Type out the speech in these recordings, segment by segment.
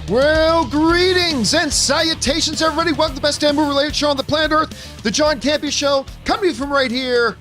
Well, greetings and salutations, everybody. Welcome to the best damn movie-related show on the planet Earth, the John Campea Show, coming to you from right here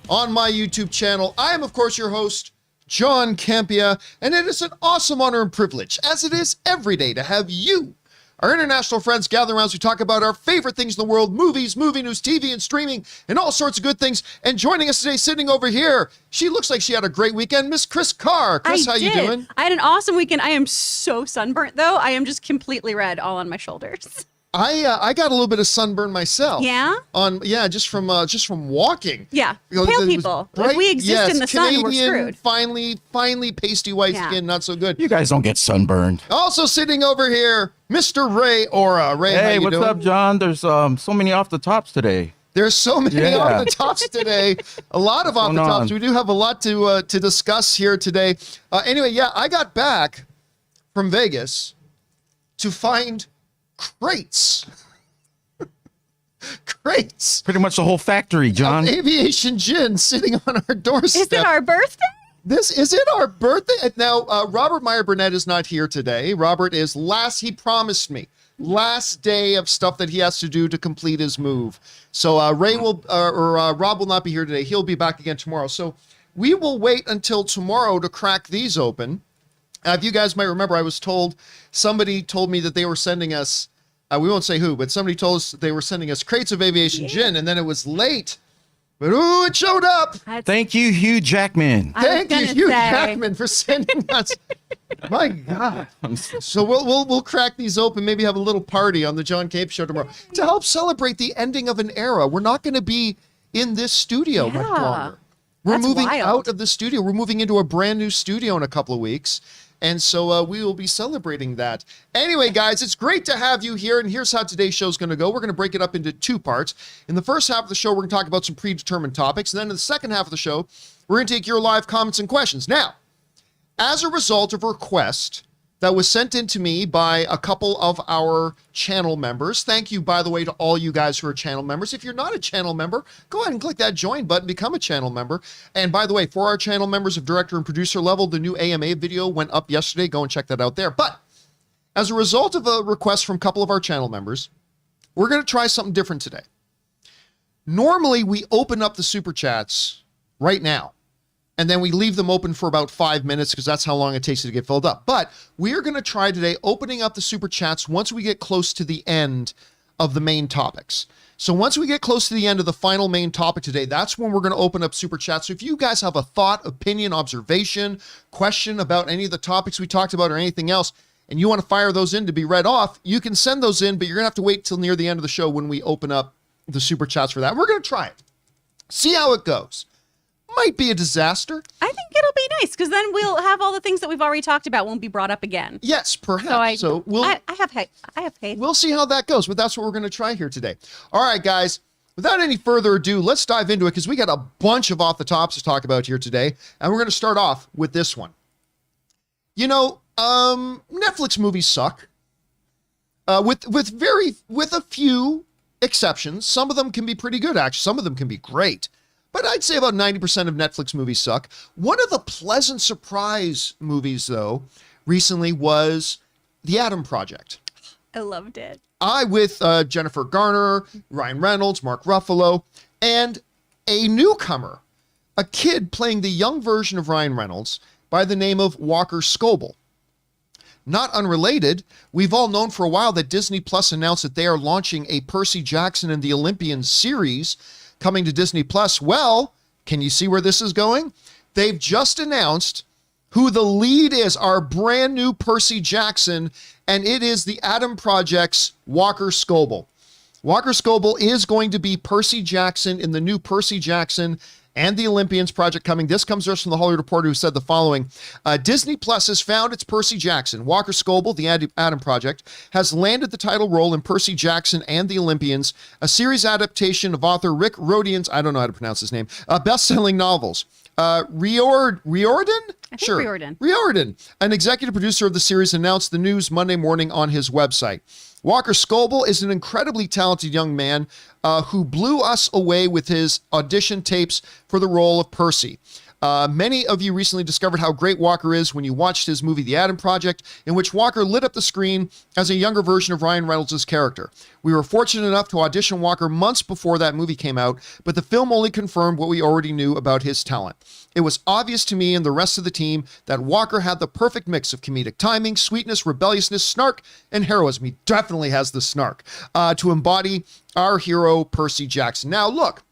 on my YouTube channel. I am, of course, your host, John Campea, and it is an awesome honor and privilege, as it is every day, to have you, our international friends, gather around as we talk about our favorite things in the world, movies, movie news, TV, and streaming, and all sorts of good things. And joining us today, sitting over here, she looks like she had a great weekend, Miss Chris Carr. Chris, how you doing? I had an awesome weekend. I am so sunburnt, though. I am just completely red all on my shoulders. I got a little bit of sunburn myself. Yeah? Just from walking. Yeah, pale people. If we exist in the sun, we're screwed. Finally pasty white skin, not so good. You guys don't get sunburned. Also sitting over here, Mr. Ray Ora. Ray, how you what's doing? up, John? There's so many off the tops today. There's so many off the tops today. A lot of off the tops. We do have a lot to discuss here today. Anyway, I got back from Vegas to find crates. Crates. Pretty much the whole factory, John. Aviation gin sitting on our doorstep. Is it our birthday? Is it our birthday? Now, Robert Meyer Burnett is not here today. Robert is he promised me, last day of stuff that he has to do to complete his move. So Rob will not be here today. He'll be back again tomorrow. So we will wait until tomorrow to crack these open. If you guys might remember, somebody told me that they were sending us, we won't say who, but somebody told us they were sending us crates of aviation gin, and then it was late. But it showed up. Thank you, Hugh Jackman. Thank you, Hugh Jackman, for sending us. My God. So we'll crack these open, maybe have a little party on the John Campea Show tomorrow to help celebrate the ending of an era. We're not going to be in this studio much longer. We're moving out of the studio. We're moving into a brand new studio in a couple of weeks. And so we will be celebrating that. Anyway, guys, it's great to have you here. And here's how today's show is going to go. We're going to break it up into two parts. In the first half of the show, we're going to talk about some predetermined topics. And then in the second half of the show, we're going to take your live comments and questions. Now, as a result of a request that was sent in to me by a couple of our channel members. Thank you, by the way, to all you guys who are channel members. If you're not a channel member, go ahead and click that join button, become a channel member. And by the way, for our channel members of director and producer level, the new AMA video went up yesterday. Go and check that out there. But as a result of a request from a couple of our channel members, we're going to try something different today. Normally, we open up the super chats right now, and then we leave them open for about 5 minutes because that's how long it takes to get filled up. But we are going to try today opening up the super chats once we get close to the end of the main topics. So once we get close to the end of the final main topic today, that's when we're going to open up super chats. So if you guys have a thought, opinion, observation, question about any of the topics we talked about or anything else, and you want to fire those in to be read off, you can send those in, but you're going to have to wait till near the end of the show when we open up the super chats for that. We're going to try it. See how it goes. Might be a disaster. I think it'll be nice because then we'll have all the things that we've already talked about won't be brought up again. Yes, perhaps. I have faith. We'll see how that goes, but that's what we're going to try here today. All right, guys. Without any further ado, let's dive into it because we got a bunch of off the tops to talk about here today, and we're going to start off with this one. You know, Netflix movies suck. With a few exceptions. Some of them can be pretty good, actually. Some of them can be great. But I'd say about 90% of Netflix movies suck. One of the pleasant surprise movies, though, recently was The Adam Project. I loved it. With Jennifer Garner, Ryan Reynolds, Mark Ruffalo, and a newcomer, a kid playing the young version of Ryan Reynolds by the name of Walker Scobell. Not unrelated, we've all known for a while that Disney Plus announced that they are launching a Percy Jackson and the Olympians series coming to Disney Plus. Well, can you see where this is going? They've just announced who the lead is, our brand new Percy Jackson, and it is the Adam Project's Walker Scobell. Walker Scobell is going to be Percy Jackson in the new Percy Jackson and the Olympians project coming. This comes to us from the Hollywood Reporter, who said the following. Disney Plus has found its Percy Jackson. Walker Scobell, the Adam Project, has landed the title role in Percy Jackson and the Olympians, a series adaptation of author Rick Riordan's, I don't know how to pronounce his name, best-selling novels. Riordan? Sure. Riordan, an executive producer of the series, announced the news Monday morning on his website. Walker Scobell is an incredibly talented young man who blew us away with his audition tapes for the role of Percy. Many of you recently discovered how great Walker is when you watched his movie, The Adam Project, in which Walker lit up the screen as a younger version of Ryan Reynolds' character. We were fortunate enough to audition Walker months before that movie came out, but the film only confirmed what we already knew about his talent. It was obvious to me and the rest of the team that Walker had the perfect mix of comedic timing, sweetness, rebelliousness, snark, and heroism. He definitely has the snark to embody our hero, Percy Jackson. Now, look,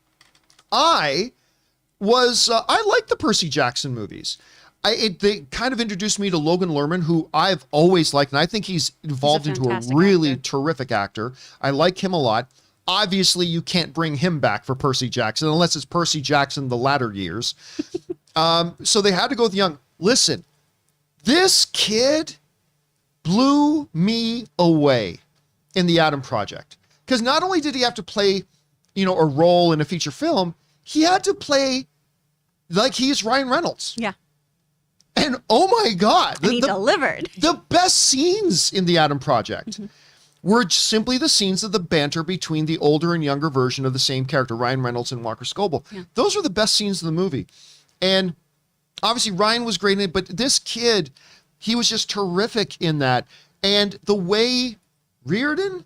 I like the Percy Jackson movies. They kind of introduced me to Logan Lerman, who I've always liked, and I think he's evolved into a really terrific actor. I like him a lot. Obviously, you can't bring him back for Percy Jackson unless it's Percy Jackson the latter years. So they had to go with young. Listen, this kid blew me away in The Adam Project. Because not only did he have to play, a role in a feature film, he had to play like he's Ryan Reynolds. Yeah. And oh my God. And he delivered. The best scenes in The Adam Project were simply the scenes of the banter between the older and younger version of the same character, Ryan Reynolds and Walker Scobell. Yeah. Those were the best scenes in the movie. And obviously Ryan was great in it, but this kid, he was just terrific in that. And the way Reardon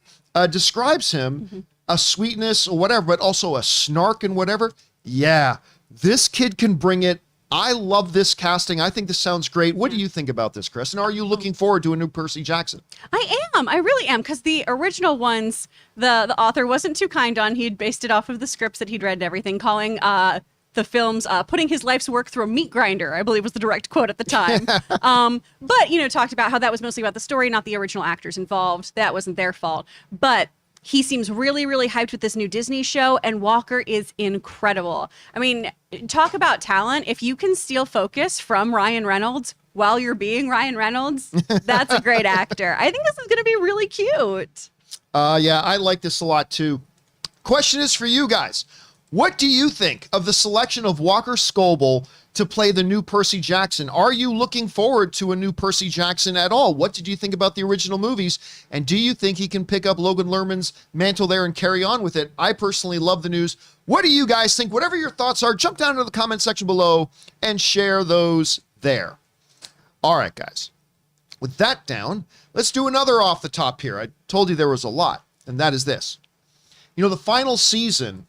describes him, a sweetness or whatever, but also a snark and whatever. Yeah, this kid can bring it. I love this casting. I think this sounds great. What do you think about this, Chris? And are you looking forward to a new Percy Jackson? I am. I really am. Because the original ones, the author wasn't too kind on. He'd based it off of the scripts that he'd read and everything, calling the films putting his life's work through a meat grinder, I believe was the direct quote at the time. But, talked about how that was mostly about the story, not the original actors involved. That wasn't their fault. But he seems really, really hyped with this new Disney show, and Walker is incredible. I mean, talk about talent. If you can steal focus from Ryan Reynolds while you're being Ryan Reynolds, that's a great actor. I think this is going to be really cute. Yeah, I like this a lot too. Question is for you guys. What do you think of the selection of Walker Scobell to play the new Percy Jackson? Are you looking forward to a new Percy Jackson at all? What did you think about the original movies? And do you think he can pick up Logan Lerman's mantle there and carry on with it? I personally love the news. What do you guys think? Whatever your thoughts are, jump down into the comment section below and share those there. All right, guys. With that down, let's do another off the top here. I told you there was a lot, and that is this. The final season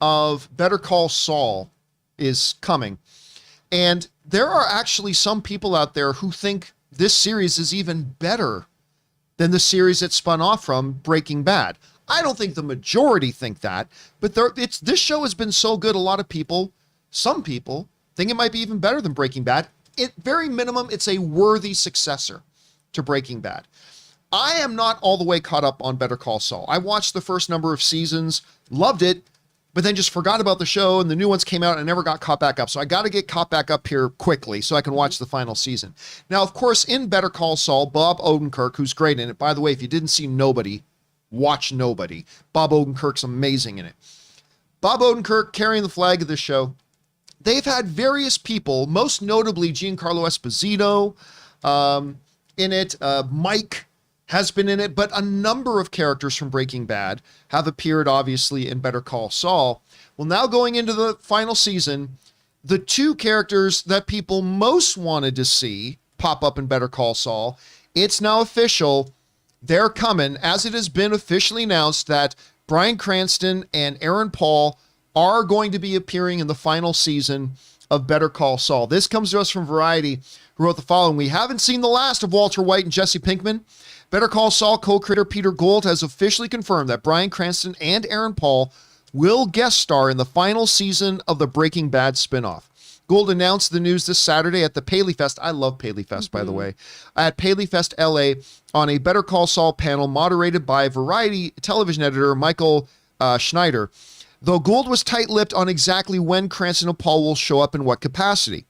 of Better Call Saul is coming. And there are actually some people out there who think this series is even better than the series it spun off from, Breaking Bad. I don't think the majority think that, but this show has been so good, a lot of people, some people, think it might be even better than Breaking Bad. At very minimum, it's a worthy successor to Breaking Bad. I am not all the way caught up on Better Call Saul. I watched the first number of seasons, loved it, but then just forgot about the show, and the new ones came out and I never got caught back up. So I got to get caught back up here quickly so I can watch the final season. Now, of course, in Better Call Saul, Bob Odenkirk, who's great in it. By the way, if you didn't see Nobody, watch Nobody. Bob Odenkirk's amazing in it. Bob Odenkirk carrying the flag of this show. They've had various people, most notably Giancarlo Esposito in it. Mike has been in it, but a number of characters from Breaking Bad have appeared, obviously, in Better Call Saul. Well, now going into the final season, the two characters that people most wanted to see pop up in Better Call Saul, it's now official. They're coming, as it has been officially announced that Bryan Cranston and Aaron Paul are going to be appearing in the final season of Better Call Saul. This comes to us from Variety, who wrote the following. We haven't seen the last of Walter White and Jesse Pinkman. Better Call Saul co-creator Peter Gould has officially confirmed that Bryan Cranston and Aaron Paul will guest star in the final season of the Breaking Bad spinoff. Gould announced the news this Saturday at the Paley Fest. I love Paley Fest, by the way. At Paley Fest LA on a Better Call Saul panel moderated by Variety television editor Michael Schneider. Though Gould was tight-lipped on exactly when Cranston and Paul will show up in what capacity.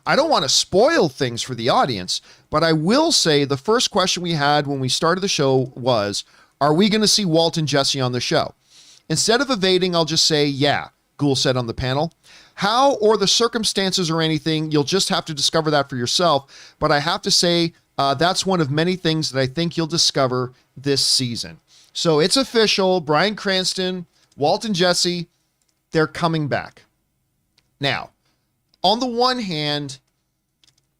I don't want to spoil things for the audience, but I will say the first question we had when we started the show was, are we going to see Walt and Jesse on the show? Instead of evading, I'll just say, yeah, Gould said on the panel. How or the circumstances or anything, you'll just have to discover that for yourself. But I have to say, that's one of many things that I think you'll discover this season. So it's official. Bryan Cranston, Walt and Jesse, they're coming back. Now, on the one hand,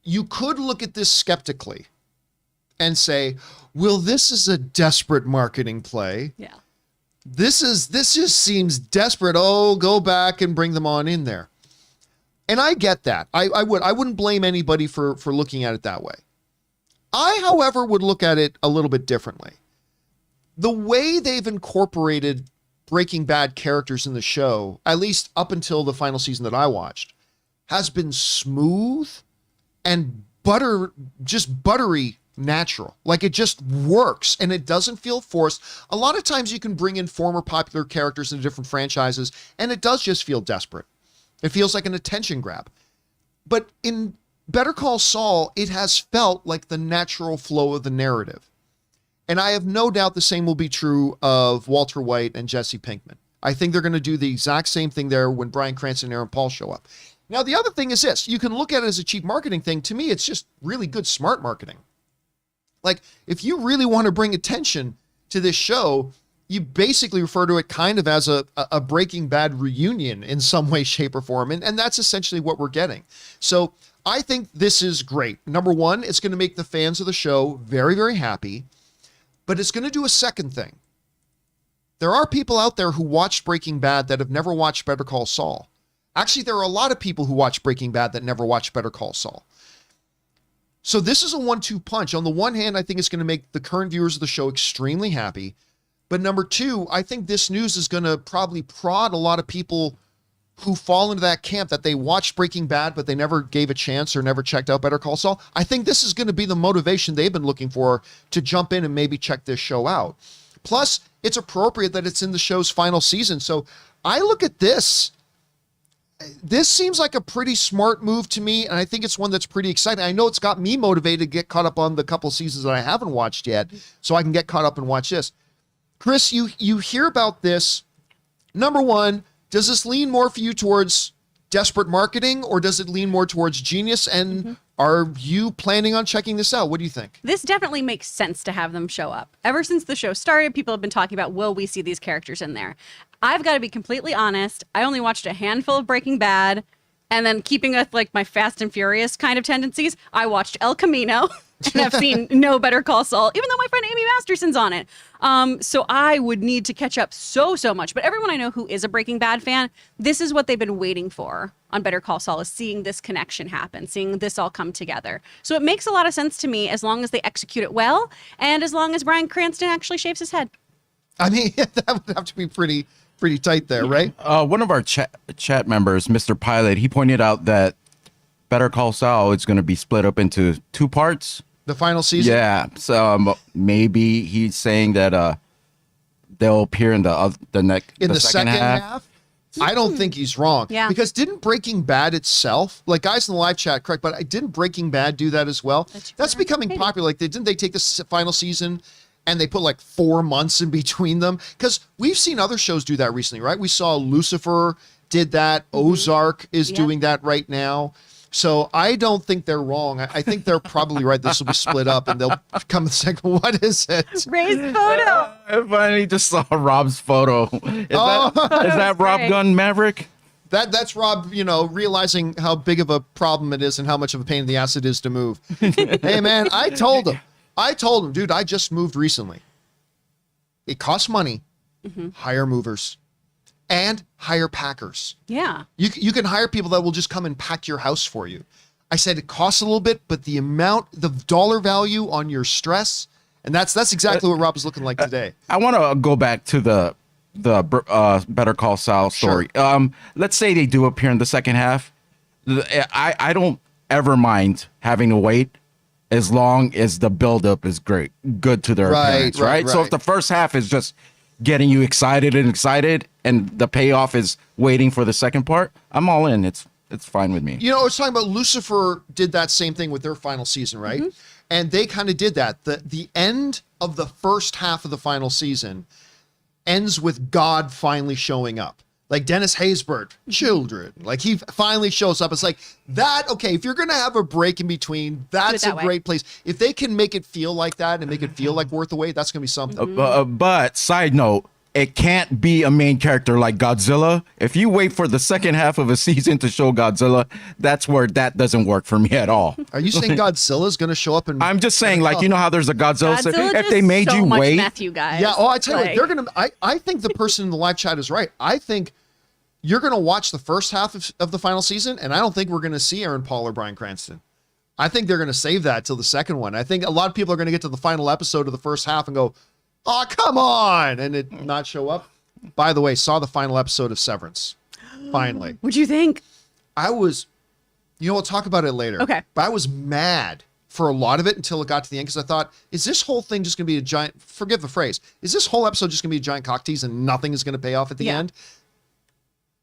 you could look at this skeptically and say, well, this is a desperate marketing play. Yeah. This just seems desperate. Oh, go back and bring them on in there. And I get that. I wouldn't blame anybody for looking at it that way. I, however, would look at it a little bit differently. The way they've incorporated Breaking Bad characters in the show, at least up until the final season that I watched, has been smooth and buttery natural. Like, it just works and it doesn't feel forced. A lot of times you can bring in former popular characters into different franchises and it does just feel desperate. It feels like an attention grab. But in Better Call Saul, it has felt like the natural flow of the narrative. And I have no doubt the same will be true of Walter White and Jesse Pinkman. I think they're going to do the exact same thing there when Bryan Cranston and Aaron Paul show up. Now, the other thing is this. You can look at it as a cheap marketing thing. To me, it's just really good, smart marketing. Like, if you really want to bring attention to this show, you basically refer to it kind of as a Breaking Bad reunion in some way, shape, or form. And that's essentially what we're getting. So I think this is great. Number one, it's going to make the fans of the show very, very happy. But it's going to do a second thing. There are people out there who watched Breaking Bad that have never watched Better Call Saul. Actually, there are a lot of people who watch Breaking Bad that never watched Better Call Saul. So this is a 1-2 punch. On the one hand, I think it's going to make the current viewers of the show extremely happy. But number two, I think this news is going to probably prod a lot of people who fall into that camp that they watched Breaking Bad, but they never gave a chance or never checked out Better Call Saul. I think this is going to be the motivation they've been looking for to jump in and maybe check this show out. Plus, it's appropriate that it's in the show's final season. So I look at this. This seems like a pretty smart move to me, and I think it's one that's pretty exciting. I know it's got me motivated to get caught up on the couple seasons that I haven't watched yet, so I can get caught up and watch this. Chris, you hear about this. Number one, does this lean more for you towards desperate marketing, or does it lean more towards genius? And are you planning on checking this out? What do you think? This definitely makes sense to have them show up. Ever since the show started, people have been talking about, will we see these characters in there? I've got to be completely honest. I only watched a handful of Breaking Bad, and then keeping with like my Fast and Furious kind of tendencies, I watched El Camino. And I've seen no Better Call Saul, even though my friend Amy Masterson's on it. So I would need to catch up so much. But everyone I know who is a Breaking Bad fan, this is what they've been waiting for on Better Call Saul, is seeing this connection happen, seeing this all come together. So it makes a lot of sense to me as long as they execute it well and as long as Bryan Cranston actually shaves his head. I mean, that would have to be pretty tight there, right? One of our chat members, Mr. Pilot, he pointed out that Better Call Saul is going to be split up into 2 parts. The final season? Yeah. So maybe he's saying that they'll appear in the second half. I don't think he's wrong. Yeah. Because didn't Breaking Bad itself, like guys in the live chat, correct, but didn't Breaking Bad do that as well? That's becoming popular. Like, didn't they take the final season and they put like 4 months in between them? Because we've seen other shows do that recently, right? We saw Lucifer did that. Ozark is doing that right now. So I don't think they're wrong. I think they're probably right. This will be split up and they'll come the second. What is it? Ray's photo. I finally just saw Rob's photo. Is that Rob Gunn Maverick? That's Rob, realizing how big of a problem it is and how much of a pain in the ass it is to move. Hey, man, I told him, dude, I just moved recently. It costs money. Hire movers. And hire packers. Yeah. You can hire people that will just come and pack your house for you. I said it costs a little bit, but the dollar value on your stress, and that's exactly what Rob is looking like today. I want to go back to the Better Call Saul story. Sure. Let's say they do appear in the second half. I don't ever mind having to wait as long as the buildup is good to their appearance, right? So if the first half is just getting you excited and the payoff is waiting for the second part, I'm all in. It's fine with me. I was talking about Lucifer did that same thing with their final season, right? And they kind of did that. The end of the first half of the final season ends with God finally showing up. Like Dennis Haysbert, children. Like he finally shows up. It's like that. Okay, if you're going to have a break in between, that's a great place. If they can make it feel like that and make it feel like worth the wait, that's going to be something. But side note, it can't be a main character like Godzilla. If you wait for the second half of a season to show Godzilla, that's where that doesn't work for me at all. Are you saying Godzilla's going to show up in? I'm just saying, like, you know how there's a Godzilla. Godzilla If they does made so you much wait, meth, you guys. Yeah. Oh, I tell you Like- what, they're gonna. I think the person in the live chat is right. I think you're gonna watch the first half of the final season, and I don't think we're gonna see Aaron Paul or Bryan Cranston. I think they're gonna save that till the second one. I think a lot of people are gonna get to the final episode of the first half and go, "Oh, come on," and it not show up. By the way, saw the final episode of Severance. Finally, What'd you think? I was. You know, we'll talk about it later. Okay. But I was mad for a lot of it until it got to the end because I thought, is this whole thing just going to be a giant, forgive the phrase, is this whole episode just going to be a giant cock tease and nothing is going to pay off at the end?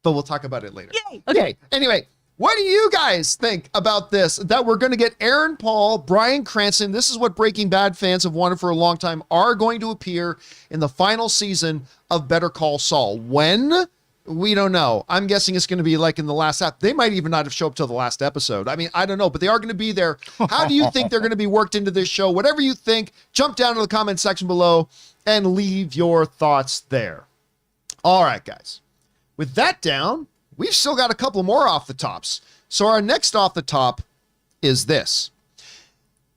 But we'll talk about it later. Yay! Okay. Yay. Anyway, what do you guys think about this? That we're going to get Aaron Paul, Bryan Cranston, this is what Breaking Bad fans have wanted for a long time, are going to appear in the final season of Better Call Saul. When? We don't know. I'm guessing it's going to be like in the last half. They might even not have shown up till the last episode. I mean, I don't know, but they are going to be there. How do you think they're going to be worked into this show? Whatever you think, jump down to the comment section below and leave your thoughts there. All right, guys. With that down, we've still got a couple more off the tops. So our next off the top is this.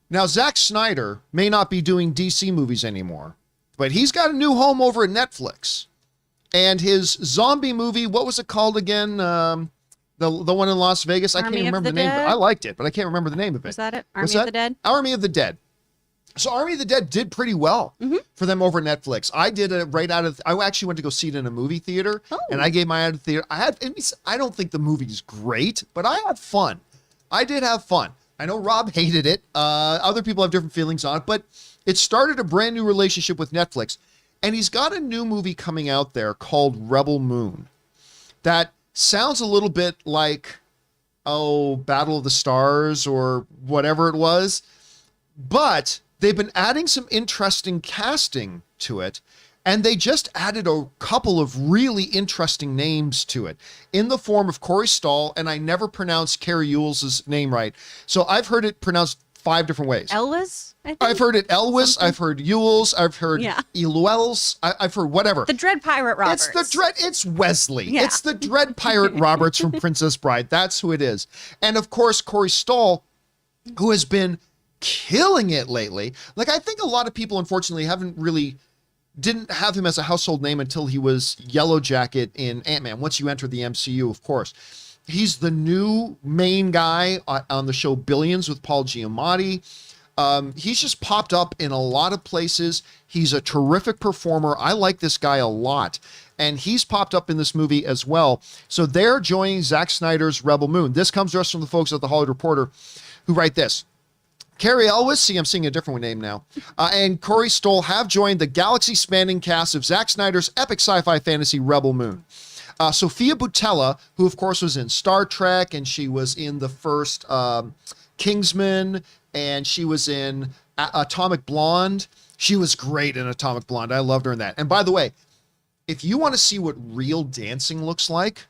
Now, Zack Snyder may not be doing DC movies anymore, but he's got a new home over at Netflix. And his zombie movie, what was it called again? The one in Las Vegas? I can't Army of remember the the name. Dead? I liked it, but I can't remember the name of it. Was that it? What's Army of the Dead? Army of the Dead. So Army of the Dead did pretty well for them over Netflix. I did it right out of, I actually went to go see it in a movie theater, and I gave my out of theater. I don't think the movie's great, but I had fun. I did have fun. I know Rob hated it. Other people have different feelings on it, but it started a brand new relationship with Netflix. And he's got a new movie coming out there called Rebel Moon that sounds a little bit like, Battle of the Stars or whatever it was. But they've been adding some interesting casting to it. And they just added a couple of really interesting names to it in the form of Corey Stoll. And I never pronounced Cary Elwes' name right. So I've heard it pronounced 5 different ways. Elwes, I think? I've heard it Elwes. I've heard Ewells. I've heard Elwes. I've heard whatever. The Dread Pirate Roberts. It's Wesley. Yeah. It's the Dread Pirate Roberts from Princess Bride. That's who it is. And of course, Corey Stoll, who has been killing it lately. Like, I think a lot of people, unfortunately, didn't have him as a household name until he was Yellow Jacket in Ant-Man. Once you enter the MCU, of course. He's the new main guy on the show Billions with Paul Giamatti. He's just popped up in a lot of places. He's a terrific performer. I like this guy a lot. And he's popped up in this movie as well. So they're joining Zack Snyder's Rebel Moon. This comes to us from the folks at The Hollywood Reporter who write this. Cary Elwes, see, I'm seeing a different name now, and Corey Stoll have joined the galaxy-spanning cast of Zack Snyder's epic sci-fi fantasy Rebel Moon. Sophia Boutella, who of course was in Star Trek, and she was in the first Kingsman, and she was in Atomic Blonde. She was great in Atomic Blonde. I loved her in that. And by the way, if you want to see what real dancing looks like,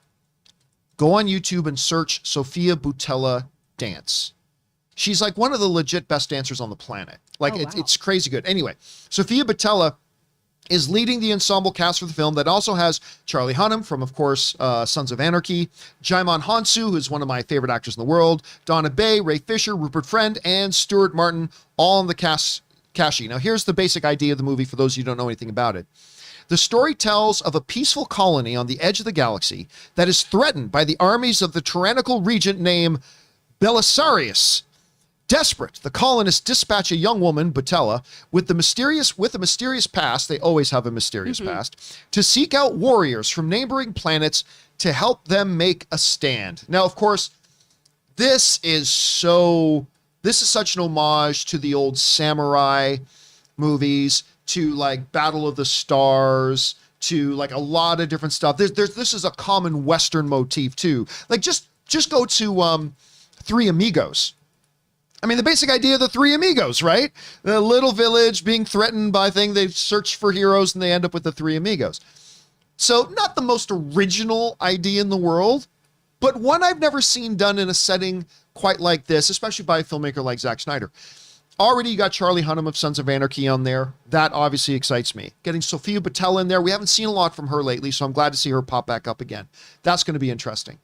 go on YouTube and search Sophia Boutella dance. She's like one of the legit best dancers on the planet. Like, it's crazy good. Anyway, Sophia Boutella is leading the ensemble cast for the film that also has Charlie Hunnam from, of course, Sons of Anarchy, Jaimon Hansu, who's one of my favorite actors in the world, Donna Bay, Ray Fisher, Rupert Friend, and Stuart Martin, all in the cast. Now, here's the basic idea of the movie for those of you who don't know anything about it. The story tells of a peaceful colony on the edge of the galaxy that is threatened by the armies of the tyrannical regent named Belisarius. Desperate, the colonists dispatch a young woman, Boutella, with a mysterious past, they always have a mysterious past, to seek out warriors from neighboring planets to help them make a stand. Now, of course, this is such an homage to the old samurai movies, to like Battle of the Stars, to like a lot of different stuff. This is a common Western motif too. Like just go to Three Amigos. I mean, the basic idea of the Three Amigos, right? The little village being threatened by things, they search for heroes and they end up with the Three Amigos. So not the most original idea in the world, but one I've never seen done in a setting quite like this, especially by a filmmaker like Zack Snyder. Already you got Charlie Hunnam of Sons of Anarchy on there. That obviously excites me. Getting Sofia Boutella in there. We haven't seen a lot from her lately, so I'm glad to see her pop back up again. That's going to be interesting.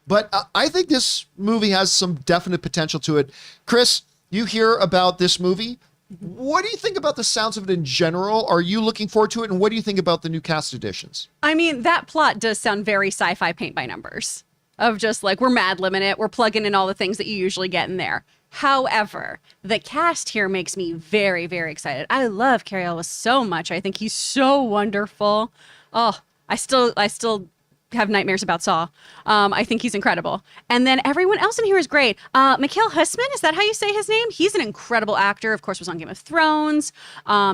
But I think this movie has some definite potential to it. Chris, you hear about this movie. What do you think about the sounds of it in general? Are you looking forward to it? And what do you think about the new cast additions? I mean, that plot does sound very sci-fi paint by numbers of just like, we're mad libbing it. We're plugging in all the things that you usually get in there. However, the cast here makes me very, very excited. I love Cary Elwes so much. I think he's so wonderful. Oh, I still have nightmares about Saul. I think he's incredible. And then everyone else in here is great. Mikhail Hussman, is that how you say his name? He's an incredible actor. Of course, was on Game of Thrones.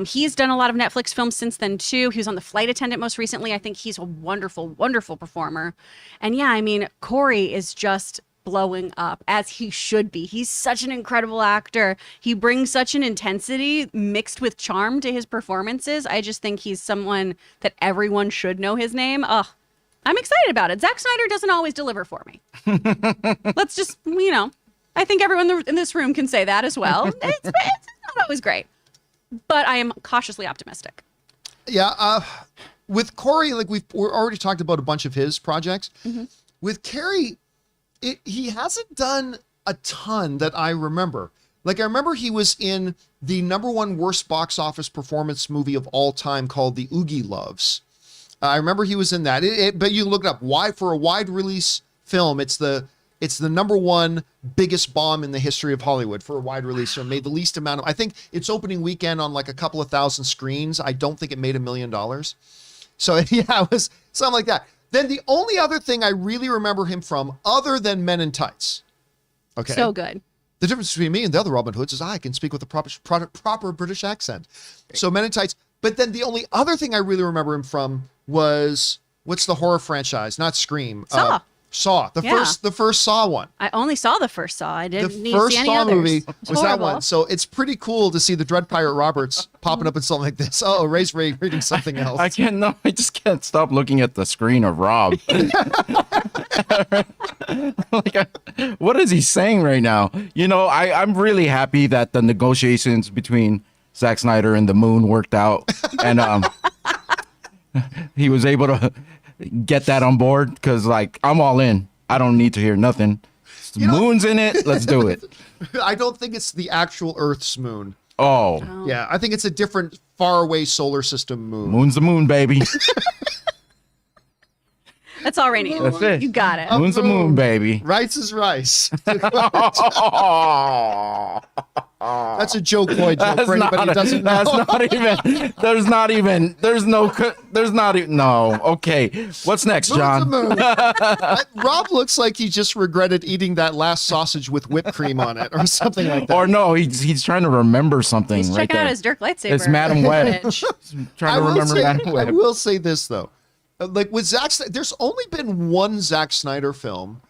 He's done a lot of Netflix films since then, too. He was on The Flight Attendant most recently. I think he's a wonderful, wonderful performer. And yeah, I mean, Corey is just blowing up, as he should be. He's such an incredible actor. He brings such an intensity mixed with charm to his performances. I just think he's someone that everyone should know his name. I'm excited about it. Zack Snyder doesn't always deliver for me. Let's just, I think everyone in this room can say that as well. It's not always great, but I am cautiously optimistic. Yeah. With Corey, like we're already talked about a bunch of his projects. Mm-hmm. With Cary, he hasn't done a ton that I remember. Like, I remember he was in the #1 worst box office performance movie of all time called The Oogie Loves. I remember he was in that. But you look it up. Why, for a wide release film, it's the #1 biggest bomb in the history of Hollywood for a wide release. So it made the least amount of. I think its opening weekend on like a couple of thousand screens. I don't think it made $1 million. So yeah, it was something like that. Then the only other thing I really remember him from, other than Men in Tights, okay, so good. The difference between me and the other Robin Hoods is I can speak with a proper British accent. So Men in Tights. But then the only other thing I really remember him from was, what's the horror franchise? Not Scream. Saw. Saw. The first Saw one. I only saw the first Saw. I didn't need The to first see any Saw others. movie It's was horrible. that one. So it's pretty cool to see the Dread Pirate Roberts popping up in something like this. Oh, Ray's reading something else. I just can't stop looking at the screen of Rob. What is he saying right now? I'm really happy that the negotiations between Zack Snyder and the Moon worked out, and he was able to get that on board, because I'm all in. I don't need to hear nothing. Moon's in it. Let's do it. I don't think it's the actual Earth's moon. Oh. Yeah, I think it's a different faraway solar system moon. Moon's the moon, baby. That's all Ray needs. That's it. You got it. Moon's the moon, baby. Rice is rice. That's a joke, boy joke for anybody who doesn't know. No. Okay. What's next, John? Rob looks like he just regretted eating that last sausage with whipped cream on it or something like that. Or no, he's trying to remember something. He's right checking there. out his Dirk lightsaber. It's Madam Web. footage. Trying to remember Madam I Web. will say this, though. Like with Zack Snyder, there's only been one Zack Snyder film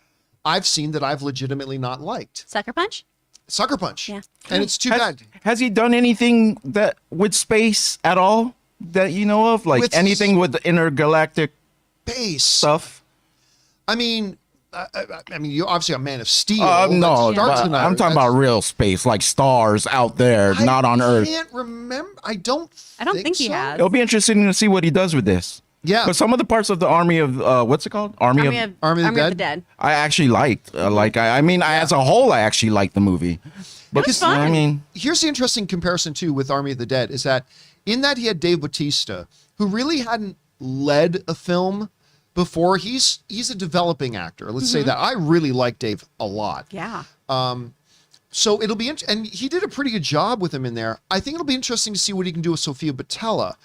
I've seen that I've legitimately not liked. Sucker Punch? Sucker Punch. Yeah. And it's too bad. Has he done anything that with space at all that you know of? Like With anything with the intergalactic Base. stuff? I mean, you're obviously a Man of Steel. No, That's Dark but Snyder. I'm talking about real space, like stars out there, not on Earth. I can't remember. I don't think he so. has. It'll be interesting to see what he does with this. Yeah. But some of the parts of the Army of what's it called? Army of of the Dead? Dead. I actually liked. As a whole, I actually liked the movie. But was fun. I mean, Here's the interesting comparison, too, with Army of the Dead, is that in that he had Dave Bautista, who really hadn't led a film before. He's a developing actor. Let's say that. I really like Dave a lot. Yeah. So it'll be and he did a pretty good job with him in there. I think it'll be interesting to see what he can do with Sofia Boutella,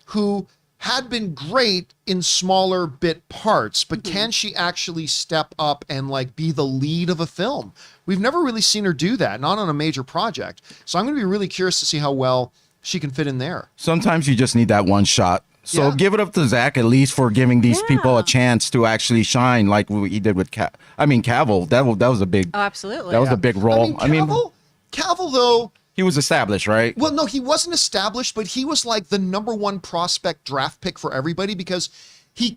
who had been great in smaller bit parts, but can she actually step up and be the lead of a film? We've never really seen her do that, not on a major project. So I'm going to be really curious to see how well she can fit in there. sometimes you just need that one shot. So Yeah. give it up to Zack at least for giving these people a chance to actually shine, like what he did with Cavill. That was a big. Oh, absolutely. That was a big role. Cavill, though. He was established, right? Well, no, he wasn't established, but he was like the #1 prospect draft pick for everybody because he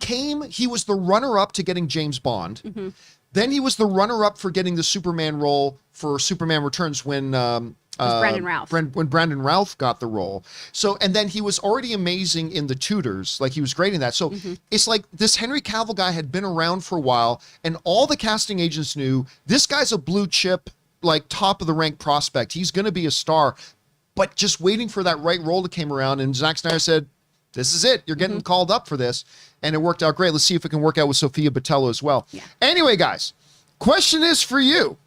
was the runner-up to getting James Bond. Then he was the runner-up for getting the Superman role for Superman Returns when Brandon Routh. when Brandon Routh got the role. So, and then he was already amazing in The Tudors. Like, he was great in that. So it's like this Henry Cavill guy had been around for a while, and all the casting agents knew this guy's a blue chip, like top of the rank prospect. He's going to be a star, but just waiting for that right role to come around. And Zack Snyder said, this is it. You're getting called up for this. And it worked out great. Let's see if it can work out with Sophia Botello as well. Yeah. Anyway, guys, question is for you.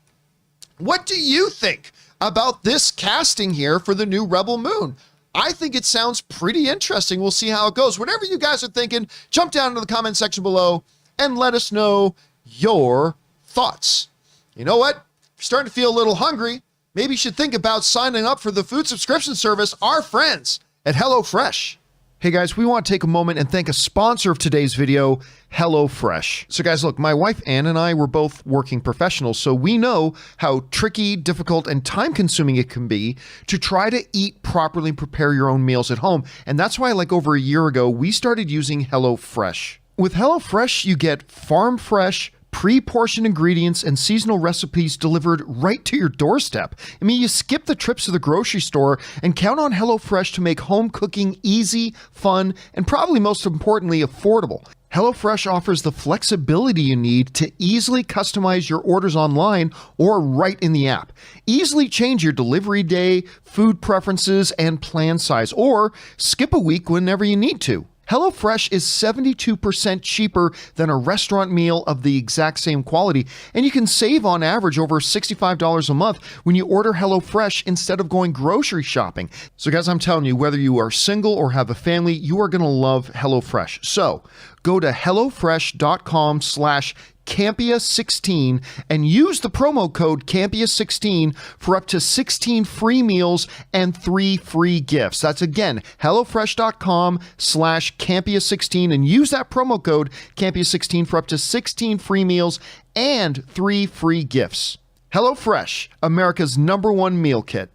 What do you think about this casting here for the new Rebel Moon? I think it sounds pretty interesting. We'll see how it goes. Whatever you guys are thinking, jump down into the comment section below and let us know your thoughts. You know what? If you're starting to feel a little hungry, maybe you should think about signing up for the food subscription service, our friends at HelloFresh. Hey guys, we want to take a moment and thank a sponsor of today's video, HelloFresh. So guys, look, my wife Ann and I were both working professionals, so we know how tricky, difficult, and time-consuming it can be to try to eat properly and prepare your own meals at home. And that's why, like over a year ago, we started using HelloFresh. With HelloFresh, you get farm-fresh, pre-portioned ingredients and seasonal recipes delivered right to your doorstep. I mean, you skip the trips to the grocery store and count on HelloFresh to make home cooking easy, fun, and probably most importantly, affordable. HelloFresh offers the flexibility you need to easily customize your orders online or right in the app. Easily change your delivery day, food preferences, and plan size, or skip a week whenever you need to. HelloFresh is 72% cheaper than a restaurant meal of the exact same quality, and you can save on average over $65 a month when you order HelloFresh instead of going grocery shopping. So guys, I'm telling you, whether you are single or have a family, you are going to love HelloFresh. So go to HelloFresh.com/Campea16 and use the promo code Campea16 for up to 16 free meals and 3 free gifts. That's again, HelloFresh.com/Campea16 and use that promo code Campea16 for up to 16 free meals and 3 free gifts. HelloFresh, America's #1 meal kit.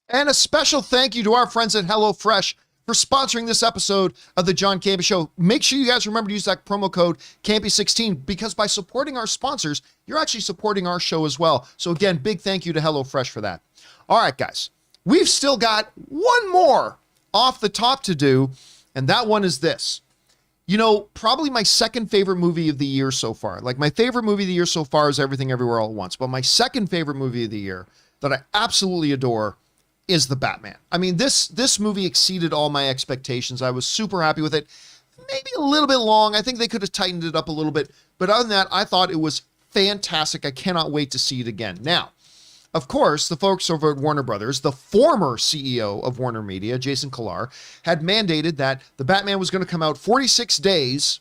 And a special thank you to our friends at HelloFresh for sponsoring this episode of the John Campea Show. Make sure you guys remember to use that promo code Campea16 because by supporting our sponsors, you're actually supporting our show as well. So again, big thank you to HelloFresh for that. All right, guys, we've still got one more off the top to do, and that one is this. You know, probably my second favorite movie of the year so far. Like, my favorite movie of the year so far is Everything Everywhere All at Once, but my second favorite movie of the year that I absolutely adore is The Batman. I mean, this movie exceeded all my expectations. I was super happy with it. Maybe a little bit long. I think they could have tightened it up a little bit. But other than that, I thought it was fantastic. I cannot wait to see it again. Now, of course, the folks over at Warner Brothers, the former CEO of Warner Media, Jason Kilar, had mandated that The Batman was going to come out 46 days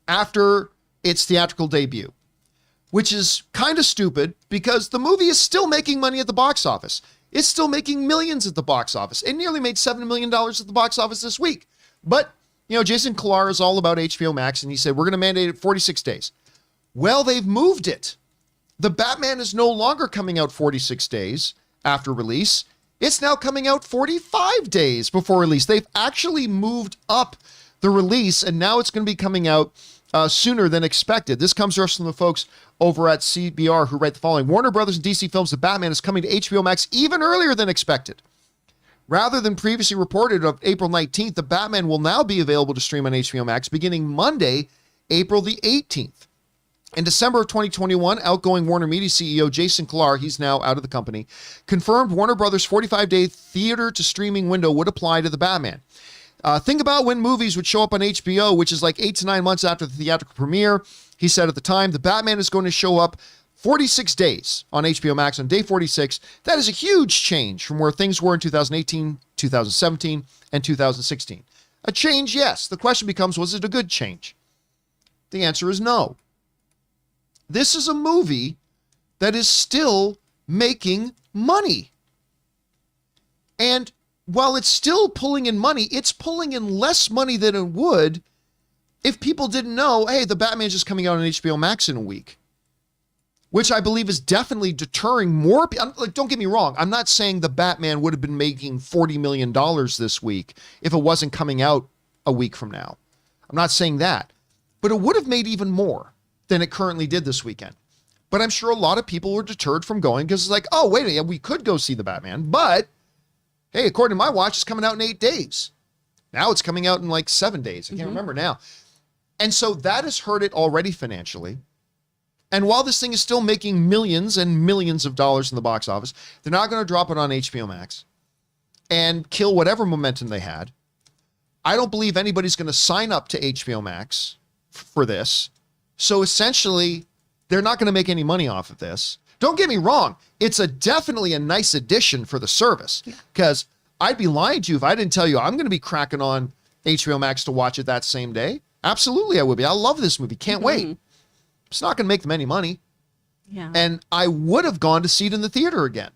after its theatrical debut, which is kind of stupid because the movie is still making money at the box office. It's still making millions at the box office. It nearly made $7 million at the box office this week. But, you know, Jason Kilar is all about HBO Max, and he said, we're going to mandate it 46 days. Well, they've moved it. The Batman is no longer coming out 46 days after release. It's now coming out 45 days before release. They've actually moved up the release, and now it's going to be coming out sooner than expected. This comes to us from the folks over at CBR who write the following. Warner Brothers and DC Films, The Batman is coming to HBO Max even earlier than expected. Rather than previously reported of April 19th, The Batman will now be available to stream on HBO Max beginning Monday, April the 18th. In December of 2021, outgoing Warner Media CEO Jason Kilar, he's now out of the company, confirmed Warner Brothers' 45-day theater to streaming window would apply to The Batman. Think about when movies would show up on HBO, which is like 8 to 9 months after the theatrical premiere. He said at the time, The Batman is going to show up 46 days on HBO Max on day 46. That is a huge change from where things were in 2018, 2017, and 2016. A change, yes. The question becomes, was it a good change? The answer is no. This is a movie that is still making money. And while it's still pulling in money, it's pulling in less money than it would if people didn't know, hey, The Batman's just coming out on HBO Max in a week, which I believe is definitely deterring more people. Like, don't get me wrong. I'm not saying The Batman would have been making $40 million this week if it wasn't coming out a week from now. I'm not saying that, but it would have made even more. than it currently did this weekend. But I'm sure a lot of people were deterred from going because it's like, oh, wait a minute, we could go see the Batman, but hey, according to my watch, it's coming out in 8 days. Now it's coming out in like 7 days. I can't remember now. And so that has hurt it already financially. And while this thing is still making millions and millions of dollars in the box office, they're not going to drop it on HBO Max and kill whatever momentum they had. I don't believe anybody's going to sign up to HBO Max for this. So essentially, they're not going to make any money off of this. Don't get me wrong. It's definitely a nice addition for the service, because I'd be lying to you if I didn't tell you I'm going to be cracking on HBO Max to watch it that same day. Absolutely, I would be. I love this movie. Can't wait. It's not going to make them any money. Yeah. And I would have gone to see it in the theater again.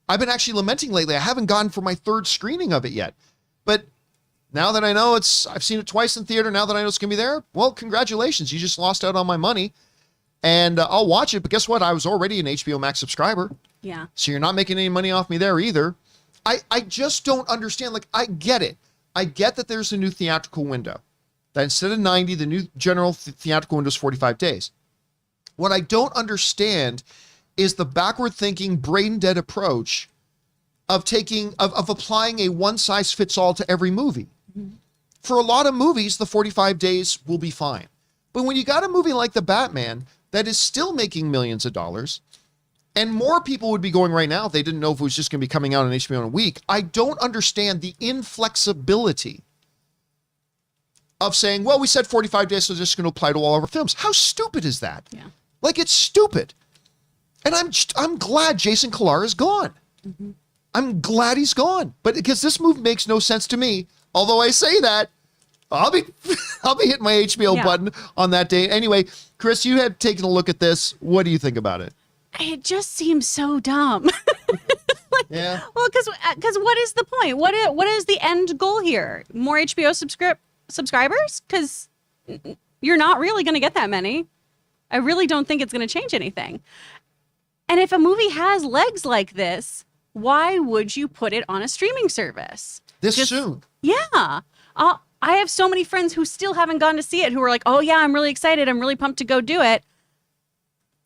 I've been actually lamenting lately. I haven't gone for my third screening of it yet. But now that I know I've seen it twice in theater, now that I know it's going to be there, well, congratulations. You just lost out on my money. And I'll watch it. But guess what? I was already an HBO Max subscriber. Yeah. So you're not making any money off me there either. I just don't understand. Like, I get it. I get that there's a new theatrical window. That instead of 90, the new general theatrical window is 45 days. What I don't understand is the backward thinking, brain dead approach of applying a one size fits all to every movie. For a lot of movies, the 45 days will be fine. But when you got a movie like The Batman that is still making millions of dollars, and more people would be going right now if they didn't know if it was just going to be coming out on HBO in a week, I don't understand the inflexibility of saying, well, we said 45 days, so it's just going to apply to all of our films. How stupid is that? Yeah. Like, it's stupid. And I'm glad Jason Kilar is gone. I'm glad he's gone. But because this move makes no sense to me, although I say that, I'll be hitting my HBO button on that day. Anyway, Chris, you had taken a look at this. What do you think about it? It just seems so dumb. Yeah. Well, because what is the point? What is the end goal here? More HBO subscribers? Because you're not really going to get that many. I really don't think it's going to change anything. And if a movie has legs like this, why would you put it on a streaming service? This soon? Yeah. I have so many friends who still haven't gone to see it who are like, oh, yeah, I'm really excited. I'm really pumped to go do it.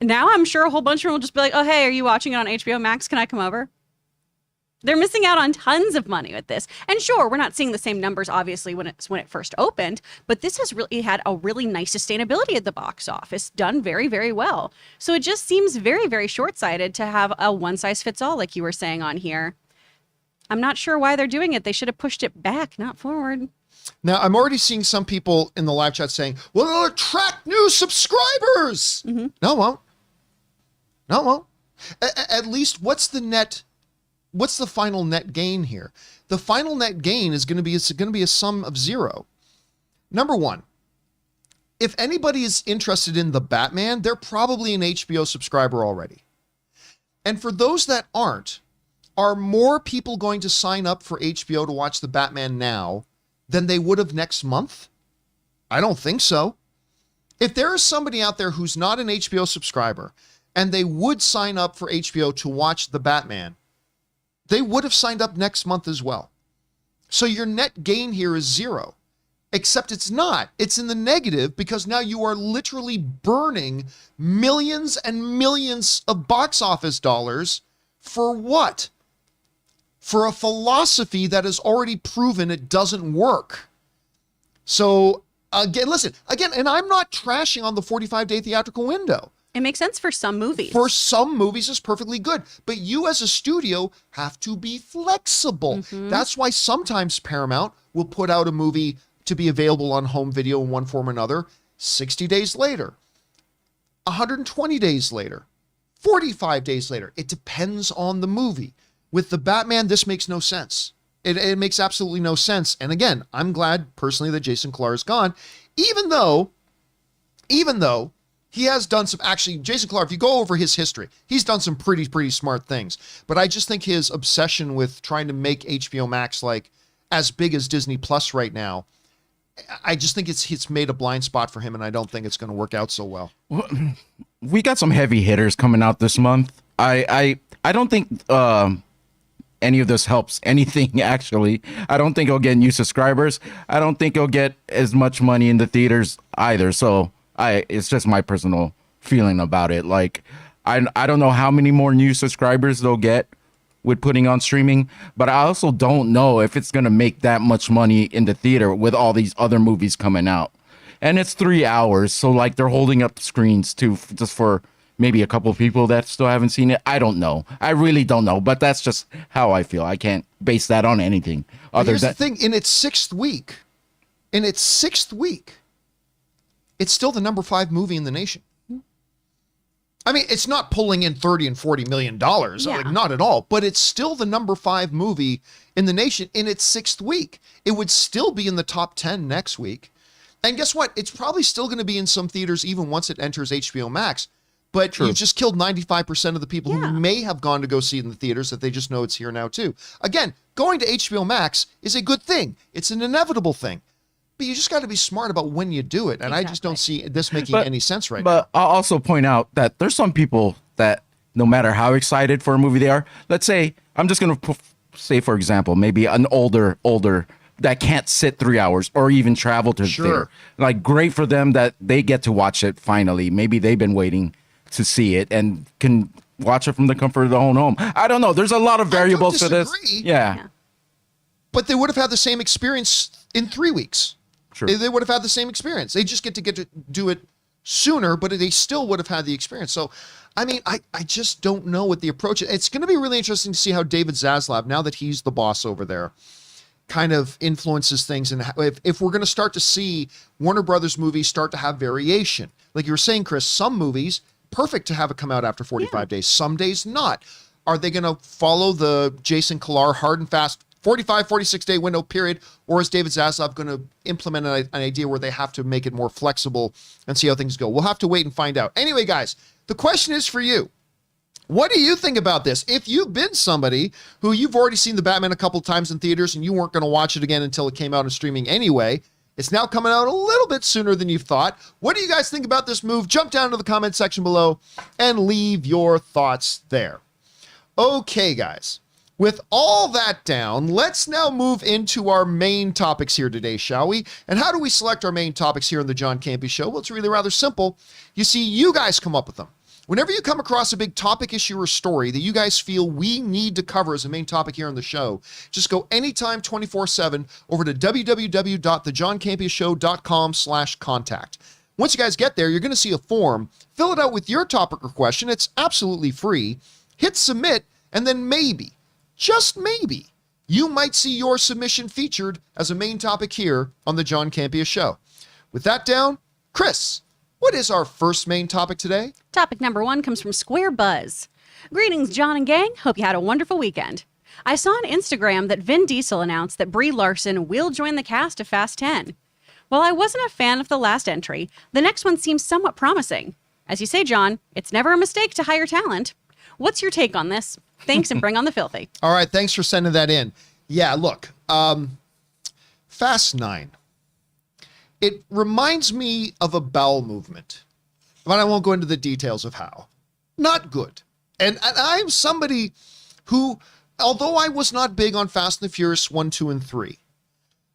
Now I'm sure a whole bunch of them will just be like, oh, hey, are you watching it on HBO Max? Can I come over? They're missing out on tons of money with this. And sure, we're not seeing the same numbers, obviously, when it first opened, but this has really had a really nice sustainability at the box office, done very, very well. So it just seems very, very short-sighted to have a one-size-fits-all, like you were saying on here. I'm not sure why they're doing it. They should have pushed it back, not forward. Now, I'm already seeing some people in the live chat saying, well, it'll attract new subscribers. No, it won't. No, it won't. At least, what's the final net gain here? The final net gain is going to be a sum of zero. Number one, if anybody is interested in the Batman, they're probably an HBO subscriber already. And for those that aren't, are more people going to sign up for HBO to watch the Batman now than they would have next month? I don't think so. If there is somebody out there who's not an HBO subscriber and they would sign up for HBO to watch the Batman, they would have signed up next month as well. So your net gain here is zero, except it's not. It's in the negative because now you are literally burning millions and millions of box office dollars for what? For a philosophy that has already proven it doesn't work. So again, listen, and I'm not trashing on the 45-day theatrical window. It makes sense for some movies. For some movies, it's perfectly good. But you as a studio have to be flexible. That's why sometimes Paramount will put out a movie to be available on home video in one form or another 60 days later, 120 days later, 45 days later. It depends on the movie. With the Batman, this makes no sense. It makes absolutely no sense. And again, I'm glad personally that Jason Kilar is gone, even though he has done some, actually, Jason Kilar, if you go over his history, he's done some pretty smart things. But I just think his obsession with trying to make HBO Max like as big as Disney Plus right now, I just think it's made a blind spot for him, and I don't think it's going to work out so well. We got some heavy hitters coming out this month. I don't think any of this helps anything, actually. I don't think he'll get new subscribers. I don't think he'll get as much money in the theaters either. So It's just my personal feeling about it. Like, I don't know how many more new subscribers they'll get with putting on streaming, but I also don't know if it's going to make that much money in the theater with all these other movies coming out. And it's 3 hours, so like they're holding up the screens too, just for maybe a couple of people that still haven't seen it. I don't know. I really don't know, but that's just how I feel. I can't base that on anything other Here's than the thing: in its sixth week, it's still the number 5 movie in the nation. I mean, it's not pulling in $30 and $40 million, like not at all, but it's still the number 5 movie in the nation in its 6th week. It would still be in the top 10 next week. And guess what? It's probably still going to be in some theaters even once it enters HBO Max. But True. you've just killed 95% of the people who may have gone to go see it in the theaters that they just know it's here now too. Again, going to HBO Max is a good thing. It's an inevitable thing. But you just got to be smart about when you do it. And I just don't see this making any sense right now. But I'll also point out that there's some people that no matter how excited for a movie they are, let's say, I'm just going to say, for example, maybe an older that can't sit 3 hours or even travel to the theater. Like, great for them that they get to watch it finally. Maybe they've been waiting to see it and can watch it from the comfort of their own home. I don't know. There's a lot of variables to this. Yeah. But they would have had the same experience in 3 weeks. True. They would have had the same experience. They just get to do it sooner, but they still would have had the experience. So, I mean, I just don't know what the approach is. It's going to be really interesting to see how David Zaslav, now that he's the boss over there, kind of influences things. And if we're going to start to see Warner Brothers movies start to have variation. Like you were saying, Chris, some movies, perfect to have it come out after 45 days. Some days not. Are they going to follow the Jason Kilar hard and fast 45, 46-day window period, or is David Zaslav going to implement an idea where they have to make it more flexible and see how things go? We'll have to wait and find out. Anyway, guys, the question is for you. What do you think about this? If you've been somebody who you've already seen the Batman a couple times in theaters and you weren't going to watch it again until it came out in streaming anyway, it's now coming out a little bit sooner than you thought. What do you guys think about this move? Jump down to the comment section below and leave your thoughts there. Okay, guys. With all that down, let's now move into our main topics here today, shall we? And how do we select our main topics here on the John Campea Show? Well, it's really rather simple. You see, you guys come up with them. Whenever you come across a big topic, issue, or story that you guys feel we need to cover as a main topic here on the show, just go anytime 24/7 over to www.thejohncampeashow.com/contact. Once you guys get there, you're going to see a form. Fill it out with your topic or question. It's absolutely free. Hit submit, and then maybe, just maybe, you might see your submission featured as a main topic here on the John Campea Show. With that down, Chris, what is our first main topic today? Topic number 1 comes from Square Buzz. Greetings, John and gang. Hope you had a wonderful weekend. I saw on Instagram that Vin Diesel announced that Brie Larson will join the cast of Fast 10. While I wasn't a fan of the last entry, the next one seems somewhat promising. As you say, John, it's never a mistake to hire talent. What's your take on this? Thanks, and bring on the filthy. All right, thanks for sending that in. Yeah, look, Fast 9. It reminds me of a bowel movement, but I won't go into the details of how. Not good. And I'm somebody who, although I was not big on Fast and the Furious 1, 2, and 3,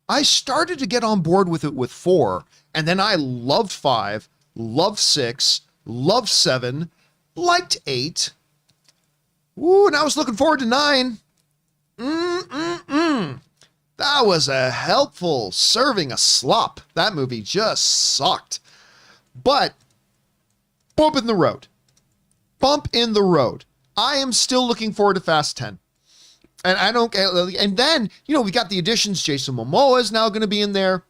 I started to get on board with it with 4, and then I loved 5, loved 6, loved 7, liked 8. Ooh, and I was looking forward to 9. That was a helpful serving of slop. That movie just sucked. But bump in the road. Bump in the road. I am still looking forward to Fast 10. And I don't get, and then, you know, we got the additions. Jason Momoa is now going to be in there.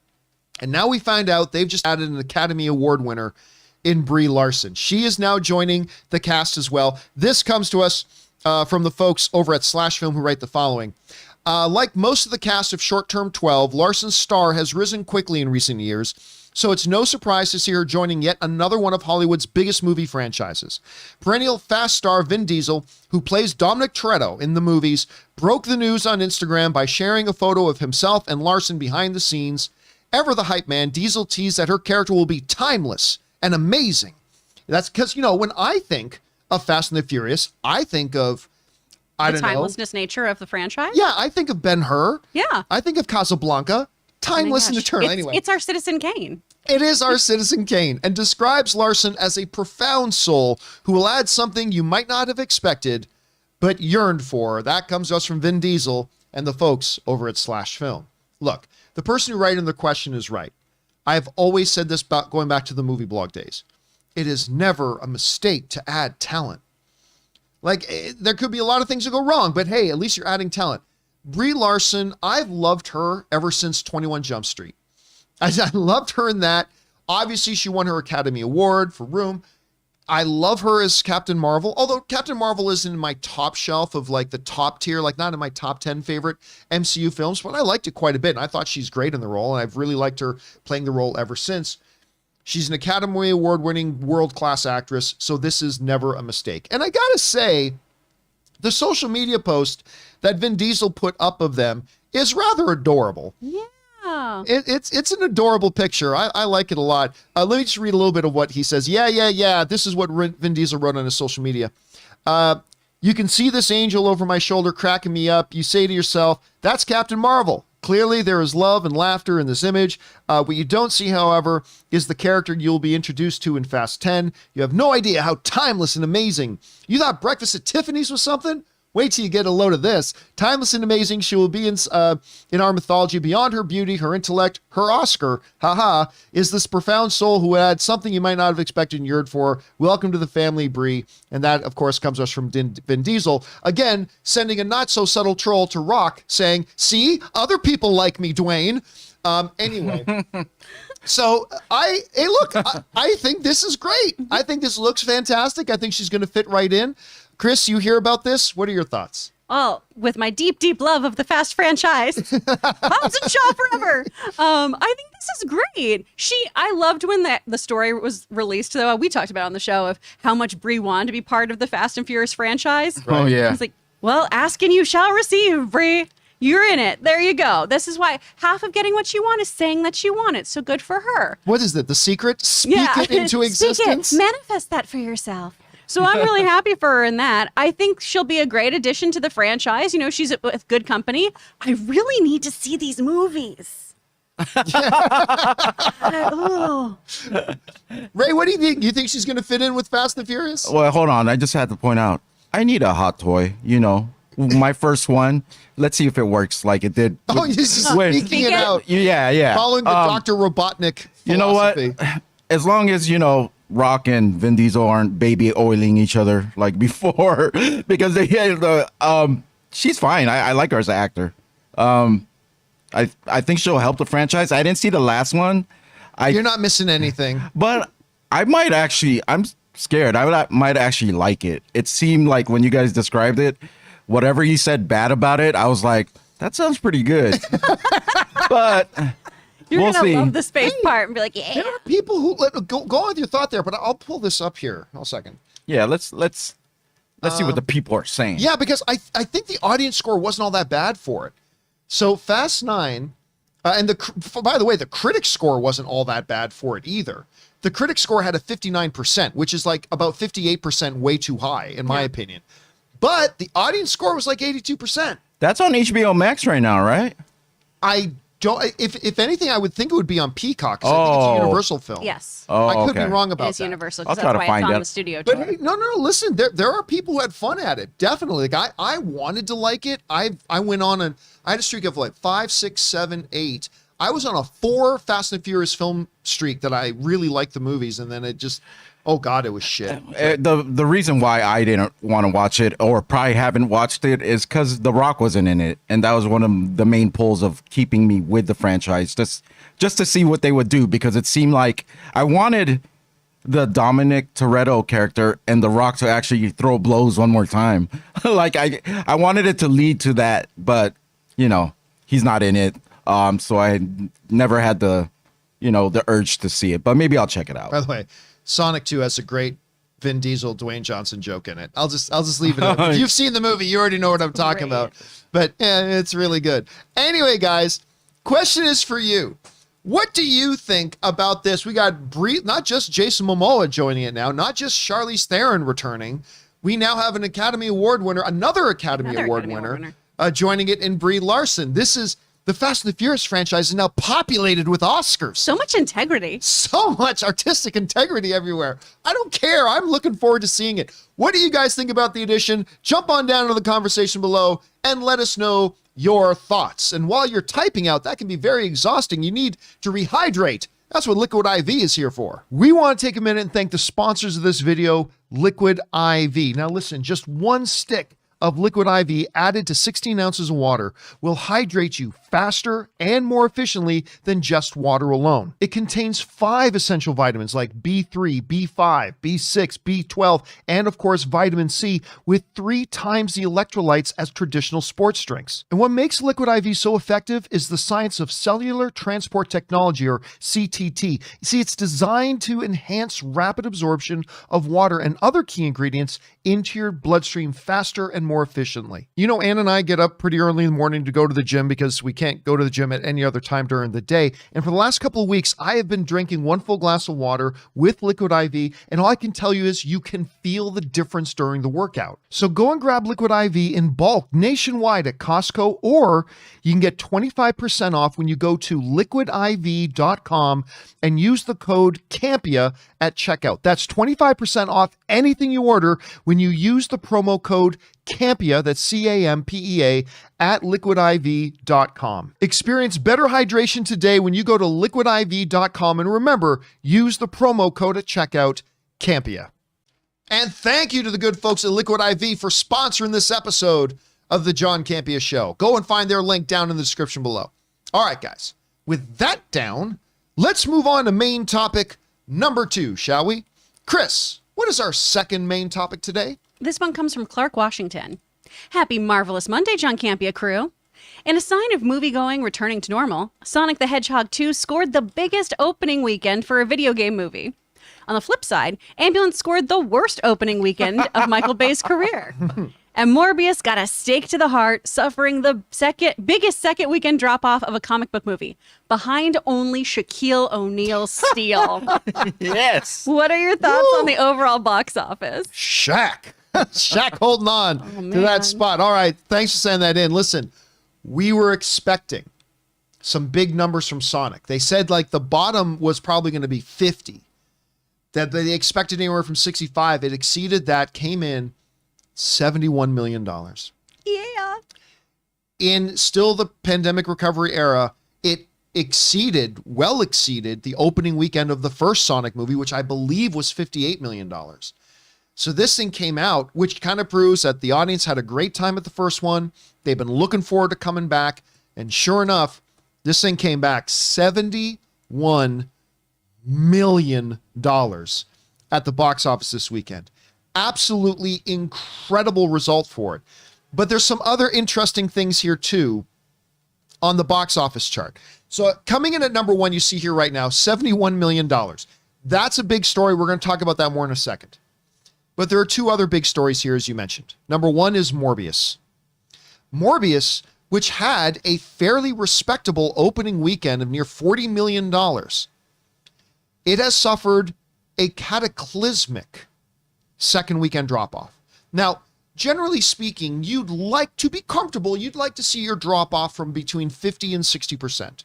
And now we find out they've just added an Academy Award winner in Brie Larson. She is now joining the cast as well. This comes to us from the folks over at Slash Film who write the following. Like most of the cast of Short Term 12, Larson's star has risen quickly in recent years, so it's no surprise to see her joining yet another one of Hollywood's biggest movie franchises. Perennial Fast star Vin Diesel, who plays Dominic Toretto in the movies, broke the news on Instagram by sharing a photo of himself and Larson behind the scenes. Ever the hype man, Diesel teased that her character will be timeless and amazing. That's because, you know, when I think of Fast and the Furious, I think of, I don't know. The timelessness nature of the franchise? Yeah, I think of Ben-Hur. Yeah. I think of Casablanca. Timeless and Gosh. eternal. Anyway. It's our Citizen Kane. It is our Citizen Kane and describes Larson as a profound soul who will add something you might not have expected, but yearned for. That comes to us from Vin Diesel and the folks over at Slash Film. Look, the person who wrote in the question is right. I have always said this about going back to the movie blog days. It is never a mistake to add talent. Like, there could be a lot of things that go wrong, but hey, at least you're adding talent. Brie Larson, I've loved her ever since 21 Jump Street. I loved her in that. Obviously, she won her Academy Award for Room. I love her as Captain Marvel, although Captain Marvel isn't in my top shelf of like the top tier, like not in my top 10 favorite MCU films, but I liked it quite a bit. And I thought she's great in the role, and I've really liked her playing the role ever since. She's an Academy Award winning world-class actress, so this is never a mistake. And I gotta say, the social media post that Vin Diesel put up of them is rather adorable. Yeah. It's an adorable picture. I like it a lot. Let me just read a little bit of what he says. Yeah. This is what Vin Diesel wrote on his social media. You can see this angel over my shoulder cracking me up. You say to yourself, that's Captain Marvel. Clearly, there is love and laughter in this image. What you don't see, however, is the character you'll be introduced to in Fast 10. You have no idea how timeless and amazing. You thought Breakfast at Tiffany's was something? Wait till you get a load of this. Timeless and amazing, she will be in our mythology. Beyond her beauty, her intellect, her Oscar, is this profound soul who adds something you might not have expected and yearned for. Welcome to the family, Brie. And that, of course, comes to us from Vin Diesel. Again, sending a not-so-subtle troll to Rock, saying, see, other people like me, Dwayne. Anyway. So, I think this is great. I think this looks fantastic. I think she's going to fit right in. Chris, you hear about this? What are your thoughts? Well, with my deep, deep love of the Fast franchise, Hobbs and Shaw forever. I think this is great. I loved when the story was released, though. We talked about it on the show of how much Brie wanted to be part of the Fast and Furious franchise. Right. Oh, yeah. It's like, well, ask and you shall receive, Brie. You're in it. There you go. This is why half of getting what you want is saying that you want it. So good for her. What is it? The secret? Speak it into existence? Speak it. Manifest that for yourself. So I'm really happy for her in that. I think she'll be a great addition to the franchise. You know, she's with good company. I really need to see these movies. Ray, what do you think? You think she's going to fit in with Fast and Furious? Well, hold on. I just had to point out, I need a hot toy, you know. My first one. Let's see if it works like it did. Oh, you're just speaking it out. Yeah. Following the Dr. Robotnik philosophy. You know what? As long as, you know, Rock and Vin Diesel aren't baby oiling each other like before, because they she's fine. I like her as an actor. I think she'll help the franchise. I didn't see the last one. You're not missing anything. But I might actually. I'm scared. I might actually like it. It seemed like when you guys described it, whatever you said bad about it, I was like, that sounds pretty good. But You're we'll gonna see. love the space part and be like, yeah. There are people who go on with your thought there, but I'll pull this up here. Hold a second. Yeah, let's see what the people are saying. Yeah, because I think the audience score wasn't all that bad for it. So Fast 9, and by the way, the critic score wasn't all that bad for it either. The critic score had a 59%, which is like about 58% way too high, in my opinion. But the audience score was like 82%. That's on HBO Max right now, right? I don't. If anything, I would think it would be on Peacock, because I think it's a Universal film. Yes. Oh, I could be okay. wrong about It's that. Universal, I'll because try that's to why it's find on it. the studio But tour. hey, no, listen, there are people who had fun at it. Definitely. Like I wanted to like it. I went on I had a streak of like 5, 6, 7, 8. I was on a 4 Fast and Furious film streak that I really liked the movies, and then it just, oh God, it was shit. The reason why I didn't want to watch it, or probably haven't watched it, is because The Rock wasn't in it, and that was one of the main pulls of keeping me with the franchise, just to see what they would do, because it seemed like I wanted the Dominic Toretto character and The Rock to actually throw blows one more time. Like I wanted it to lead to that, but you know, he's not in it. So I never had the urge to see it, but maybe I'll check it out. By the way, Sonic 2 has a great Vin Diesel, Dwayne Johnson joke in it. I'll just leave it up. If you've seen the movie, you already know what I'm talking about. But it's really good. Anyway, guys, question is for you. What do you think about this? We got not just Jason Momoa joining it now, not just Charlize Theron returning. We now have an Academy Award winner, another Academy Award winner. Joining it in Brie Larson. This is The Fast and the Furious franchise is now populated with Oscars. So much integrity. So much artistic integrity everywhere. I don't care. I'm looking forward to seeing it. What do you guys think about the edition? Jump on down to the conversation below and let us know your thoughts. And while you're typing out, that can be very exhausting. You need to rehydrate. That's what Liquid IV is here for. We want to take a minute and thank the sponsors of this video, Liquid IV. Now listen, just one stick of Liquid IV added to 16 ounces of water will hydrate you faster and more efficiently than just water alone. It contains 5 essential vitamins like B3, B5, B6, B12, and of course vitamin C with 3 times the electrolytes as traditional sports drinks. And what makes Liquid IV so effective is the science of cellular transport technology, or CTT. You see, it's designed to enhance rapid absorption of water and other key ingredients into your bloodstream faster and more efficiently. You know, Ann and I get up pretty early in the morning to go to the gym because we can't go to the gym at any other time during the day. And for the last couple of weeks, I have been drinking 1 full glass of water with Liquid IV. And all I can tell you is you can feel the difference during the workout. So go and grab Liquid IV in bulk nationwide at Costco, or you can get 25% off when you go to liquidiv.com and use the code CAMPEA at checkout. That's 25% off anything you order when you use the promo code CAMPEA, that's CAMPEA, at liquidiv.com. Experience better hydration today when you go to liquidiv.com, and remember, use the promo code at checkout, CAMPEA. And thank you to the good folks at Liquid IV for sponsoring this episode of the John Campea Show. Go and find their link down in the description below. All right, guys, with that down, let's move on to main topic number 2, shall we? Chris, what is our second main topic today? This one comes from Clark, Washington. Happy Marvelous Monday, John Campea crew. In a sign of movie-going returning to normal, Sonic the Hedgehog 2 scored the biggest opening weekend for a video game movie. On the flip side, Ambulance scored the worst opening weekend of Michael Bay's career. And Morbius got a stake to the heart, suffering the biggest second weekend drop-off of a comic book movie, behind only Shaquille O'Neal's Steel. Yes. What are your thoughts on the overall box office? Shaq. Shaq holding on to that spot. All right, thanks for sending that in. Listen, we were expecting some big numbers from Sonic. They said like the bottom was probably going to be 50. That they expected anywhere from 65. It exceeded that, came in $71 million. Yeah. In still the pandemic recovery era, it well exceeded the opening weekend of the first Sonic movie, which I believe was $58 million. So this thing came out, which kind of proves that the audience had a great time at the first one. They've been looking forward to coming back. And sure enough, this thing came back $71 million at the box office this weekend. Absolutely incredible result for it. But there's some other interesting things here too on the box office chart. So coming in at number 1, you see here right now, $71 million. That's a big story. We're going to talk about that more in a second. But there are 2 other big stories here, as you mentioned. Number 1 is Morbius. Morbius, which had a fairly respectable opening weekend of near $40 million. It has suffered a cataclysmic second weekend drop-off. Now, generally speaking, you'd like to be comfortable. You'd like to see your drop-off from between 50 and 60%.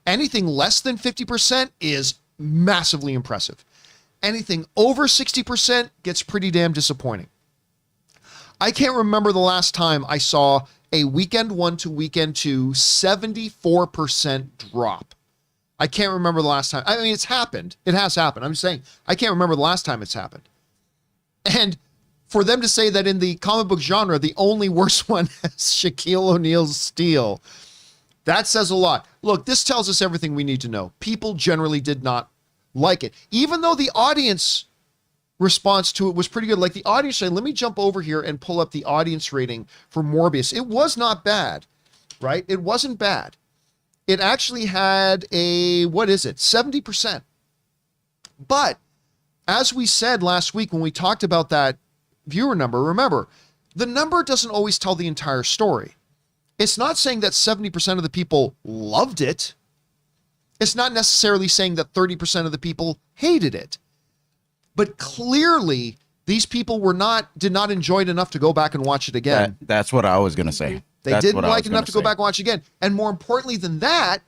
Anything less than 50% is massively impressive. Anything over 60% gets pretty damn disappointing. I can't remember the last time I saw a weekend 1 to weekend 2 74% drop. I can't remember the last time. I mean, it's happened. It has happened. I'm saying I can't remember the last time it's happened. And for them to say that in the comic book genre, the only worst one is Shaquille O'Neal's Steel, that says a lot. Look, this tells us everything we need to know. People generally did not like it, even though the audience response to it was pretty good. Like the audience said, let me jump over here and pull up the audience rating for Morbius. It was not bad, right? It wasn't bad. It actually had a, 70%. But as we said last week when we talked about that viewer number, remember, the number doesn't always tell the entire story. It's not saying that 70% of the people loved it. It's not necessarily saying that 30% of the people hated it. But clearly, these people did not enjoy it enough to go back and watch it again. That's what I was going to say. They didn't like it enough to go back and watch it again. And more importantly than that,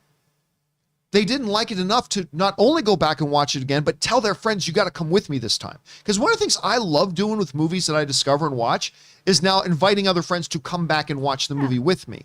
they didn't like it enough to not only go back and watch it again, but tell their friends, you got to come with me this time. Because one of the things I love doing with movies that I discover and watch is now inviting other friends to come back and watch the movie with me.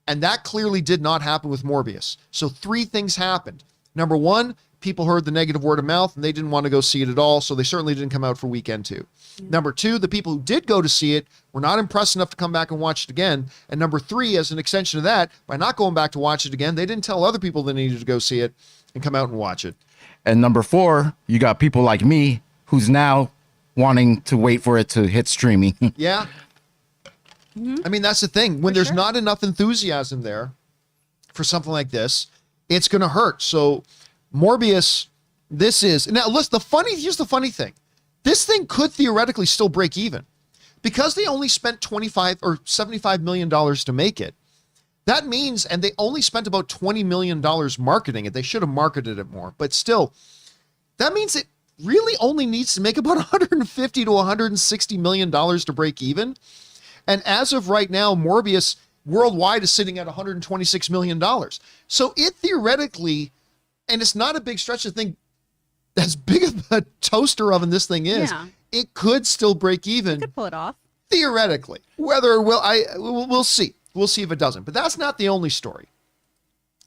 And that clearly did not happen with Morbius. So 3 things happened. Number 1, people heard the negative word of mouth and they didn't want to go see it at all. So they certainly didn't come out for weekend 2. Number 2, the people who did go to see it were not impressed enough to come back and watch it again. And number 3, as an extension of that, by not going back to watch it again, they didn't tell other people they needed to go see it and come out and watch it. And number 4, you got people like me who's now wanting to wait for it to hit streaming. Yeah. I mean, that's the thing. When there's not enough enthusiasm there for something like this, it's going to hurt. So Morbius, this is... Now, listen, here's the funny thing. This thing could theoretically still break even. Because they only spent $25 or $75 million to make it, that means, and they only spent about $20 million marketing it. They should have marketed it more. But still, that means it really only needs to make about $150 to $160 million to break even. And as of right now, Morbius worldwide is sitting at $126 million. So it theoretically, and it's not a big stretch to think, as big of a toaster oven this thing is, it could still break even. You could pull it off. Theoretically. Whether it will, we'll see. We'll see if it doesn't. But that's not the only story.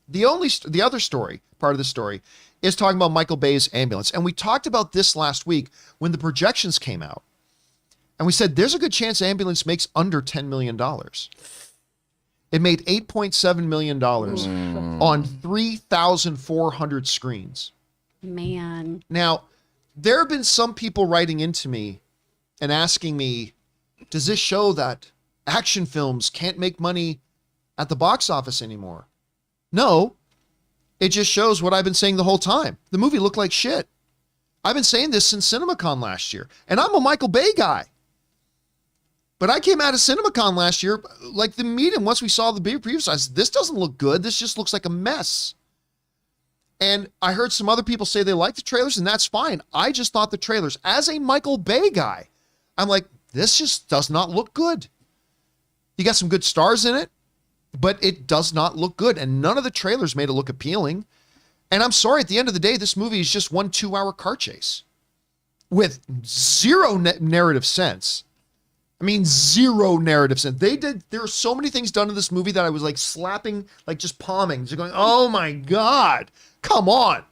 The other story, part of the story, is talking about Michael Bay's Ambulance. And we talked about this last week when the projections came out. And we said, there's a good chance Ambulance makes under $10 million. It made $8.7 million on 3,400 screens. Man. Now, there have been some people writing into me and asking me, does this show that action films can't make money at the box office anymore? No, it just shows what I've been saying the whole time. The movie looked like shit. I've been saying this since CinemaCon last year, and I'm a Michael Bay guy. But I came out of CinemaCon last year, like the meeting, once we saw the big previews, I said, this doesn't look good. This just looks like a mess. And I heard some other people say they like the trailers, and that's fine. I just thought the trailers, as a Michael Bay guy, I'm like, this just does not look good. You got some good stars in it, but it does not look good. And none of the trailers made it look appealing. And I'm sorry, at the end of the day, this movie is just one 2-hour car chase with zero narrative sense. I mean, zero narrative sense. There are so many things done in this movie that I was like slapping, like just palming, just going, oh my God, come on,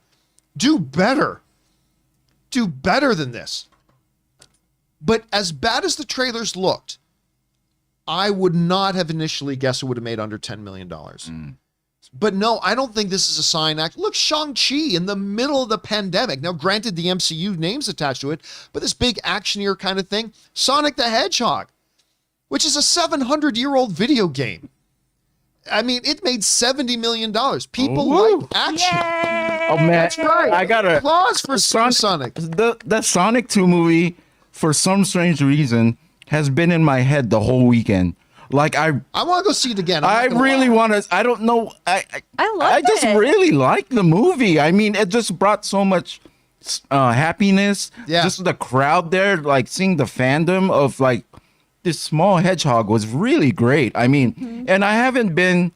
do better. Do better than this. But as bad as the trailers looked, I would not have initially guessed it would have made under $10 million. But no, I don't think this is a sign. Look, Shang-Chi in the middle of the pandemic. Now, granted, the MCU name's attached to it, but this big actioneer kind of thing. Sonic the Hedgehog, which is a 700-year-old video game. I mean, it made $70 million. People like action. Yay! Oh, man. That's right. I got to... Applause for Sonic. The Sonic 2 movie, for some strange reason, has been in my head the whole weekend. Like I want to go see it again. I really want to. I don't know. I just really like the movie. I mean, it just brought so much happiness. Yeah. Just the crowd there, like seeing the fandom of like this small hedgehog was really great. I mean, and I haven't been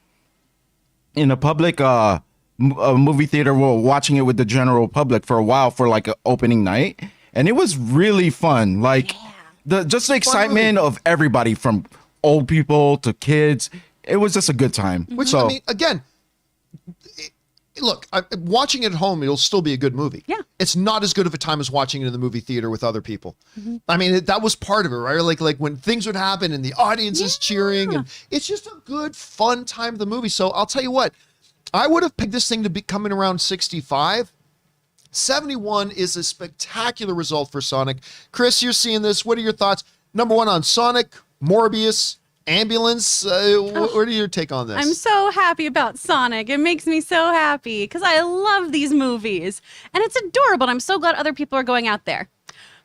in a public a movie theater watching it with the general public for a while for like an opening night, and it was really fun. Like the excitement of everybody from old people to kids. It was just a good time. Which, I mean, again, look, watching it at home, it'll still be a good movie. Yeah. It's not as good of a time as watching it in the movie theater with other people. I mean, that was part of it, right? Like when things would happen and the audience is cheering, and it's just a good, fun time of the movie. So I'll tell you what, I would have picked this thing to be coming around 65. 71 is a spectacular result for Sonic. Chris, you're seeing this. What are your thoughts? Number 1 on Sonic, Morbius, Ambulance. What are your take on this? I'm so happy about Sonic. It makes me so happy because I love these movies. And it's adorable. And I'm so glad other people are going out there.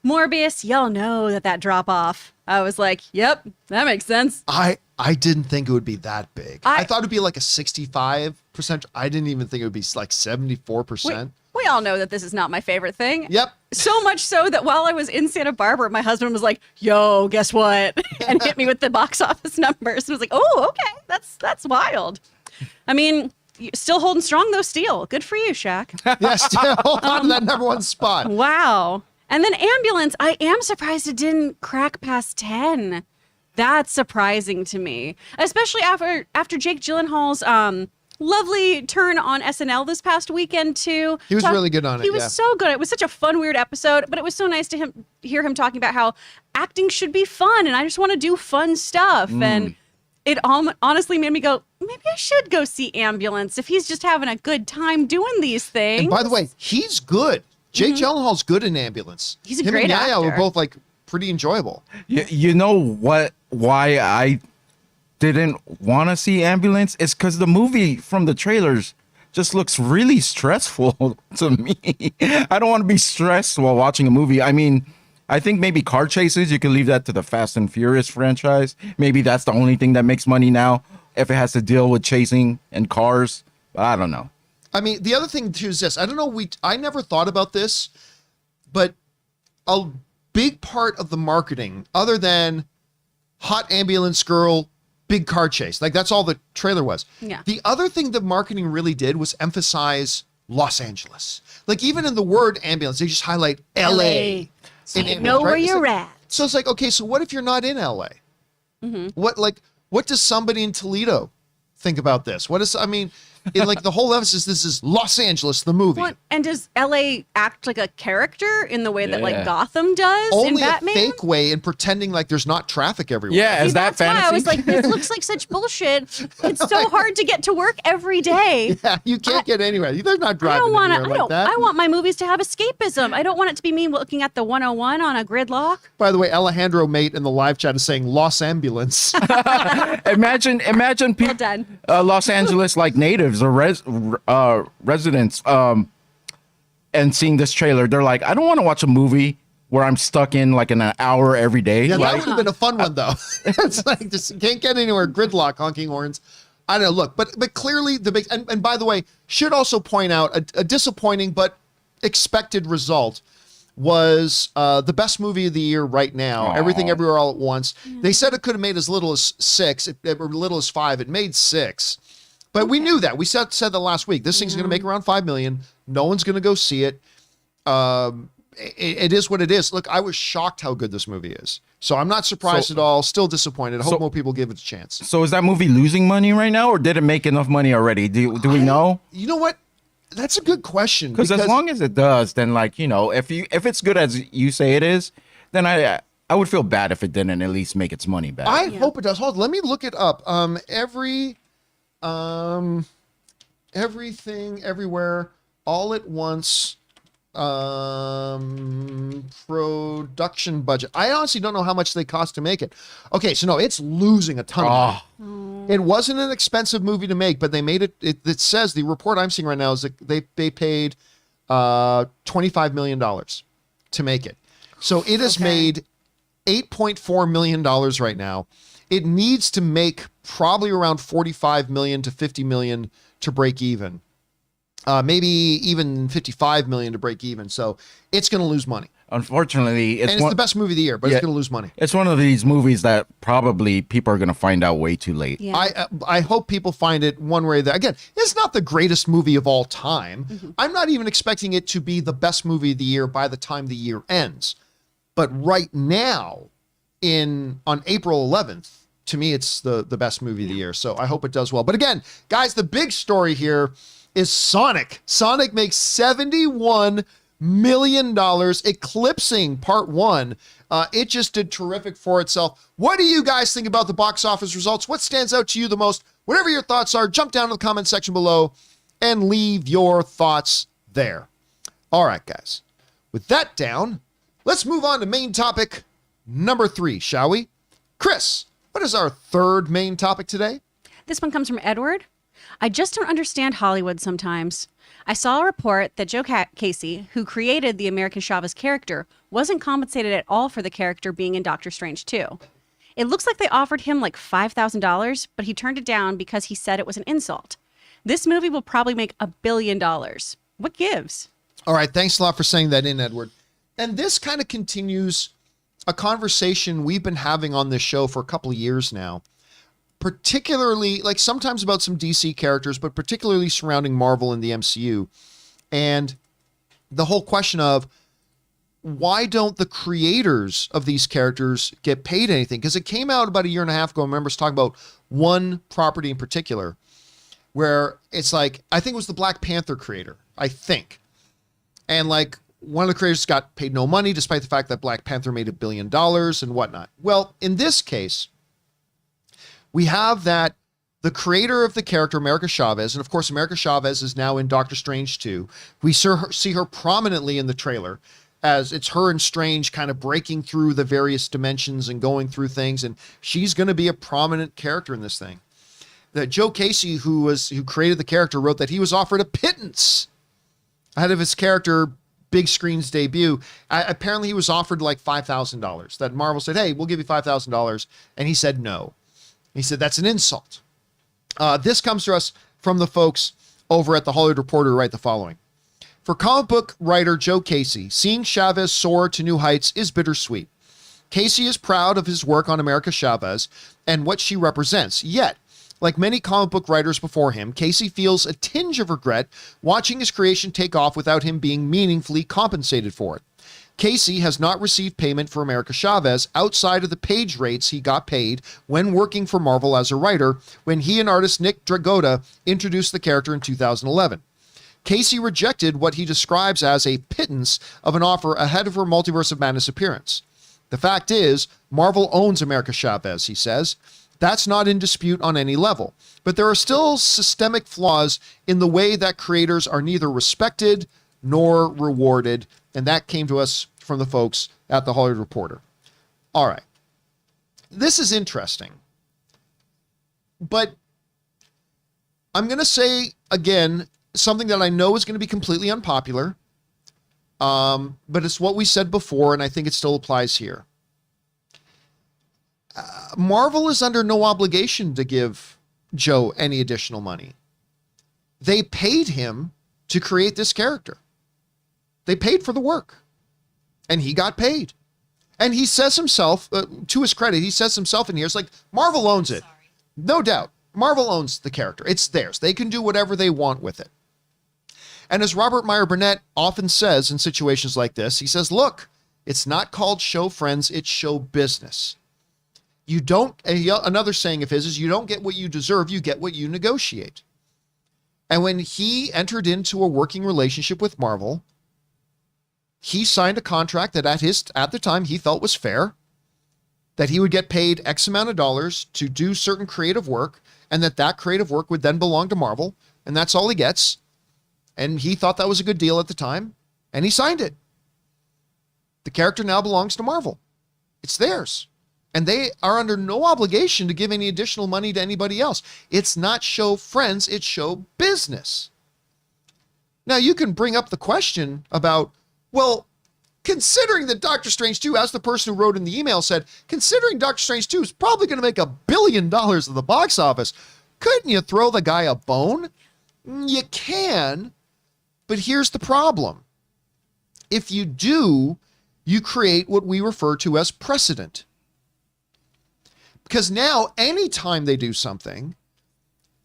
Morbius, y'all know that drop off. I was like, yep, that makes sense. I didn't think it would be that big. I thought it would be like a 65%. I didn't even think it would be like 74%. Wait, we all know that this is not my favorite thing. Yep. So much so that while I was in Santa Barbara, my husband was like, "Yo, guess what?" and hit me with the box office numbers. And I was like, "Oh, okay, that's wild." I mean, still holding strong though. Steel, good for you, Shaq. Yeah, still hold on to that number one spot. Wow. And then Ambulance, I am surprised it didn't crack past 10. That's surprising to me, especially after Jake Gyllenhaal's lovely turn on SNL this past weekend too. He was really good on it. He was so good. It was such a fun, weird episode, but it was so nice to hear him talking about how acting should be fun, and I just want to do fun stuff. And it honestly made me go, maybe I should go see Ambulance if he's just having a good time doing these things. And by the way, he's good. Jake Gyllenhaal's good in Ambulance. He's a Him great and Yaya actor. were both like pretty enjoyable. You know what? Why I didn't want to see Ambulance is because the movie from the trailers just looks really stressful to me. I don't want to be stressed while watching a movie. I mean, I think maybe car chases, you can leave that to the Fast and Furious franchise. Maybe that's the only thing that makes money now, if it has to deal with chasing and cars. I don't know. I mean, the other thing too is this. I don't know. I never thought about this, but a big part of the marketing, other than hot ambulance girl, big car chase, like that's all the trailer was. Yeah. The other thing the marketing really did was emphasize Los Angeles. Like even in the word ambulance, they just highlight LA. So in you ambulance, know where right? It's you're like- at. So it's like, okay, so what if you're not in LA? What does somebody in Toledo think about this? Like the whole emphasis, this is Los Angeles, the movie. Well, and does LA act like a character in the way that like Yeah. Gotham does in Only a Batman? fake way and pretending like there's not traffic everywhere. Yeah, See, is that that's why fantasy? I was like, this looks like such bullshit. It's so hard to get to work every day. Yeah, you can't get anywhere. They're not I driving don't want anywhere like that. I want my movies to have escapism. I don't want it to be me looking at the 101 on a gridlock. By the way, Alejandro Mate in the live chat is saying Los Ambulance. Imagine Well people, done. Los Angeles like natives or residents, and seeing this trailer, they're like, I don't want to watch a movie where I'm stuck in like an hour every day. Yeah, that Like, would have been a fun one though. It's like just can't get anywhere. Gridlock, honking horns. I don't know. Look, but clearly the big and by the way, should also point out a disappointing but expected result was the best movie of the year right now. Aw. Everything Everywhere All at Once. They said it could have made as little as 6, or little as 5. It made 6. But we knew that. We said that last week. This thing's going to make around 5 million. No one's going to go see it. It is what it is. Look, I was shocked how good this movie is. So I'm not surprised at all. Still disappointed. I hope more people give it a chance. so is that movie losing money right now, or did it make enough money already? Do we know? You know what? That's a good question. Because as long as it does, then like, you know, if it's good as you say it is, then I would feel bad if it didn't at least make its money back. I hope it does. Hold on, let me look it up. Everything Everywhere All at Once production budget. I honestly don't know how much they cost to make it. Okay, so no, it's losing a ton of money. It wasn't an expensive movie to make, but they made it. It says the report I'm seeing right now is that they paid $25 million to make it. So it has made $8.4 million right now. It needs to make probably around 45 million to 50 million to break even. Maybe even 55 million to break even. So it's going to lose money. Unfortunately, And it's the best movie of the year, but Yeah. it's going to lose money. it's one of these movies that probably people are going to find out way too late. Yeah. I hope people find it one way or the again. It's not the greatest movie of all time. I'm not even expecting it to be the best movie of the year by the time the year ends. But right now, on April 11th, to me, it's the best movie of the year. So I hope it does well. But again, guys, the big story here is Sonic. Sonic makes $71 million, eclipsing part 1. It just did terrific for itself. What do you guys think about the box office results? What stands out to you the most? Whatever your thoughts are, jump down to the comment section below and leave your thoughts there. All right, guys. With that down, let's move on to main topic number 3, shall we? Chris, what is our third main topic today? This one comes from Edward. I just don't understand Hollywood sometimes. I saw a report that Joe Casey, who created the American Chavez character, wasn't compensated at all for the character being in Doctor Strange 2. It looks like they offered him like $5,000, but he turned it down because he said it was an insult. This movie will probably make $1 billion. What gives? All right. Thanks a lot for saying that in, Edward. And this kind of continues a conversation we've been having on this show for a couple of years now, particularly like sometimes about some DC characters, but particularly surrounding Marvel and the MCU. And the whole question of why don't the creators of these characters get paid anything? Because it came out about a year and a half ago. I remember us talking about one property in particular where it's like, I think it was the Black Panther creator, I think. And like one of the creators got paid no money despite the fact that Black Panther made $1 billion and whatnot. Well, in this case, we have that the creator of the character, America Chavez, and of course, America Chavez is now in Doctor Strange 2. We see her prominently in the trailer as it's her and Strange kind of breaking through the various dimensions and going through things. And she's going to be a prominent character in this thing. That Joe Casey, who created the character, wrote that he was offered a pittance ahead of his character big screen's debut. Apparently he was offered like $5,000. That Marvel said, hey, we'll give you $5,000. And he said no. He said, that's an insult. This comes to us from the folks over at the Hollywood Reporter who write the following. For comic book writer Joe Casey, seeing Chavez soar to new heights is bittersweet. Casey is proud of his work on America Chavez and what she represents. Yet, like many comic book writers before him, Casey feels a tinge of regret watching his creation take off without him being meaningfully compensated for it. Casey has not received payment for America Chavez outside of the page rates he got paid when working for Marvel as a writer when he and artist Nick Dragotta introduced the character in 2011. Casey rejected what he describes as a pittance of an offer ahead of her Multiverse of Madness appearance. The fact is, Marvel owns America Chavez, he says. That's not in dispute on any level. But there are still systemic flaws in the way that creators are neither respected nor rewarded. And that came to us from the folks at the Hollywood Reporter. All right. This is interesting. But I'm going to say, again, something that I know is going to be completely unpopular. But it's what we said before, and I think it still applies here. Marvel is under no obligation to give Joe any additional money. They paid him to create this character. They paid for the work. And he got paid. And he says himself, to his credit, he says himself in here, it's like, Marvel owns it. No doubt. Marvel owns the character. It's theirs. They can do whatever they want with it. And as Robert Meyer Burnett often says in situations like this, he says, look, it's not called show friends, it's show business. You don't, another saying of his is, you don't get what you deserve, you get what you negotiate. And when he entered into a working relationship with Marvel, he signed a contract that at the time he felt was fair, that he would get paid X amount of dollars to do certain creative work, and that creative work would then belong to Marvel, and that's all he gets. And he thought that was a good deal at the time, and he signed it. The character now belongs to Marvel. It's theirs. And they are under no obligation to give any additional money to anybody else. It's not show friends, it's show business. Now, you can bring up the question about, well, considering that Doctor Strange 2, as the person who wrote in the email said, considering Doctor Strange 2 is probably going to make $1 billion at the box office, couldn't you throw the guy a bone? You can, but here's the problem. If you do, you create what we refer to as precedent. Because now, anytime they do something,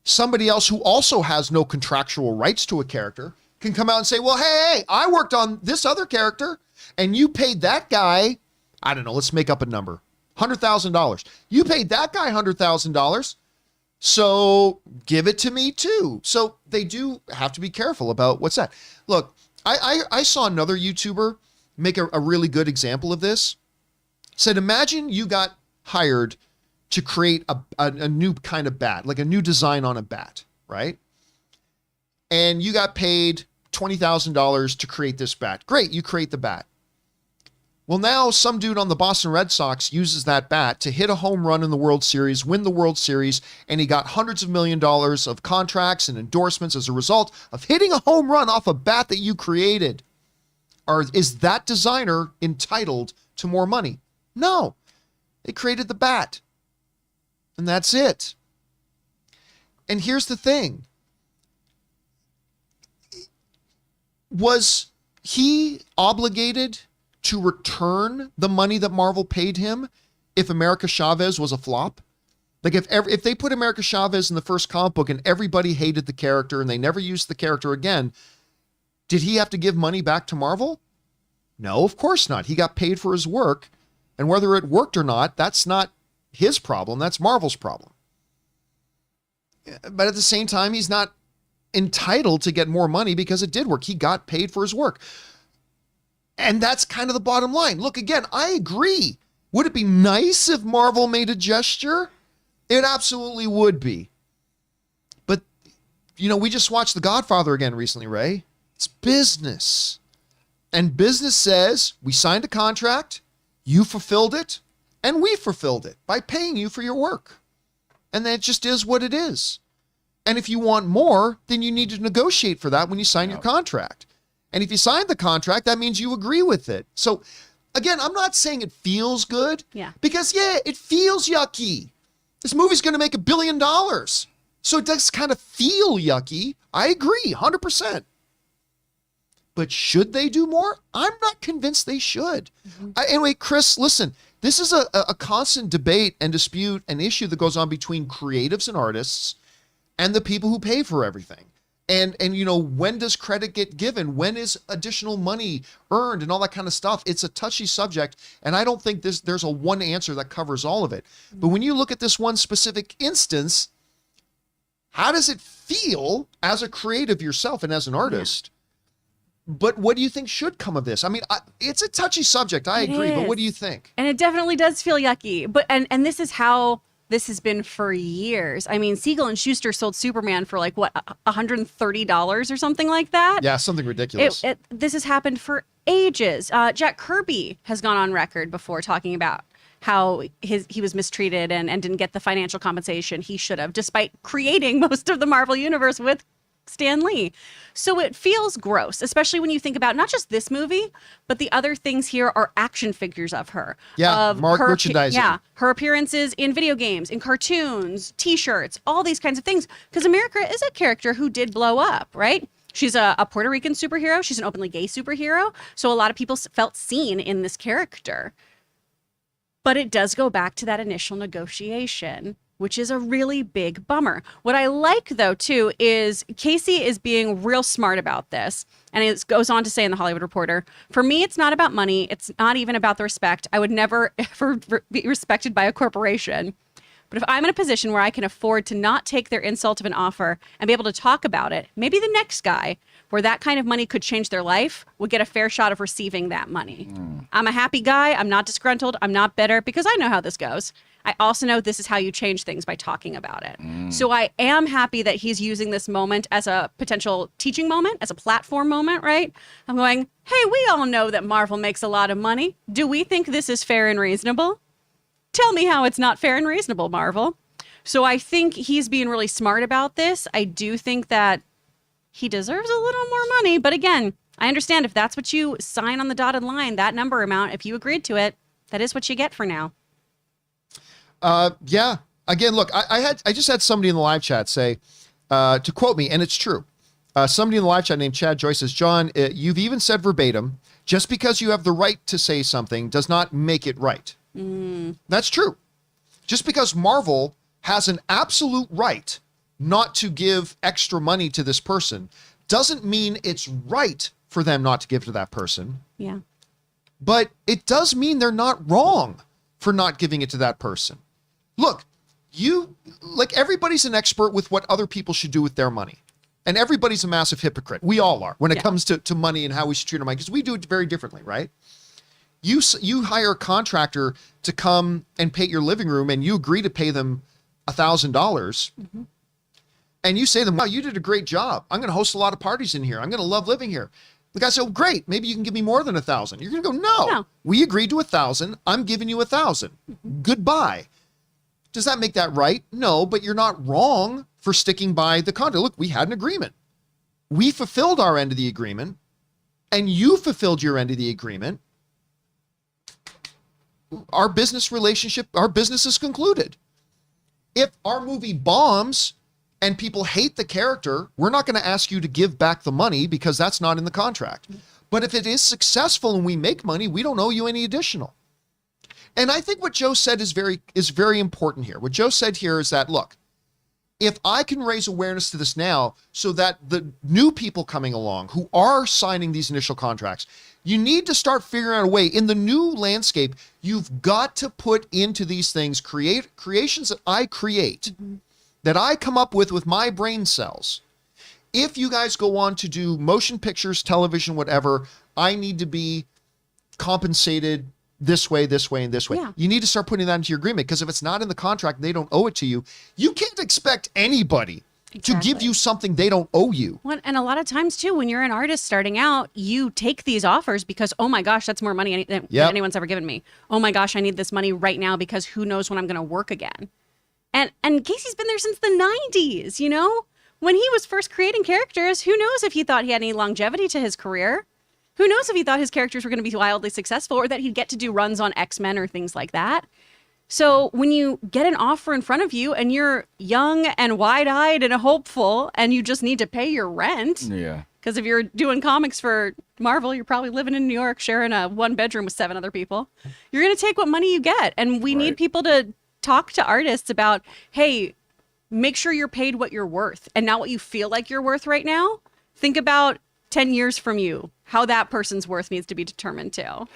somebody else who also has no contractual rights to a character can come out and say, well, hey, I worked on this other character and you paid that guy, I don't know, let's make up a number, $100,000. You paid that guy $100,000, so give it to me too. So they do have to be careful about what's that. Look, I saw another YouTuber make a really good example of this. Said, imagine you got hired to create a new kind of bat, like a new design on a bat, right? And you got paid $20,000 to create this bat. Great, you create the bat. Well, now some dude on the Boston Red Sox uses that bat to hit a home run in the World Series, win the World Series, and he got hundreds of $millions of contracts and endorsements as a result of hitting a home run off a bat that you created. Or is that designer entitled to more money? No, they created the bat. And that's it. And here's the thing. Was he obligated to return the money that Marvel paid him if America Chavez was a flop? Like if they put America Chavez in the first comic book and everybody hated the character and they never used the character again, did he have to give money back to Marvel? No, of course not. He got paid for his work, and whether it worked or not, that's not his problem. That's Marvel's problem. But at the same time, he's not entitled to get more money because it did work. He got paid for his work. And that's kind of the bottom line. Look, again, I agree. Would it be nice if Marvel made a gesture? It absolutely would be. But, we just watched The Godfather again recently, Ray. It's business. And business says, we signed a contract, you fulfilled it, and we fulfilled it by paying you for your work. And then it just is what it is. And if you want more, then you need to negotiate for that when you sign your contract. And if you signed the contract, that means you agree with it. So, again, I'm not saying it feels good. Yeah. Because, it feels yucky. This movie's going to make $1 billion. So it does kind of feel yucky. I agree, 100%. But should they do more? I'm not convinced they should. Anyway, Chris, listen, this is a constant debate and dispute and issue that goes on between creatives and artists and the people who pay for everything. And when does credit get given? When is additional money earned and all that kind of stuff? It's a touchy subject, and I don't think there's a one answer that covers all of it. But when you look at this one specific instance, how does it feel as a creative yourself and as an artist? But what do you think should come of this? I mean, it's a touchy subject. I agree. But what do you think? And it definitely does feel yucky. But and this is how this has been for years. I mean, Siegel and Schuster sold Superman for like, what, $130 or something like that? Yeah, something ridiculous. This has happened for ages. Jack Kirby has gone on record before talking about how he was mistreated and didn't get the financial compensation he should have, despite creating most of the Marvel Universe with Stan Lee. So it feels gross, especially when you think about not just this movie, but the other things here are action figures of her. Yeah, merchandising. Yeah, her appearances in video games, in cartoons, T-shirts, all these kinds of things. Because America is a character who did blow up, right? She's a Puerto Rican superhero. She's an openly gay superhero. So a lot of people felt seen in this character. But it does go back to that initial negotiation, which is a really big bummer. What I like, though, too, is Casey is being real smart about this. And it goes on to say in The Hollywood Reporter, for me, it's not about money. It's not even about the respect. I would never, ever be respected by a corporation. But if I'm in a position where I can afford to not take their insult of an offer and be able to talk about it, maybe the next guy, where that kind of money could change their life, would get a fair shot of receiving that money. I'm a happy guy. I'm not disgruntled. I'm not bitter because I know how this goes. I also know this is how you change things, by talking about it. So I am happy that he's using this moment as a potential teaching moment, as a platform moment, right? I'm going, hey, we all know that Marvel makes a lot of money. Do we think this is fair and reasonable? Tell me how it's not fair and reasonable, Marvel. So I think he's being really smart about this. I do think that he deserves a little more money. But again, I understand if that's what you sign on the dotted line, that number amount, if you agreed to it, that is what you get for now. Yeah. Again, look, I just had somebody in the live chat say, to quote me, and it's true. Somebody in the live chat named Chad Joyce says, John, you've even said verbatim, just because you have the right to say something does not make it right. That's true. Just because Marvel has an absolute right not to give extra money to this person doesn't mean it's right for them not to give to that person. Yeah. But it does mean they're not wrong for not giving it to that person. Look, everybody's an expert with what other people should do with their money. And everybody's a massive hypocrite. We all are when it comes to money and how we should treat our money, because we do it very differently, right? You hire a contractor to come and paint your living room, and you agree to pay them $1,000. And you say to them, wow, you did a great job. I'm going to host a lot of parties in here. I'm going to love living here. The guy said, oh, great. Maybe you can give me more than 1,000. You're going to go, no. We agreed to 1,000. I'm giving you 1,000. Goodbye. Does that make that right? No, but you're not wrong for sticking by the contract. Look, we had an agreement. We fulfilled our end of the agreement, and you fulfilled your end of the agreement. Our business relationship, our business is concluded. If our movie bombs and people hate the character, we're not going to ask you to give back the money because that's not in the contract. But if it is successful and we make money, we don't owe you any additional. And I think what Joe said is very important here. What Joe said here is that, look, if I can raise awareness to this now so that the new people coming along who are signing these initial contracts, you need to start figuring out a way in the new landscape. You've got to put into these things creations that I create, that I come up with my brain cells. If you guys go on to do motion pictures, television, whatever, I need to be compensated this way, and this way. Yeah. You need to start putting that into your agreement, because if it's not in the contract, they don't owe it to you. You can't expect anybody to give you something they don't owe you. Well, and a lot of times too, when you're an artist starting out, you take these offers because, oh my gosh, that's more money than anyone's ever given me. Oh my gosh, I need this money right now because who knows when I'm going to work again. And Casey's been there since the 90s, you know? When he was first creating characters, who knows if he thought he had any longevity to his career? Who knows if he thought his characters were going to be wildly successful or that he'd get to do runs on X-Men or things like that. So when you get an offer in front of you and you're young and wide-eyed and hopeful and you just need to pay your rent. Yeah. Because if you're doing comics for Marvel, you're probably living in New York, sharing a one bedroom with 7 other people. You're going to take what money you get. And we need people to talk to artists about, hey, make sure you're paid what you're worth and not what you feel like you're worth right now. Think about 10 years from you, how that person's worth needs to be determined too.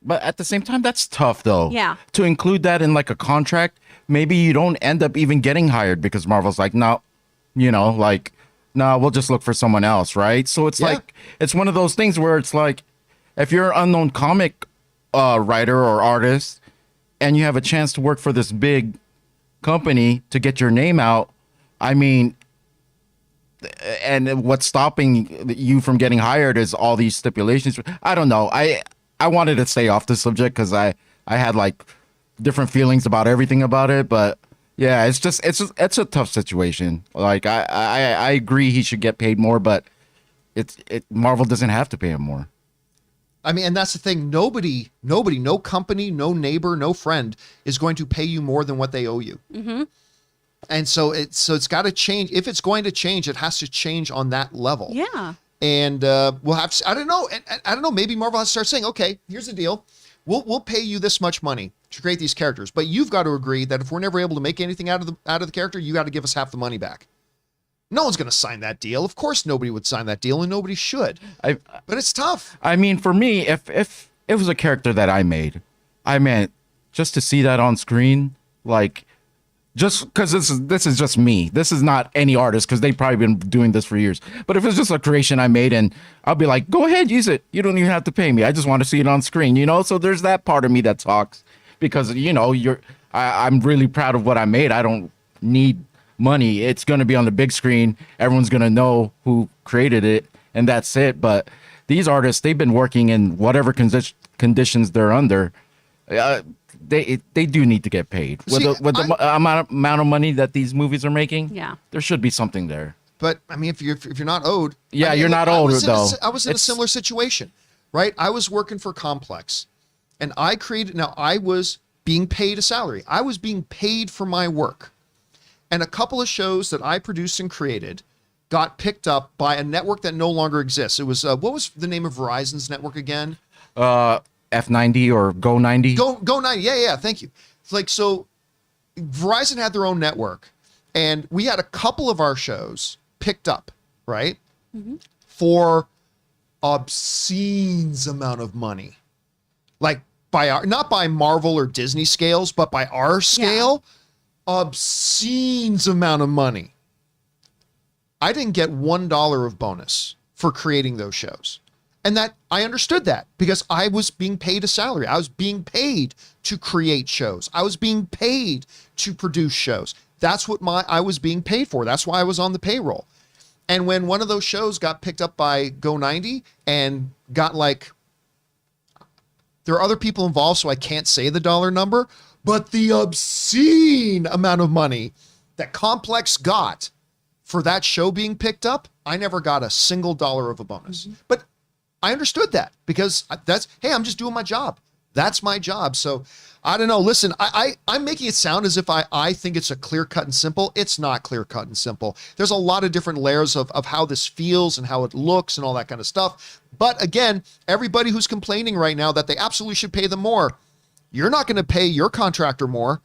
But at the same time, that's tough, though. Yeah. To include that in like a contract, maybe you don't end up even getting hired because Marvel's like, no, no, we'll just look for someone else, right? So it's like, it's one of those things where it's like, if you're an unknown comic writer or artist and you have a chance to work for this big company to get your name out, I mean, and what's stopping you from getting hired is all these stipulations. I don't know. I wanted to stay off the subject because I had like different feelings about everything about it, but yeah, it's a tough situation. Like I agree he should get paid more, but Marvel doesn't have to pay him more. I mean, and that's the thing. Nobody, no company, no neighbor, no friend is going to pay you more than what they owe you. Mm-hmm. And so it's got to change. If it's going to change, it has to change on that level. Yeah. And we'll have to, I don't know. Maybe Marvel has to start saying, okay, here's the deal. We'll pay you this much money to create these characters, but you've got to agree that if we're never able to make anything out of the character, you got to give us half the money back. No one's going to sign that deal. Of course, nobody would sign that deal, and nobody should. But it's tough. I mean, for me, if it was a character that I made, I meant just to see that on screen, like. Just because this is just me. This is not any artist because they've probably been doing this for years. But if it's just a creation I made and I'll be like, go ahead, use it. You don't even have to pay me. I just want to see it on screen, you know? So there's that part of me that talks because, you know, I'm really proud of what I made. I don't need money. It's going to be on the big screen. Everyone's going to know who created it and that's it. But these artists, they've been working in whatever conditions they're under. They do need to get paid with the amount of money that these movies are making. Yeah, there should be something there. But I mean, if you're not owed, yeah, I mean, you're not owed though. I was in a similar situation, right? I was working for Complex, and I was being paid a salary. I was being paid for my work, and a couple of shows that I produced and created got picked up by a network that no longer exists. It was what was the name of Verizon's network again? F90 or Go 90. Go 90. Yeah. Thank you. It's like, so Verizon had their own network and we had a couple of our shows picked up, right? Mm-hmm. For obscene amount of money. Like not by Marvel or Disney scales, but by our scale, obscene amount of money. I didn't get $1 of bonus for creating those shows. And that I understood that because I was being paid a salary. I was being paid to create shows. I was being paid to produce shows. That's what I was being paid for. That's why I was on the payroll. And when one of those shows got picked up by Go 90 and got like, there are other people involved, so I can't say the dollar number, but the obscene amount of money that Complex got for that show being picked up, I never got a single dollar of a bonus. Mm-hmm. But I understood that because hey, I'm just doing my job. That's my job. So I don't know. Listen, I'm making it sound as if I think it's a clear cut and simple. It's not clear cut and simple. There's a lot of different layers of how this feels and how it looks and all that kind of stuff. But again, everybody who's complaining right now that they absolutely should pay them more, you're not going to pay your contractor more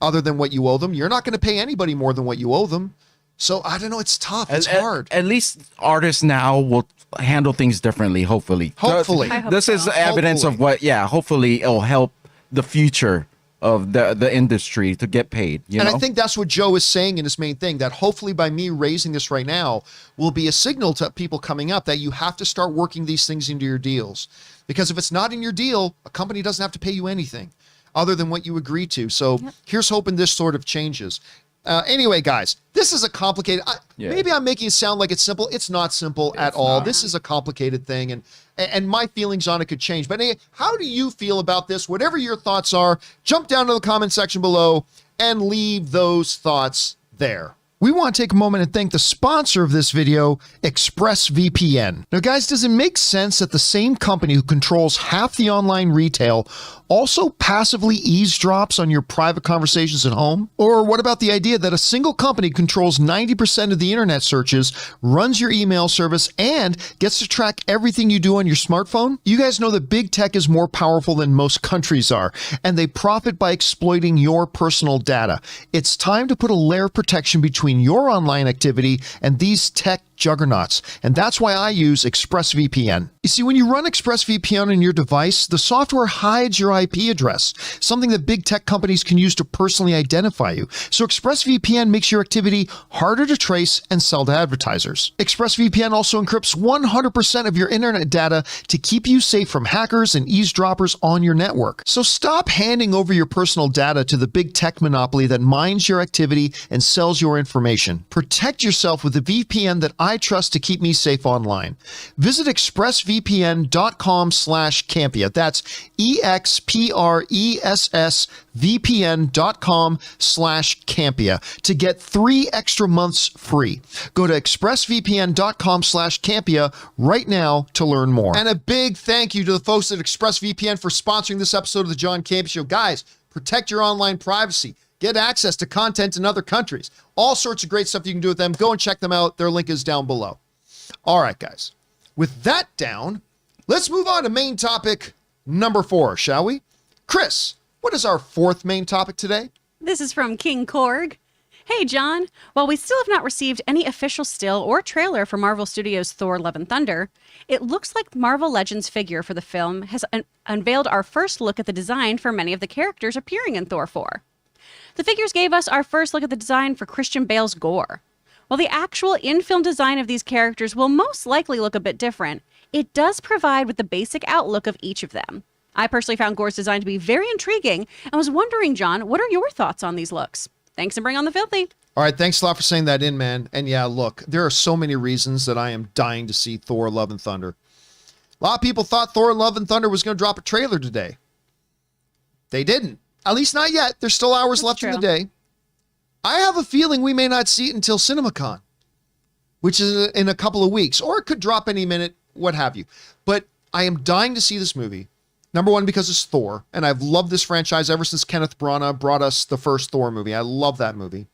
other than what you owe them. You're not going to pay anybody more than what you owe them. So I don't know. It's tough. It's hard. At least artists now will handle things differently, hopefully. Hopefully. I hope This is evidence of what, hopefully it'll help the future of the industry to get paid. I think that's what Joe is saying in his main thing, that hopefully by me raising this right now will be a signal to people coming up that you have to start working these things into your deals. Because if it's not in your deal, a company doesn't have to pay you anything other than what you agree to. So here's hoping this sort of changes. Anyway, guys, this is a complicated, maybe I'm making it sound like it's simple. It's not simple at all. This is a complicated thing, and my feelings on it could change. But anyway, how do you feel about this? Whatever your thoughts are, jump down to the comment section below and leave those thoughts there. We want to take a moment and thank the sponsor of this video, Expressvpn. Now, guys, does it make sense that the same company who controls half the online retail also passively eavesdrops on your private conversations at home? Or what about the idea that a single company controls 90% of the internet searches, runs your email service, and gets to track everything you do on your smartphone? You guys know that big tech is more powerful than most countries are, and they profit by exploiting your personal data. It's time to put a layer of protection between your online activity and these tech juggernauts, and that's why I use ExpressVPN. You see, when you run ExpressVPN on your device, the software hides your IP address, something that big tech companies can use to personally identify you. So ExpressVPN makes your activity harder to trace and sell to advertisers. ExpressVPN also encrypts 100% of your internet data to keep you safe from hackers and eavesdroppers on your network. So stop handing over your personal data to the big tech monopoly that mines your activity and sells your information. Protect yourself with a VPN that I trust to keep me safe online. Visit expressvpn.com/Campea. That's expressvpn.com/Campea to get 3 extra months free. Go to expressvpn.com/Campea right now to learn more. And a big thank you to the folks at ExpressVPN for sponsoring this episode of the John Campea Show. Guys, protect your online privacy. Get access to content in other countries. All sorts of great stuff you can do with them. Go and check them out. Their link is down below. All right, guys. With that down, let's move on to main topic number 4, shall we? Chris, what is our 4th main topic today? This is from King Korg. Hey, John. While we still have not received any official still or trailer for Marvel Studios' Thor: Love and Thunder, it looks like Marvel Legends figure for the film has unveiled our first look at the design for many of the characters appearing in Thor 4. The figures gave us our first look at the design for Christian Bale's Gorr. While the actual in-film design of these characters will most likely look a bit different, it does provide with the basic outlook of each of them. I personally found Gorr's design to be very intriguing and was wondering, John, what are your thoughts on these looks? Thanks and bring on the filthy. All right, thanks a lot for saying that in, man. And yeah, look, there are so many reasons that I am dying to see Thor: Love and Thunder. A lot of people thought Thor: Love and Thunder was going to drop a trailer today. They didn't. At least not yet. There's still hours left in the day. I have a feeling we may not see it until CinemaCon, which is in a couple of weeks, or it could drop any minute, what have you. But I am dying to see this movie. Number one, because it's Thor, and I've loved this franchise ever since Kenneth Branagh brought us the first Thor movie. I love that movie.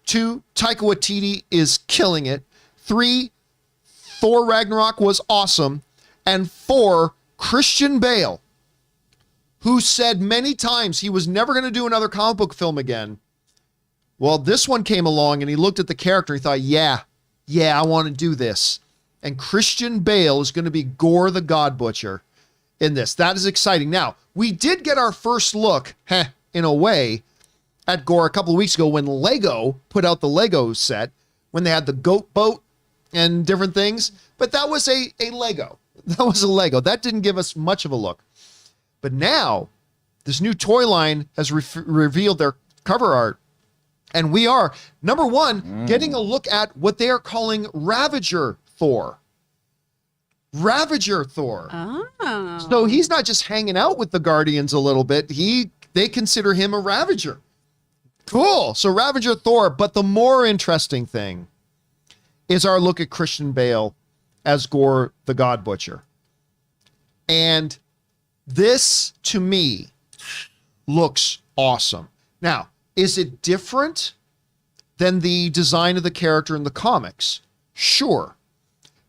2, Taika Waititi is killing it. 3, Thor Ragnarok was awesome. And 4, Christian Bale, who said many times he was never going to do another comic book film again. Well, this one came along and he looked at the character and he thought, yeah, I want to do this. And Christian Bale is going to be Gorr the God Butcher in this. That is exciting. Now, we did get our first look, in a way, at Gorr a couple of weeks ago when Lego put out the Lego set, when they had the goat boat and different things. But that was a Lego. That was a Lego. That didn't give us much of a look. But now, this new toy line has revealed their cover art. And we are, number one, getting a look at what they are calling Ravager Thor. Ravager Thor. Oh. So he's not just hanging out with the Guardians a little bit. They consider him a Ravager. Cool. So Ravager Thor. But the more interesting thing is our look at Christian Bale as Gorr the God Butcher. And This, to me, looks awesome. Now, is it different than the design of the character in the comics? Sure.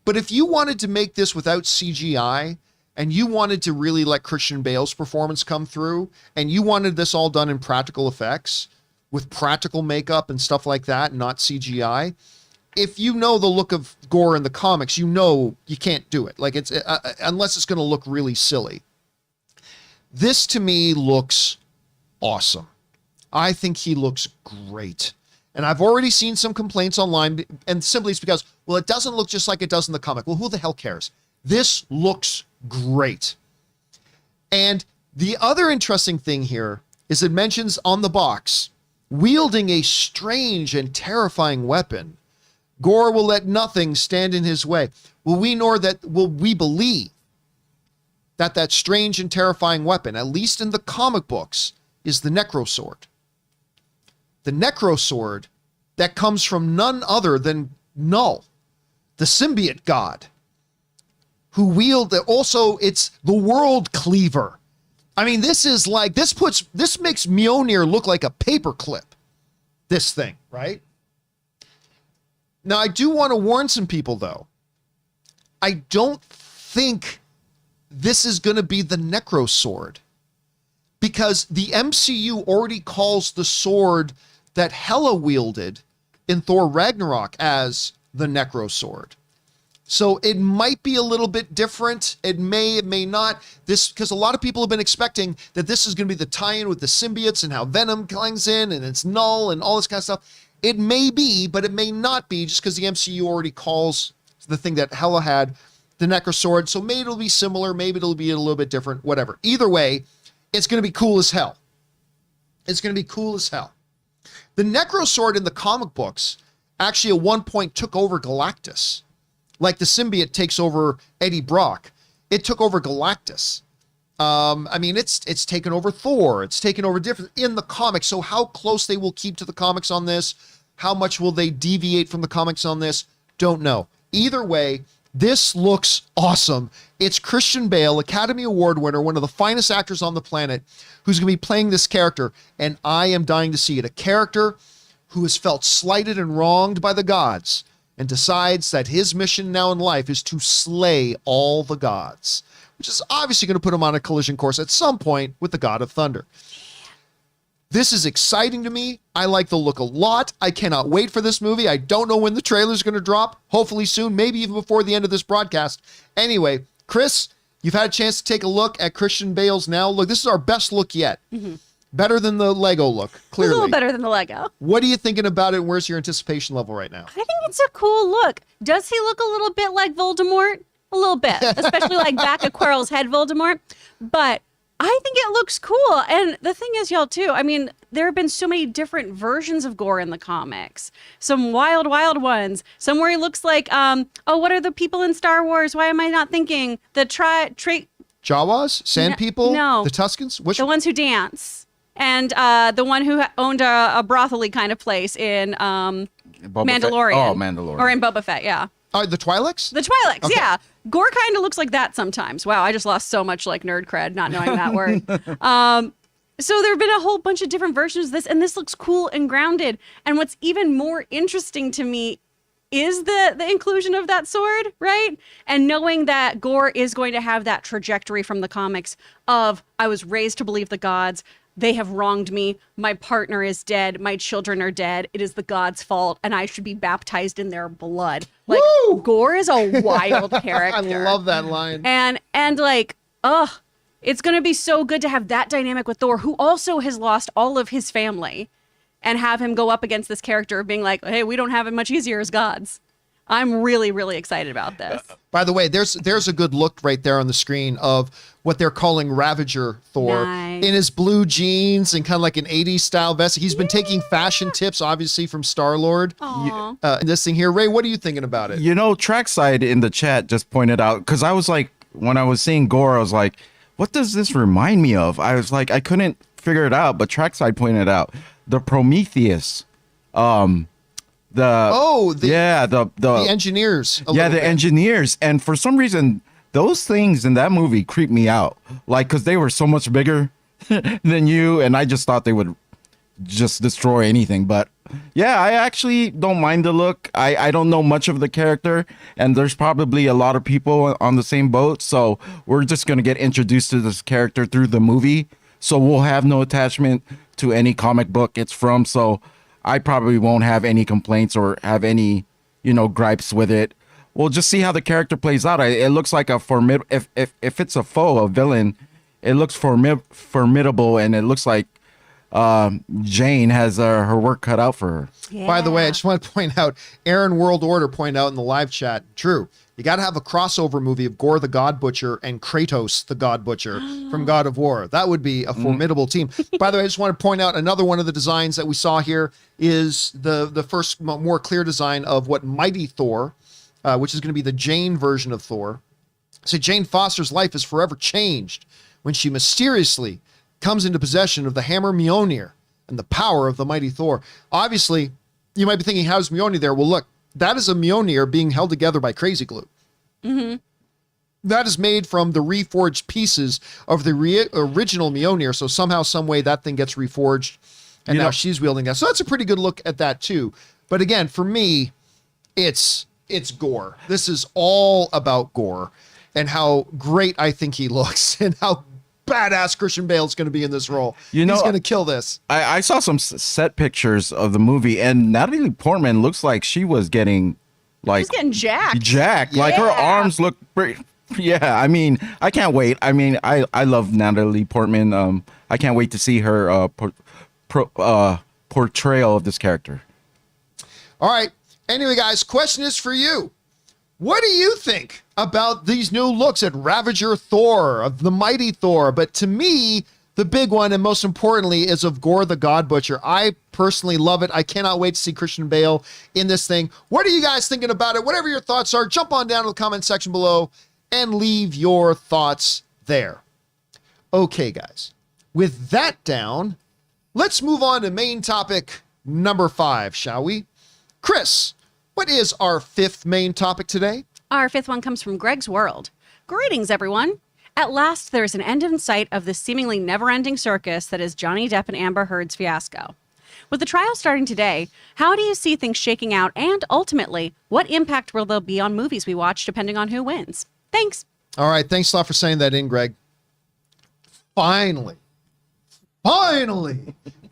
But if you wanted to make this without CGI, and you wanted to really let Christian Bale's performance come through, and you wanted this all done in practical effects, with practical makeup and stuff like that, not CGI, if you know the look of Gorr in the comics, you know you can't do it. Like, it's unless it's going to look really silly. This, to me, looks awesome. I think he looks great. And I've already seen some complaints online, and simply it's because, well, it doesn't look just like it does in the comic. Well, who the hell cares? This looks great. And the other interesting thing here is it mentions on the box, wielding a strange and terrifying weapon, Gorr will let nothing stand in his way. Will we believe that that strange and terrifying weapon, at least in the comic books, is the Necrosword? The Necrosword that comes from none other than Null, the symbiote god, who wield it's the World Cleaver. I mean, this makes Mjolnir look like a paperclip. This thing, right? Now, I do want to warn some people, though. I don't think this is going to be the Necrosword, because the MCU already calls the sword that Hela wielded in Thor Ragnarok as the Necrosword. So it might be a little bit different. It may not. Because a lot of people have been expecting that this is going to be the tie-in with the symbiotes and how Venom comes in and it's Null and all this kind of stuff. It may be, but it may not be, just because the MCU already calls the thing that Hela had the Necrosword. So maybe it'll be similar, maybe it'll be a little bit different, whatever. Either way, it's going to be cool as hell. It's going to be cool as hell. The Necrosword in the comic books actually at one point took over Galactus. Like the symbiote takes over Eddie Brock. It took over Galactus. I mean, it's taken over Thor. It's taken over different in the comics. So how close they will keep to the comics on this, how much will they deviate from the comics on this, don't know. Either way, this looks awesome. It's Christian Bale, Academy Award winner, one of the finest actors on the planet, who's going to be playing this character, and I am dying to see it. A character who has felt slighted and wronged by the gods, and decides that his mission now in life is to slay all the gods, which is obviously going to put him on a collision course at some point with the God of Thunder. This is exciting to me. I like the look a lot. I cannot wait for this movie. I don't know when the trailer is going to drop. Hopefully soon, maybe even before the end of this broadcast. Anyway, Chris, you've had a chance to take a look at Christian Bale's now. Look, this is our best look yet. Mm-hmm. Better than the Lego look, clearly. A little better than the Lego. What are you thinking about it? Where's your anticipation level right now? I think it's a cool look. Does he look a little bit like Voldemort? A little bit, especially like back of Quirrell's head Voldemort. But I think it looks cool. And the thing is, y'all, too, I mean, there have been so many different versions of Gorr in the comics. Some wild, wild ones. Some where he looks like, what are the people in Star Wars? Why am I not thinking? The Jawas? Sand people? No. The Tuscans? The ones who dance. And the one who owned a brothely kind of place in Mandalorian. Oh, Mandalorian. Or in Boba Fett, yeah. The Twi'leks? The Twi'leks, Okay. yeah. Gorr kind of looks like that sometimes. Wow, I just lost so much like nerd cred not knowing that word. So there have been a whole bunch of different versions of this, and this looks cool and grounded. And what's even more interesting to me is the inclusion of that sword, right? And knowing that Gorr is going to have that trajectory from the comics of, I was raised to believe the gods. They have wronged me. My partner is dead. My children are dead. It is the gods' fault, and I should be baptized in their blood. Like, Woo! Gorr is a wild character. I love that line. And like, it's going to be so good to have that dynamic with Thor, who also has lost all of his family, and have him go up against this character being like, hey, we don't have it much easier as gods. I'm really, really excited about this. By the way, there's a good look right there on the screen of what they're calling Ravager Thor Nice. in his blue jeans and kind of like an 80s style vest. He's been taking fashion tips, obviously, from Star-Lord. Aw. This thing here. Ray, what are you thinking about it? You know, Trackside in the chat just pointed out, because I was like, when I was seeing Gorr, I was like, what does this remind me of? I was like, I couldn't figure it out, but Trackside pointed out the Prometheus. The engineers. The engineers. And for some reason, those things in that movie creep me out. Like, because they were so much bigger than you, and I just thought they would just destroy anything. But yeah, I actually don't mind the look. I don't know much of the character, and there's probably a lot of people on the same boat. So we're just going to get introduced to this character through the movie. So we'll have no attachment to any comic book it's from. So I probably won't have any complaints or have any, gripes with it. We'll just see how the character plays out. It looks like a if it's a foe, a villain, it looks formidable, and it looks like Jane has her work cut out for her. Yeah. By the way, I just want to point out, Aaron World Order pointed out in the live chat, true, you got to have a crossover movie of Gorr the God Butcher and Kratos the God Butcher from God of War. That would be a formidable team. By the way, I just want to point out another one of the designs that we saw here is the first more clear design of what Mighty Thor, which is going to be the Jane version of Thor. So Jane Foster's life is forever changed when she mysteriously comes into possession of the hammer Mjolnir and the power of the Mighty Thor. Obviously, you might be thinking, how's Mjolnir there? Well, look, that is a Mjolnir being held together by crazy glue. Mm-hmm. That is made from the reforged pieces of the original Mjolnir. So somehow, some way, that thing gets reforged, and now she's wielding that. So that's a pretty good look at that too. But again, for me, it's Gorr. This is all about Gorr and how great I think he looks and how badass Christian Bale is going to be in this role. He's going to kill this. I saw some set pictures of the movie, and Natalie Portman looks like she was getting she's getting jacked. Yeah. Like her arms look pretty. Yeah, I mean, I can't wait. I mean, I love Natalie Portman. I can't wait to see her portrayal of this character. All right. Anyway, guys, question is for you. What do you think about these new looks at Ravager Thor, of the Mighty Thor? But to me, the big one, and most importantly, is of Gorr the God Butcher. I personally love it. I cannot wait to see Christian Bale in this thing. What are you guys thinking about it? Whatever your thoughts are, jump on down to the comment section below and leave your thoughts there. Okay, guys. With that down, let's move on to main topic number 5, shall we? Chris, what is our 5th main topic today? Our 5th one comes from Greg's World. Greetings, everyone. At last, there is an end in sight of the seemingly never-ending circus that is Johnny Depp and Amber Heard's fiasco. With the trial starting today, how do you see things shaking out, and ultimately, what impact will there be on movies we watch depending on who wins? Thanks. All right, thanks a lot for saying that in, Greg. Finally,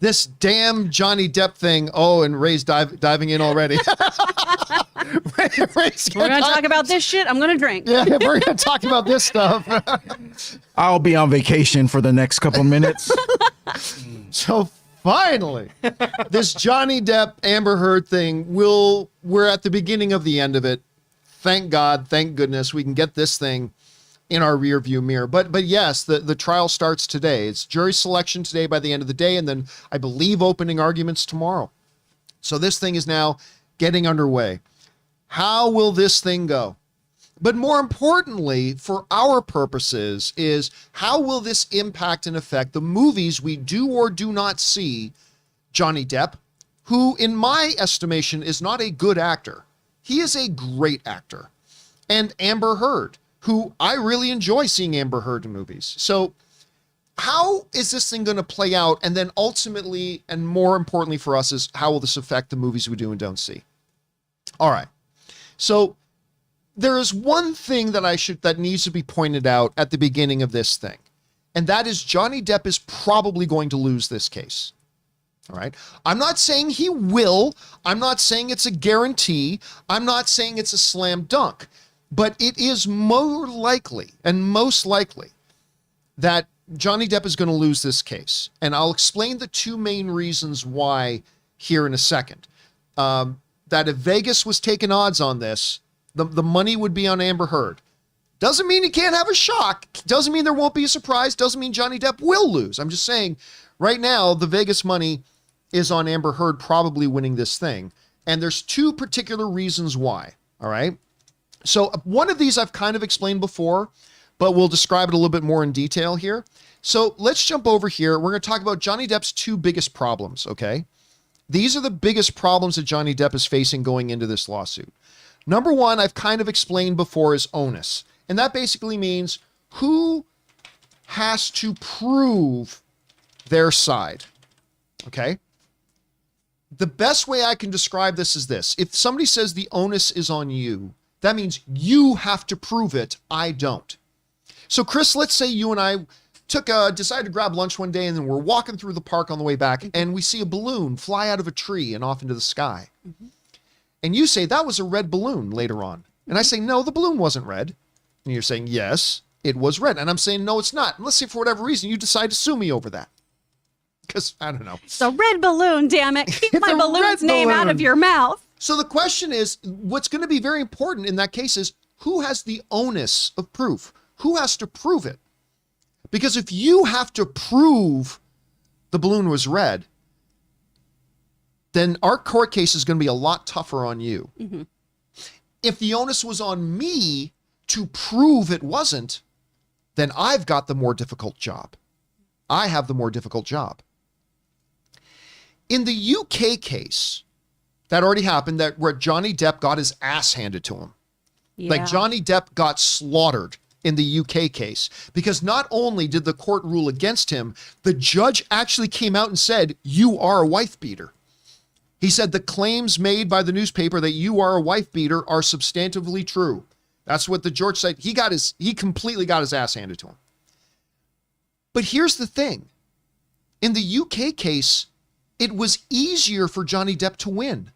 this damn Johnny Depp thing. Oh, and Ray's diving in already. We're going to talk about this shit. I'm going to drink. Yeah, we're going to talk about this stuff. I'll be on vacation for the next couple minutes. So finally, this Johnny Depp Amber Heard thing, we're at the beginning of the end of it. Thank God, thank goodness we can get this thing in our rear view mirror. But yes, the trial starts today. It's jury selection today by the end of the day, and then I believe opening arguments tomorrow. So this thing is now getting underway. How will this thing go? But more importantly, for our purposes, is how will this impact and affect the movies we do or do not see Johnny Depp, who in my estimation is not a good actor. He is a great actor. And Amber Heard, who I really enjoy seeing Amber Heard in movies. So how is this thing going to play out? And then ultimately, and more importantly for us, is how will this affect the movies we do and don't see? All right. So there is one thing that needs to be pointed out at the beginning of this thing. And that is Johnny Depp is probably going to lose this case. All right. I'm not saying he will. I'm not saying it's a guarantee. I'm not saying it's a slam dunk. But it is more likely and most likely that Johnny Depp is going to lose this case. And I'll explain the 2 main reasons why here in a second. That if Vegas was taking odds on this, the money would be on Amber Heard. Doesn't mean he can't have a shock. Doesn't mean there won't be a surprise. Doesn't mean Johnny Depp will lose. I'm just saying right now, the Vegas money is on Amber Heard probably winning this thing. And there's 2 particular reasons why. All right. So one of these I've kind of explained before, but we'll describe it a little bit more in detail here. So let's jump over here. We're going to talk about Johnny Depp's 2 biggest problems. Okay. These are the biggest problems that Johnny Depp is facing going into this lawsuit. Number 1, I've kind of explained before, is onus. And that basically means who has to prove their side. Okay? The best way I can describe this is this. If somebody says the onus is on you, that means you have to prove it. I don't. So Chris, let's say you and I decided to grab lunch one day, and then we're walking through the park on the way back, and we see a balloon fly out of a tree and off into the sky. And you say that was a red balloon later on. And I say, no, the balloon wasn't red. And you're saying, yes, it was red. And I'm saying, no, it's not. And let's say for whatever reason, you decide to sue me over that. Because, I don't know. It's a red balloon, damn it. Keep my balloon's name out of your mouth. So the question is, what's going to be very important in that case is, who has the onus of proof? Who has to prove it? Because if you have to prove the balloon was red, then our court case is going to be a lot tougher on you. Mm-hmm. If the onus was on me to prove it wasn't, then I've got the more difficult job. I have the more difficult job. In the UK case, that already happened, that where Johnny Depp got his ass handed to him. Yeah. Like Johnny Depp got slaughtered in the UK case, because not only did the court rule against him, the judge actually came out and said, you are a wife beater. He said the claims made by the newspaper that you are a wife beater are substantively true. That's what the judge said. He completely got his ass handed to him. But here's the thing. In the UK case, it was easier for Johnny Depp to win,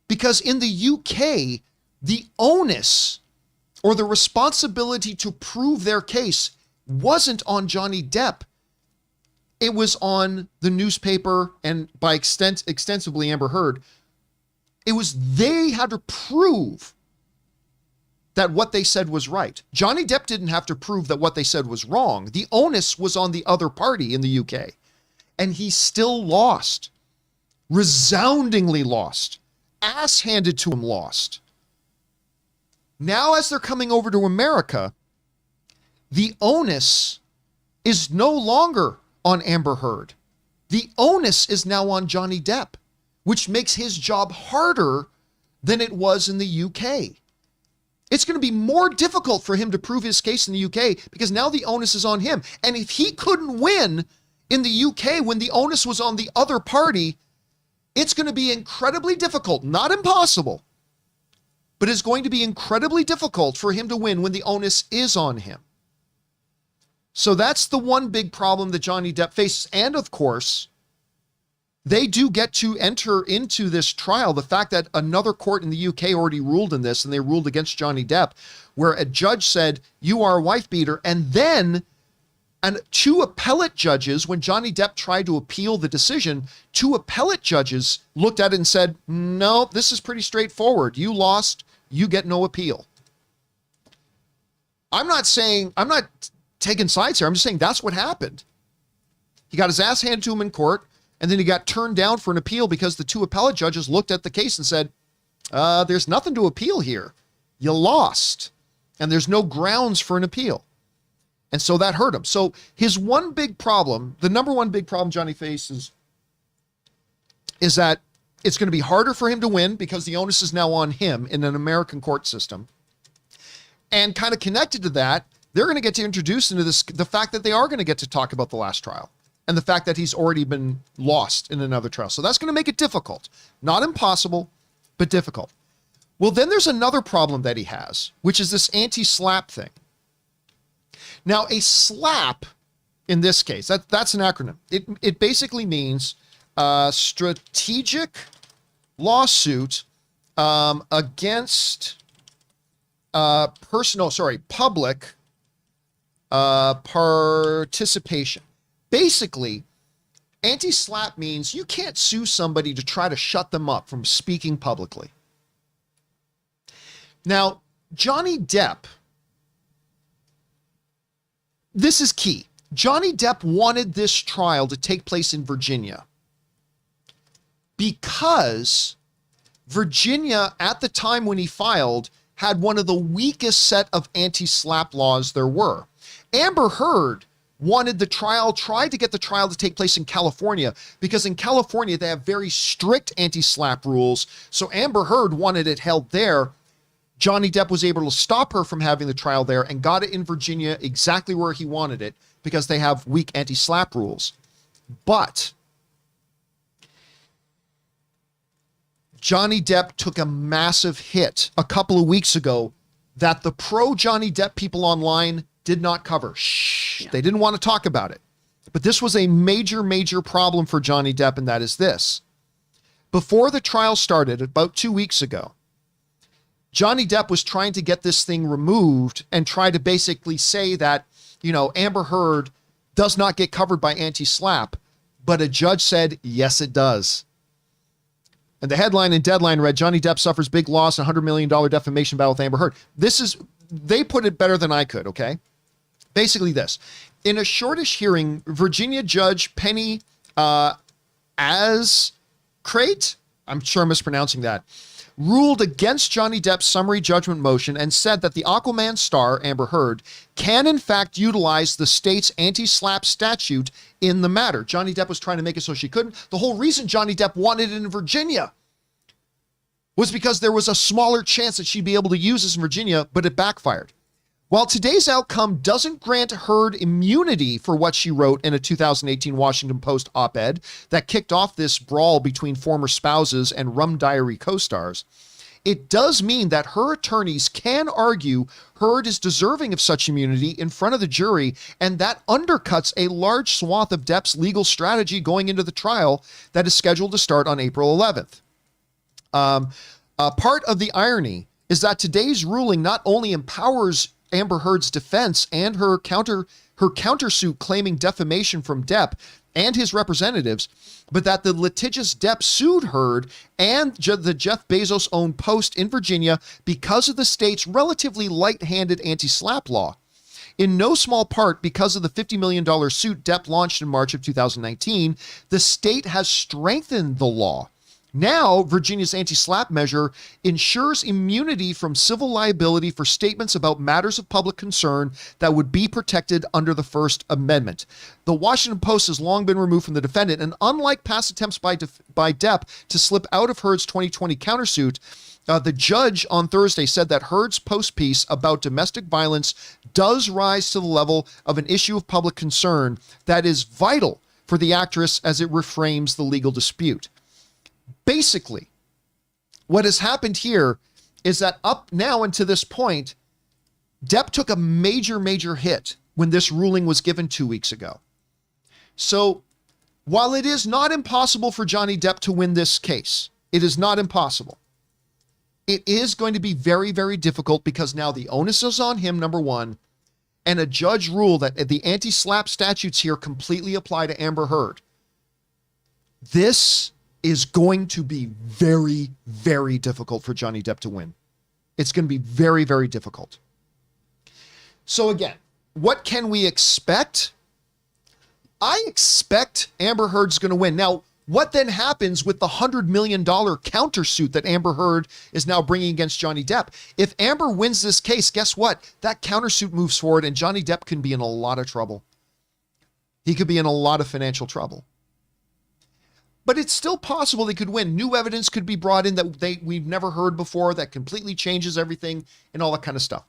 because in the UK, the onus or the responsibility to prove their case wasn't on Johnny Depp. It was on the newspaper and by extensively Amber Heard. It was they had to prove that what they said was right. Johnny Depp didn't have to prove that what they said was wrong. The onus was on the other party in the UK. And he still lost. Resoundingly lost. Ass handed to him lost. Now, as they're coming over to America, the onus is no longer on Amber Heard. The onus is now on Johnny Depp, which makes his job harder than it was in the UK. It's going to be more difficult for him to prove his case in the UK because now the onus is on him. And if he couldn't win in the UK when the onus was on the other party, it's going to be incredibly difficult, not impossible, but it's going to be incredibly difficult for him to win when the onus is on him. So that's the one big problem that Johnny Depp faces. And of course, they do get to enter into this trial. The fact that another court in the UK already ruled in this, and they ruled against Johnny Depp, where a judge said, you are a wife beater. And then two appellate judges, when Johnny Depp tried to appeal the decision, two appellate judges looked at it and said, no, this is pretty straightforward. You lost, you get no appeal. I'm not taking sides here. I'm just saying that's what happened. He got his ass handed to him in court, and then he got turned down for an appeal because the two appellate judges looked at the case and said, there's nothing to appeal here. You lost, and there's no grounds for an appeal. And so that hurt him. So his one big problem, the number one big problem Johnny faces, is that it's going to be harder for him to win because the onus is now on him in an American court system. And kind of connected to that, they're going to get to introduce into this the fact that they are going to get to talk about the last trial and the fact that he's already been lost in another trial. So that's going to make it difficult. Not impossible, but difficult. Well, then there's another problem that he has, which is this anti-slap thing. Now, a slap, in this case, that's an acronym. It basically means strategic lawsuit against public participation. Basically, anti-slap means you can't sue somebody to try to shut them up from speaking publicly. Now, Johnny Depp, this is key. Johnny Depp wanted this trial to take place in Virginia because Virginia, at the time when he filed, had one of the weakest set of anti-slap laws there were. Amber Heard tried to get the trial to take place in California because in California, they have very strict anti-slap rules. So Amber Heard wanted it held there. Johnny Depp was able to stop her from having the trial there and got it in Virginia exactly where he wanted it because they have weak anti-slap rules. But Johnny Depp took a massive hit a couple of weeks ago that the pro-Johnny Depp people online did not cover. Shh, they didn't want to talk about it. But this was a major, major problem for Johnny Depp, and that is this. Before the trial started, about 2 weeks ago, Johnny Depp was trying to get this thing removed and try to basically say that, Amber Heard does not get covered by anti-slap, but a judge said, yes, it does. And the headline and deadline read, Johnny Depp suffers big loss, $100 million defamation battle with Amber Heard. They put it better than I could, okay? Basically this. In a shortish hearing, Virginia Judge Penny Ascrate, I'm sure I'm mispronouncing that, ruled against Johnny Depp's summary judgment motion and said that the Aquaman star, Amber Heard, can in fact utilize the state's anti-slap statute in the matter. Johnny Depp was trying to make it so she couldn't. The whole reason Johnny Depp wanted it in Virginia was because there was a smaller chance that she'd be able to use this in Virginia, but it backfired. While today's outcome doesn't grant Heard immunity for what she wrote in a 2018 Washington Post op-ed that kicked off this brawl between former spouses and Rum Diary co-stars, it does mean that her attorneys can argue Heard is deserving of such immunity in front of the jury, and that undercuts a large swath of Depp's legal strategy going into the trial that is scheduled to start on April 11th. Part of the irony is that today's ruling not only empowers Amber Heard's defense and her countersuit claiming defamation from Depp and his representatives, but that the litigious Depp sued Heard and the Jeff Bezos-owned Post in Virginia because of the state's relatively light-handed anti-slap law. In no small part because of the $50 million suit Depp launched in March of 2019, the state has strengthened the law. Now, Virginia's anti-slap measure ensures immunity from civil liability for statements about matters of public concern that would be protected under the First Amendment. The Washington Post has long been removed from the defendant, and unlike past attempts by Depp to slip out of Heard's 2020 countersuit, the judge on Thursday said that Heard's post piece about domestic violence does rise to the level of an issue of public concern that is vital for the actress as it reframes the legal dispute. Basically, what has happened here is that up now and to this point, Depp took a major, major hit when this ruling was given 2 weeks ago. So while it is not impossible for Johnny Depp to win this case, it is not impossible. It is going to be very, very difficult because now the onus is on him, number one, and a judge ruled that the anti-slap statutes here completely apply to Amber Heard. This is going to be very, very difficult for Johnny Depp to win. It's going to be very, very difficult. So again, what can we expect? I expect Amber Heard's going to win. Now, what then happens with the $100 million countersuit that Amber Heard is now bringing against Johnny Depp? If Amber wins this case, guess what? That countersuit moves forward and Johnny Depp can be in a lot of trouble. He could be in a lot of financial trouble. But it's still possible they could win. New evidence could be brought in that we've never heard before that completely changes everything and all that kind of stuff.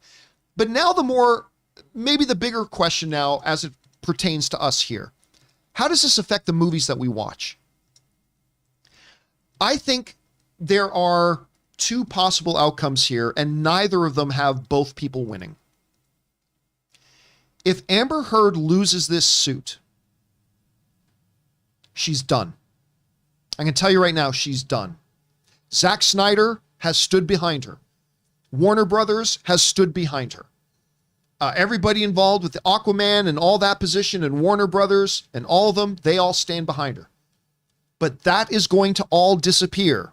But now maybe the bigger question now as it pertains to us here. How does this affect the movies that we watch? I think there are two possible outcomes here, and neither of them have both people winning. If Amber Heard loses this suit, she's done. I can tell you right now, she's done. Zack Snyder has stood behind her. Warner Brothers has stood behind her. Everybody involved with the Aquaman and all that position and Warner Brothers and all of them, they all stand behind her. But that is going to all disappear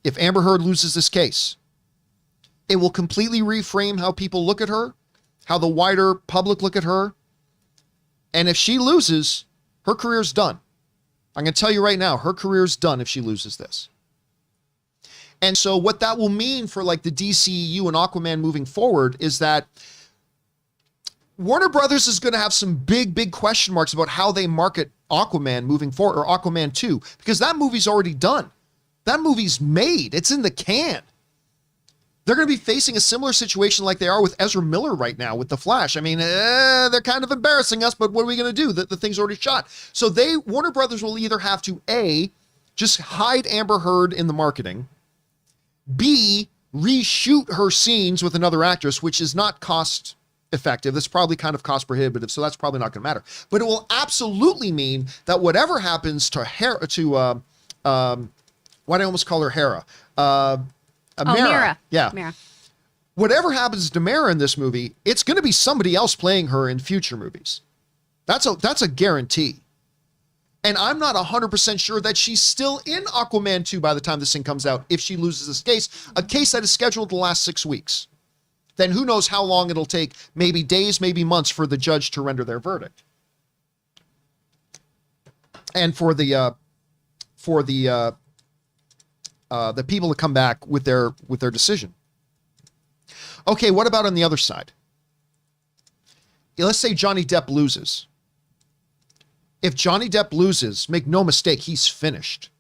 if Amber Heard loses this case. It will completely reframe how people look at her, how the wider public look at her. And if she loses, her career's done. I'm going to tell you right now, her career's done if she loses this. And so what that will mean for like the DCEU and Aquaman moving forward is that Warner Brothers is going to have some big, big question marks about how they market Aquaman moving forward, or Aquaman 2, because that movie's already done. That movie's made. It's in the can. They're going to be facing a similar situation like they are with Ezra Miller right now with The Flash. I mean, they're kind of embarrassing us, but what are we going to do? The thing's already shot. So Warner Brothers will either have to A, just hide Amber Heard in the marketing, B, reshoot her scenes with another actress, which is not cost effective. That's probably kind of cost prohibitive, so that's probably not going to matter. But it will absolutely mean that whatever happens to why do I almost call her Hera? Mira. Yeah. Mira. Whatever happens to Mira in this movie, it's going to be somebody else playing her in future movies. That's a guarantee. And I'm not 100% sure that she's still in Aquaman 2 by the time this thing comes out if she loses this case, a case that is scheduled to last 6 weeks. Then who knows how long it'll take, maybe days, maybe months for the judge to render their verdict. And for the people to come back with their decision. Okay, what about on the other side? Let's say Johnny Depp loses. If Johnny Depp loses, make no mistake, he's finished.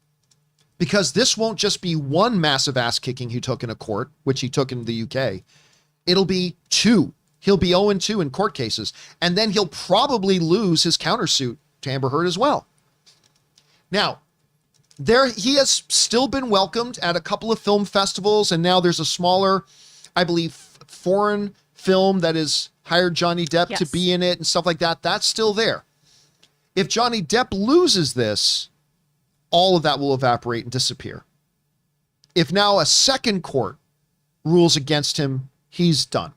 Because this won't just be one massive ass kicking he took in a court, which he took in the UK. It'll be 2. He'll be 0-2 in court cases. And then he'll probably lose his countersuit to Amber Heard as well. Now, he has still been welcomed at a couple of film festivals, and now there's a smaller, I believe, foreign film that has hired Johnny Depp to be in it and stuff like that. That's still there. If Johnny Depp loses this, all of that will evaporate and disappear. If now a second court rules against him, he's done.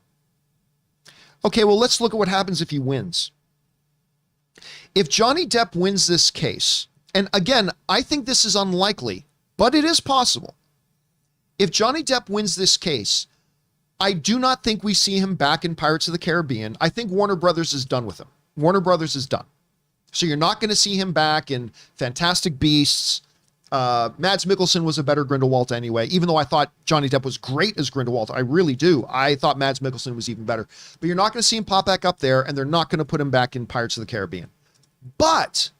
Okay, well, let's look at what happens if he wins. If Johnny Depp wins this case, and again, I think this is unlikely, but it is possible. If Johnny Depp wins this case, I do not think we see him back in Pirates of the Caribbean. I think Warner Brothers is done with him. Warner Brothers is done. So you're not going to see him back in Fantastic Beasts. Mads Mikkelsen was a better Grindelwald anyway, even though I thought Johnny Depp was great as Grindelwald. I really do. I thought Mads Mikkelsen was even better. But you're not going to see him pop back up there, and they're not going to put him back in Pirates of the Caribbean. But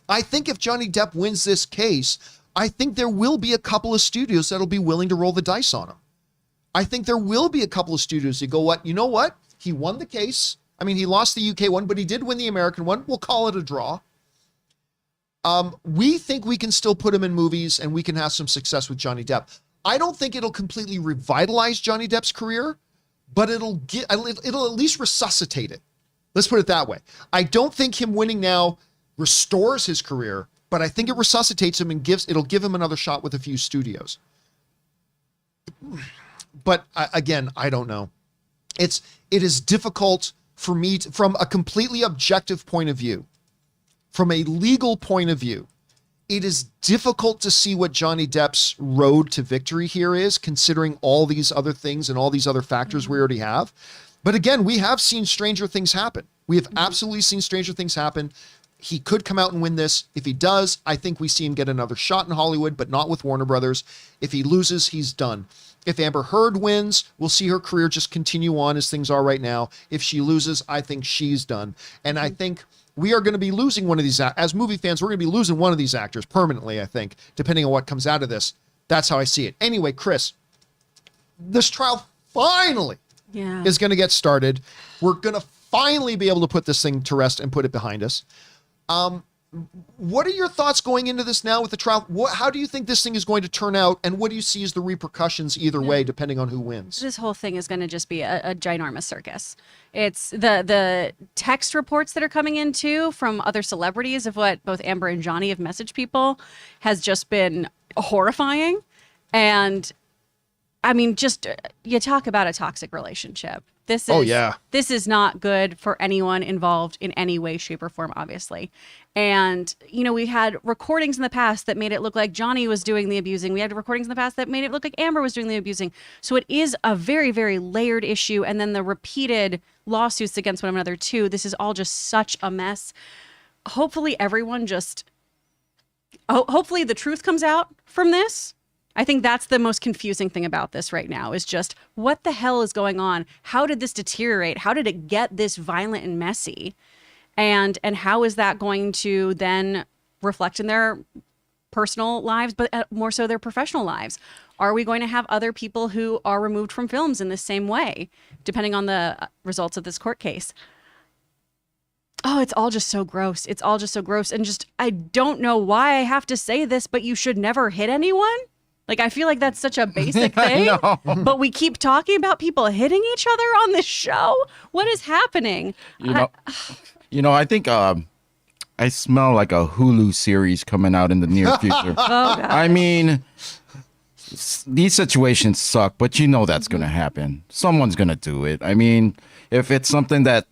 I think if Johnny Depp wins this case, I think there will be a couple of studios that'll be willing to roll the dice on him. I think there will be a couple of studios that go, you know what? He won the case. I mean, he lost the UK one, but he did win the American one. We'll call it a draw. We think we can still put him in movies and we can have some success with Johnny Depp. I don't think it'll completely revitalize Johnny Depp's career, but it'll at least resuscitate it. Let's put it that way. I don't think him winning now restores his career, but I think it resuscitates him and it'll give him another shot with a few studios. But again, I don't know. It is difficult for me from a completely objective point of view, from a legal point of view, it is difficult to see what Johnny Depp's road to victory here is, considering all these other things and all these other factors we already have. But again, we have seen stranger things happen. We have absolutely seen stranger things happen. He could come out and win this. If he does, I think we see him get another shot in Hollywood, but not with Warner Brothers. If he loses, he's done. If Amber Heard wins, we'll see her career just continue on as things are right now. If she loses, I think she's done. And I think we are going to be losing one of these, as movie fans, we're going to be losing one of these actors permanently, I think, depending on what comes out of this. That's how I see it. Anyway, Chris, this trial finally is going to get started. We're going to finally be able to put this thing to rest and put it behind us. What are your thoughts going into this now with the trial? How do you think this thing is going to turn out? And what do you see as the repercussions either way, depending on who wins? This whole thing is going to just be a ginormous circus. It's the text reports that are coming in too from other celebrities of what both Amber and Johnny have messaged people has just been horrifying. And I mean, just you talk about a toxic relationship. This is not good for anyone involved in any way, shape, or form, obviously. And, you know, we had recordings in the past that made it look like Johnny was doing the abusing. We had recordings in the past that made it look like Amber was doing the abusing. So it is a very, very layered issue. And then the repeated lawsuits against one another, too. This is all just such a mess. Hopefully everyone hopefully the truth comes out from this. I think that's the most confusing thing about this right now is just what the hell is going on? How did this deteriorate? How did it get this violent and messy? And how is that going to then reflect in their personal lives, but more so their professional lives? Are we going to have other people who are removed from films in the same way, depending on the results of this court case? Oh, it's all just so gross. It's all just so gross. And just, I don't know why I have to say this, but you should never hit anyone. Like, I feel like that's such a basic thing, but we keep talking about people hitting each other on this show. What is happening? I think I smell like a Hulu series coming out in the near future. I mean, these situations suck, but you know that's going to happen. Someone's going to do it. I mean, if it's something that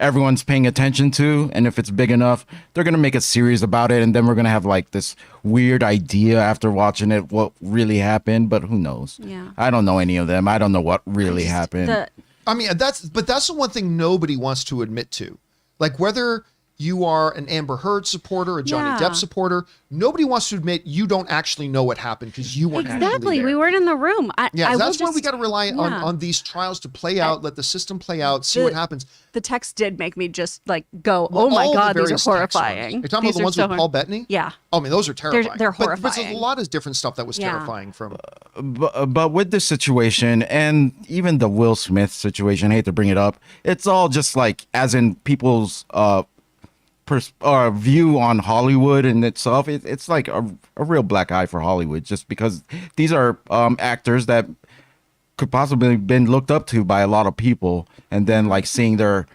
everyone's paying attention to, and if it's big enough, they're gonna make a series about it, and then we're gonna have like this weird idea after watching it what really happened. But who knows? Yeah, I don't know any of them. I don't know what really happened. I mean, that's the one thing nobody wants to admit to. Like, whether you are an Amber Heard supporter, a Johnny Depp supporter, nobody wants to admit you don't actually know what happened because you weren't actually there. We weren't in the room. That's why we got to rely on these trials to play out, let the system play out, see what happens. The text did make me just like go, oh my God, these are horrifying. You're talking about the ones with Paul Bettany? Yeah. Oh, I mean, those are terrifying. They're horrifying. But there's a lot of different stuff that was terrifying from. But with this situation, and even the Will Smith situation, I hate to bring it up, it's all just like, as in people's view on Hollywood in itself. It's like a real black eye for Hollywood, just because these are actors that could possibly been looked up to by a lot of people, and then like seeing their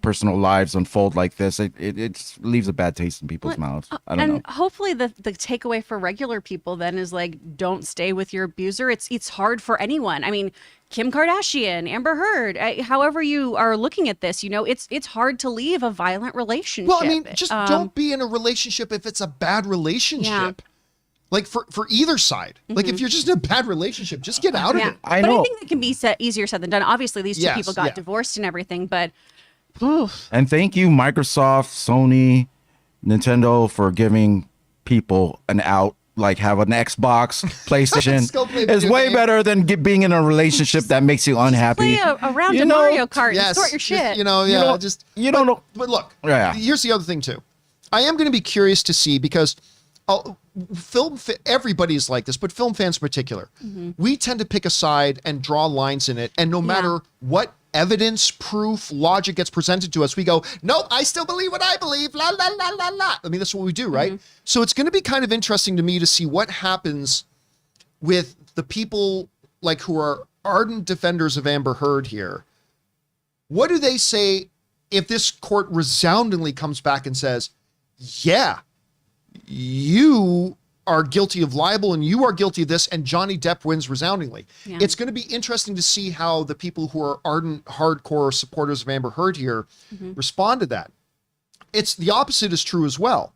personal lives unfold like this, it leaves a bad taste in people's mouths. I don't know. And hopefully the takeaway for regular people then is like, don't stay with your abuser. It's hard for anyone. I mean, Kim Kardashian, Amber Heard, however you are looking at this, it's hard to leave a violent relationship. Well, I mean, just don't be in a relationship if it's a bad relationship. Yeah. Like for either side. Like if you're just in a bad relationship, just get out of it. I know. I think that can be easier said than done. Obviously, these two people got divorced and everything, but. And thank you, Microsoft, Sony, Nintendo, for giving people an out. Like, have an Xbox, PlayStation is way better than being in a relationship that makes you unhappy. Play a round of Mario Kart and sort your shit. You don't know. But look, yeah. Here's the other thing too. I am going to be curious to see, because everybody's like this, but film fans in particular, we tend to pick a side and draw lines in it, and no matter what evidence, proof, logic gets presented to us, we go, nope, I still believe what I believe, la, la, la, la, la. I mean, that's what we do, right? So it's going to be kind of interesting to me to see what happens with the people like who are ardent defenders of Amber Heard here. What do they say if this court resoundingly comes back and says, yeah, you are guilty of libel and you are guilty of this, and Johnny Depp wins resoundingly? It's going to be interesting to see how the people who are ardent, hardcore supporters of Amber Heard here respond to that. It's the opposite is true as well.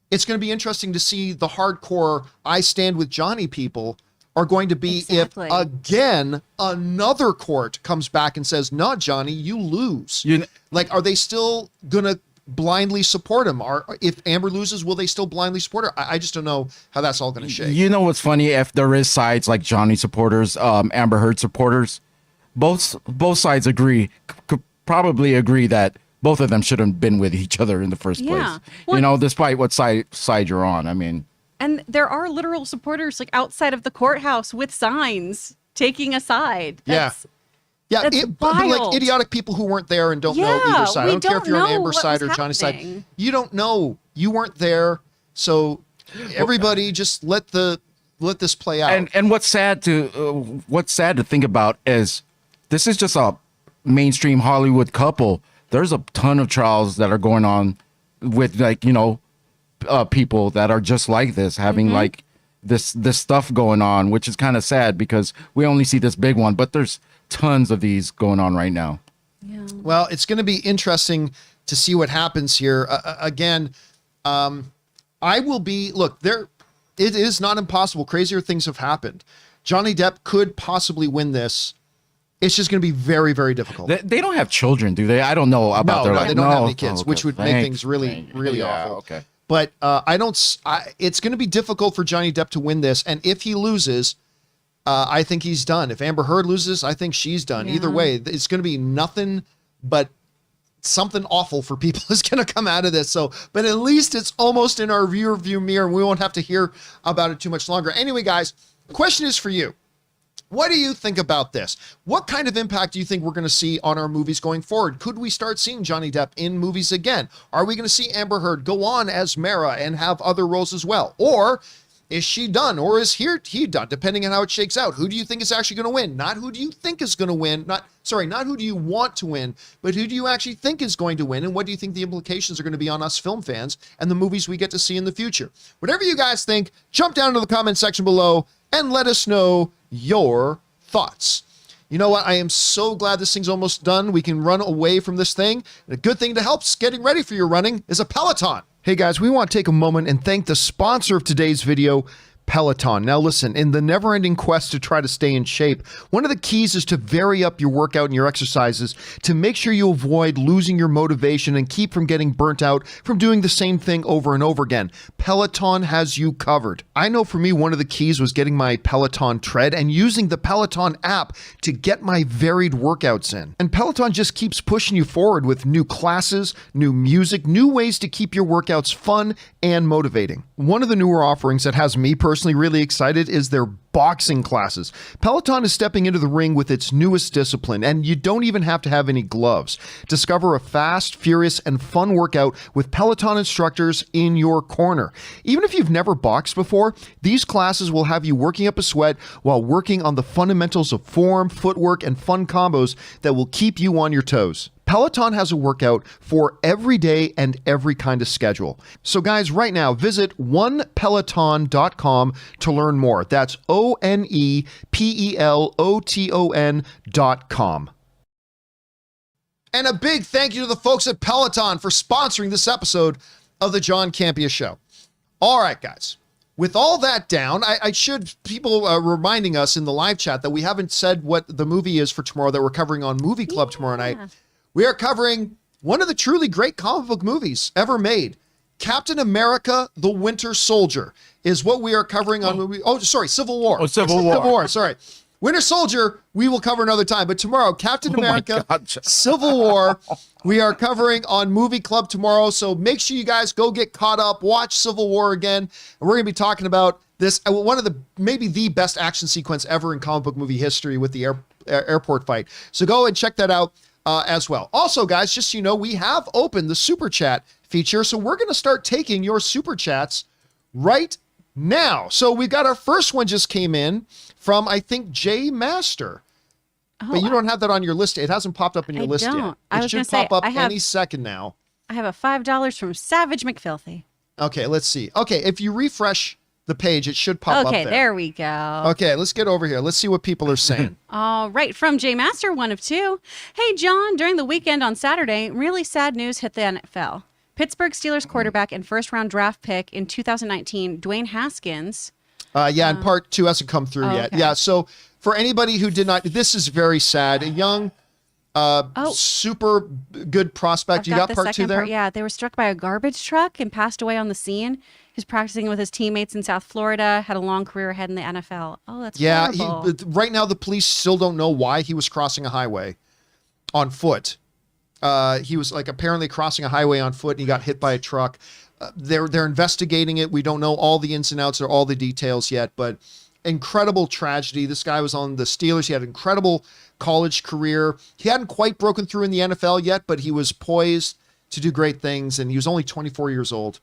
It's going to be interesting to see the hardcore I stand with Johnny people are going to be if, again, another court comes back and says, no, Johnny, you lose. Like, are they still going to blindly support him? Or if Amber loses, will they still blindly support her? I just don't know how that's all going to shake. You know what's funny? If there is sides like Johnny supporters, Amber Heard supporters, both sides could probably agree that both of them should have been with each other in the first place. Well, despite what side you're on. I mean, and there are literal supporters like outside of the courthouse with signs taking a side. But like idiotic people who weren't there and don't know either side. I don't care if you're on Amber's side or Johnny's side. You don't know. You weren't there. So everybody just let this play out. And what's sad to think about is this is just a mainstream Hollywood couple. There's a ton of trials that are going on with people that are just like this, having like this stuff going on, which is kind of sad because we only see this big one, but there's tons of these going on right now. Well, it's going to be interesting to see what happens here. Again, I will be, it is not impossible. Crazier things have happened. Johnny Depp could possibly win this. It's just going to be very, very difficult. They don't have children, do they? I don't know about their life. They don't have any kids, which would make things really, really awful. Okay. But it's going to be difficult for Johnny Depp to win this. And if he loses, I think he's done. If Amber Heard loses, I think she's done. Either way, it's going to be nothing but something awful for people is going to come out of this. So, but at least it's almost in our rear view mirror, and we won't have to hear about it too much longer. Anyway, guys, the question is for you. What do you think about this? What kind of impact do you think we're going to see on our movies going forward? Could we start seeing Johnny Depp in movies again? Are we going to see Amber Heard go on as Mara and have other roles as well? Or is she done? Or is he done? Depending on how it shakes out. Who do you think is actually going to win? Not who do you think is going to win. Not who do you want to win, but who do you actually think is going to win? And what do you think the implications are going to be on us film fans and the movies we get to see in the future? Whatever you guys think, jump down to the comment section below and let us know your thoughts. You know what? I am so glad this thing's almost done. We can run away from this thing. And a good thing to help getting ready for your running is a Peloton. Hey guys, we want to take a moment and thank the sponsor of today's video, Peloton. Now listen, in the never-ending quest to try to stay in shape, one of the keys is to vary up your workout and your exercises to make sure you avoid losing your motivation and keep from getting burnt out from doing the same thing over and over again. Peloton has you covered. I know for me, one of the keys was getting my Peloton tread and using the Peloton app to get my varied workouts in. And Peloton just keeps pushing you forward with new classes, new music, new ways to keep your workouts fun and motivating. One of the newer offerings that has me personally really excited is their boxing classes. Peloton is stepping into the ring with its newest discipline, and you don't even have to have any gloves. Discover a fast, furious, and fun workout with Peloton instructors in your corner. Even if you've never boxed before, these classes will have you working up a sweat while working on the fundamentals of form, footwork, and fun combos that will keep you on your toes. Peloton has a workout for every day and every kind of schedule. So guys, right now, visit onepeloton.com to learn more. That's onepeloton.com. And a big thank you to the folks at Peloton for sponsoring this episode of the John Campea Show. All right, guys. With all that down, I should, people reminding us in the live chat that we haven't said what the movie is for tomorrow that we're covering on Movie Club tomorrow night. We are covering one of the truly great comic book movies ever made. Captain America, the Winter Soldier is what we are covering on movie. Oh, sorry, Civil War. Oh, Civil War. Civil War, sorry. Winter Soldier, we will cover another time. But tomorrow, Captain America, Civil War, we are covering on Movie Club tomorrow. So make sure you guys go get caught up, watch Civil War again. And we're going to be talking about this, one of the, maybe the best action sequence ever in comic book movie history with the airport fight. So go and check that out. As well. Also, guys, just so you know, we have opened the Super Chat feature, so we're going to start taking your Super Chats right now. So we've got our first one just came in from, I think, J Master. Oh, but you don't have that on your list. It hasn't popped up in your list yet. It should pop up any second now. I have a $5 from Savage McFilthy. Okay, let's see. Okay, if you refresh the page, it should pop up there. Okay, there we go. Okay, let's get over here. Let's see what people are saying. All right, from J Master, one of two. Hey, John, during the weekend on Saturday, really sad news hit the NFL. Pittsburgh Steelers quarterback and first-round draft pick in 2019, Dwayne Haskins. And part 2 hasn't come through yet. Okay. Yeah, so for anybody who did not, this is very sad. A young, super good prospect. You got part 2 there? Yeah, they were struck by a garbage truck and passed away on the scene. He's practicing with his teammates in South Florida, had a long career ahead in the NFL. Oh, that's horrible. Right now, the police still don't know why he was crossing a highway on foot. He was apparently crossing a highway on foot and he got hit by a truck. They're investigating it. We don't know all the ins and outs or all the details yet, but incredible tragedy. This guy was on the Steelers. He had an incredible college career. He hadn't quite broken through in the NFL yet, but he was poised to do great things, and he was only 24 years old.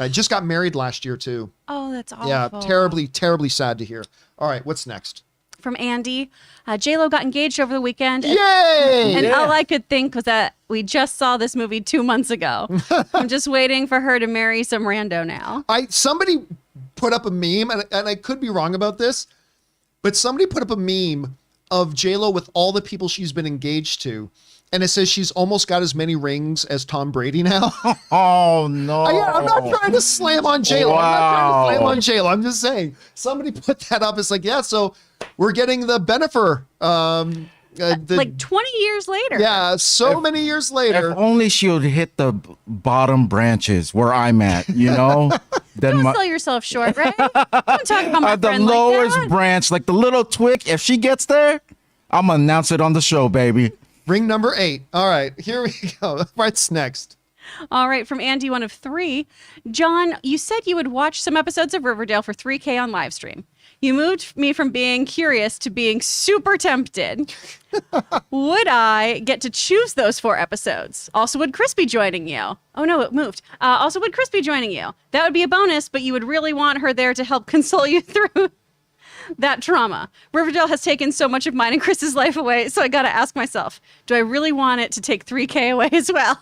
Just got married last year, too. Oh, that's awful. Yeah, terribly, terribly sad to hear. All right, what's next? From Andy, J-Lo got engaged over the weekend. Yay! And all I could think was that we just saw this movie 2 months ago. I'm just waiting for her to marry some rando now. Somebody put up a meme, and I could be wrong about this, but somebody put up a meme of J-Lo with all the people she's been engaged to. And it says she's almost got as many rings as Tom Brady now. Oh, no. I'm not trying to slam on J-Lo. Wow. I'm not trying to slam on J-Lo. I'm just saying. Somebody put that up. It's like, yeah, so we're getting the Bennifer. 20 years later. Yeah, many years later. If only she would hit the bottom branches where I'm at, you know? Don't sell yourself short, right? Don't talk about my the friend lowest like that. branch, like the little twig. If she gets there, I'm going to announce it on the show, baby. Ring number 8. All right, here we go. What's next? All right, from Andy, one of 3. John, you said you would watch some episodes of Riverdale for $3K on live stream. You moved me from being curious to being super tempted. Would I get to choose those 4 episodes? Also, would Chris be joining you? Oh no, it moved. Also, would Chris be joining you? That would be a bonus, but you would really want her there to help console you through that trauma. Riverdale has taken so much of mine and Chris's life away, so I gotta ask myself, do I really want it to take $3,000 away as well?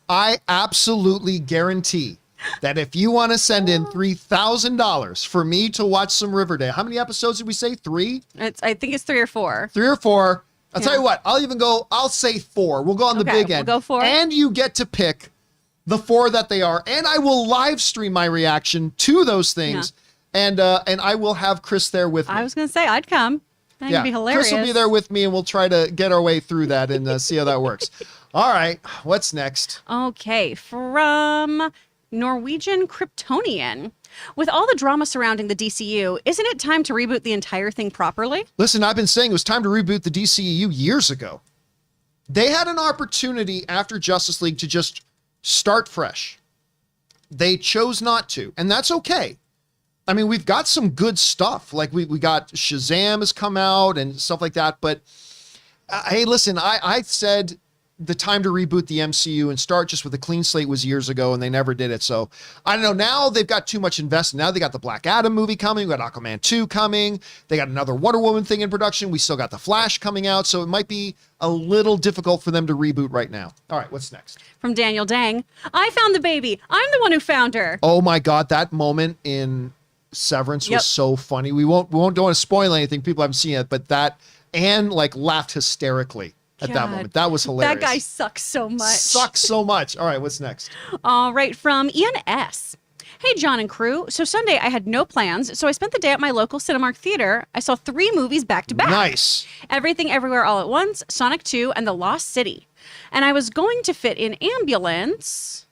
I absolutely guarantee that if you want to send in $3,000 for me to watch some Riverdale, how many episodes did we say? 3? I think it's 3 or 4. 3 or 4. I'll tell you what, I'll say 4. We'll go on the big end. We'll go 4. And you get to pick the 4 that they are. And I will live stream my reaction to those things. Yeah. And I will have Chris there with me. I was going to say, I'd come. That'd be hilarious. Chris will be there with me and we'll try to get our way through that and see how that works. All right, what's next? Okay, from Norwegian Kryptonian. With all the drama surrounding the DCU, isn't it time to reboot the entire thing properly? Listen, I've been saying it was time to reboot the DCEU years ago. They had an opportunity after Justice League to just start fresh. They chose not to, and that's okay. I mean, we've got some good stuff. Like we got Shazam has come out and stuff like that. But hey, listen, I said the time to reboot the MCU and start just with a clean slate was years ago, and they never did it. So I don't know. Now they've got too much invested. Now they got the Black Adam movie coming. We got Aquaman 2 coming. They got another Wonder Woman thing in production. We still got the Flash coming out. So it might be a little difficult for them to reboot right now. All right, what's next? From Daniel Dang. I found the baby. I'm the one who found her. Oh my God, that moment in Severance was so funny. We don't want to spoil anything. People haven't seen it, but that Anne laughed hysterically at that moment. That was hilarious. That guy sucks so much. Sucks so much. All right, what's next? All right, from Ian S. Hey, John and crew. So Sunday I had no plans, so I spent the day at my local Cinemark theater. I saw 3 movies back to back. Nice. Everything Everywhere All at Once, Sonic 2, and The Lost City. And I was going to fit in Ambulance.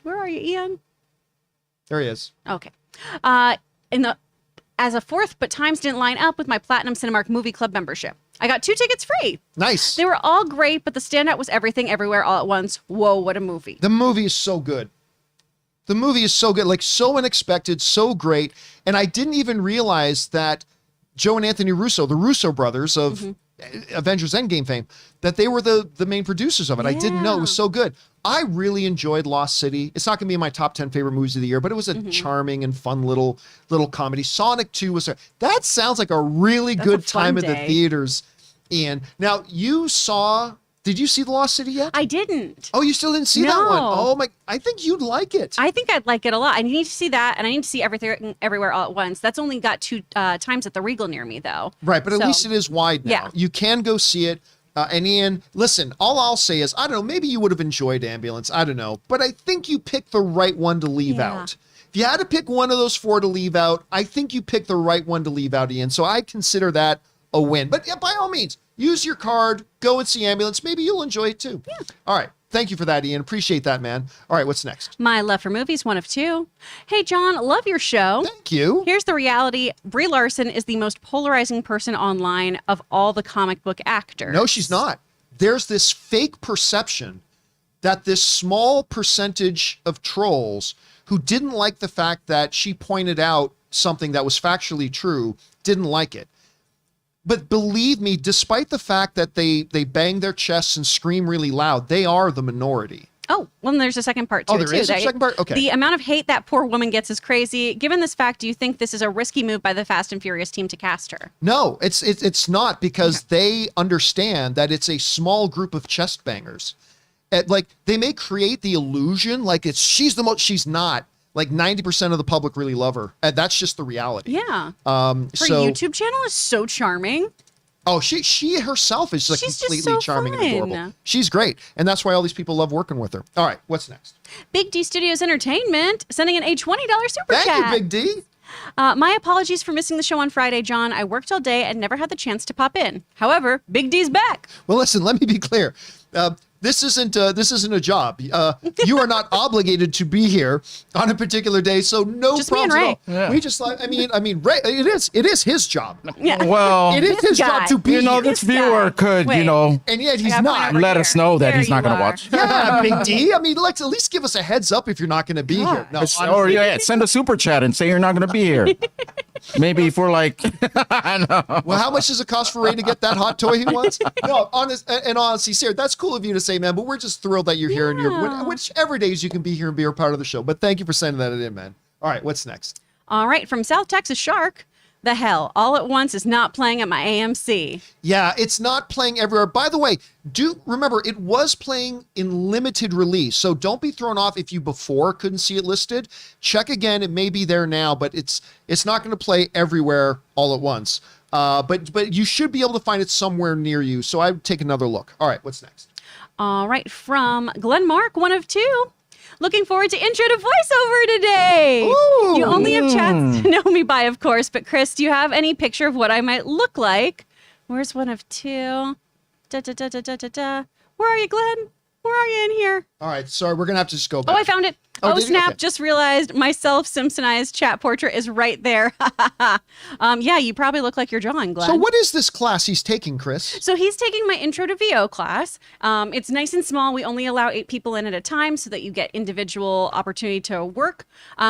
Where are you, Ian? There he is. Okay. As a 4th, but times didn't line up with my Platinum Cinemark Movie Club membership. I got 2 tickets free. Nice. They were all great, but the standout was Everything Everywhere All at Once. Whoa, what a movie. The movie is so good. The movie is so good, like so unexpected, so great. And I didn't even realize that Joe and Anthony Russo, the Russo brothers of Avengers Endgame fame, that they were the main producers of it. I didn't know. It was so good. I really enjoyed Lost City. It's not going to be in my top 10 favorite movies of the year, but it was a charming and fun little comedy. Sonic 2 was that sounds like a really good time at the theaters. Ian, now did you see The Lost City yet? I didn't. Oh, you still didn't see that one? Oh my, I think you'd like it. I think I'd like it a lot. I need to see that, and I need to see Everything Everywhere All at Once. That's only got 2 times at the Regal near me, though. Right, but at least it is wide now. Yeah. You can go see it. And Ian, listen, all I'll say is, I don't know, maybe you would have enjoyed Ambulance. I don't know. But I think you picked the right one to leave out. If you had to pick one of those 4 to leave out, I think you picked the right one to leave out, Ian. So I consider that a win. But yeah, by all means, use your card, go and see Ambulance. Maybe you'll enjoy it too. Yeah. All right. Thank you for that, Ian. Appreciate that, man. All right, what's next? My love for movies, 1 of 2. Hey, John, love your show. Thank you. Here's the reality. Brie Larson is the most polarizing person online of all the comic book actors. No, she's not. There's this fake perception that this small percentage of trolls who didn't like the fact that she pointed out something that was factually true didn't like it. But believe me, despite the fact that they bang their chests and scream really loud, they are the minority. Oh, well, there's a second part to it, too. Oh, there is a second part? Okay. The amount of hate that poor woman gets is crazy. Given this fact, do you think this is a risky move by the Fast and Furious team to cast her? No, it's not, because they understand that it's a small group of chest bangers. They may create the illusion like she's the most, she's not. Like 90% of the public really love her. That's just the reality. Yeah. Her YouTube channel is so charming. Oh, she herself is She's completely just so charming fun. and adorable. She's great. And that's why all these people love working with her. All right, what's next? Big D Studios Entertainment sending in a $20 super chat. Thank you, Big D. My apologies for missing the show on Friday, John. I worked all day and never had the chance to pop in. However, Big D's back. Well, listen, let me be clear. This isn't a job. You are not obligated to be here on a particular day, so no Just problems me and at all. Yeah. We just I mean, Ray, it is his job. Yeah. Well, It is his job to be here. this viewer could, Wait. And yet he's I got not. one let over us here. know that There he's not you going to are. watch. Yeah, Big D. I mean, let's at least give us a heads up if you're not going to be here. No, Or send a super chat and say you're not going to be here. Maybe for like, I know. Well, how much does it cost for Ray to get that hot toy he wants? No, honestly, Sarah, that's cool of you to say, man, but we're just thrilled that you're here and whichever days you can be here and be a part of the show. But thank you for sending that in, man. All right, what's next? All right, from South Texas Shark. The hell, All at Once is not playing at my AMC. Yeah, it's not playing everywhere. By the way, do remember it was playing in limited release, so don't be thrown off if you before couldn't see it listed. Check again; it may be there now, but it's not going to play everywhere all at once. But you should be able to find it somewhere near you. So I would take another look. All right, what's next? All right, from Glenn Mark, one of two. Looking forward to intro to voiceover today. Ooh. You only have chats to know me by, of course. But Chris, do you have any picture of what I might look like? Where's one of two? Da, da, da, da, da, da, da. Where are you, Glenn? Where are you in here? All right, sorry, we're gonna have to just go back. Oh, I found it. Oh, did you? snap. Okay. Just realized my self-Simpsonized chat portrait is right there. Yeah, you probably look like you're drawing, Glenn. So what is this class he's taking, Chris? So he's taking my intro to VO class. It's nice and small. We only allow 8 people in at a time so that you get individual opportunity to work.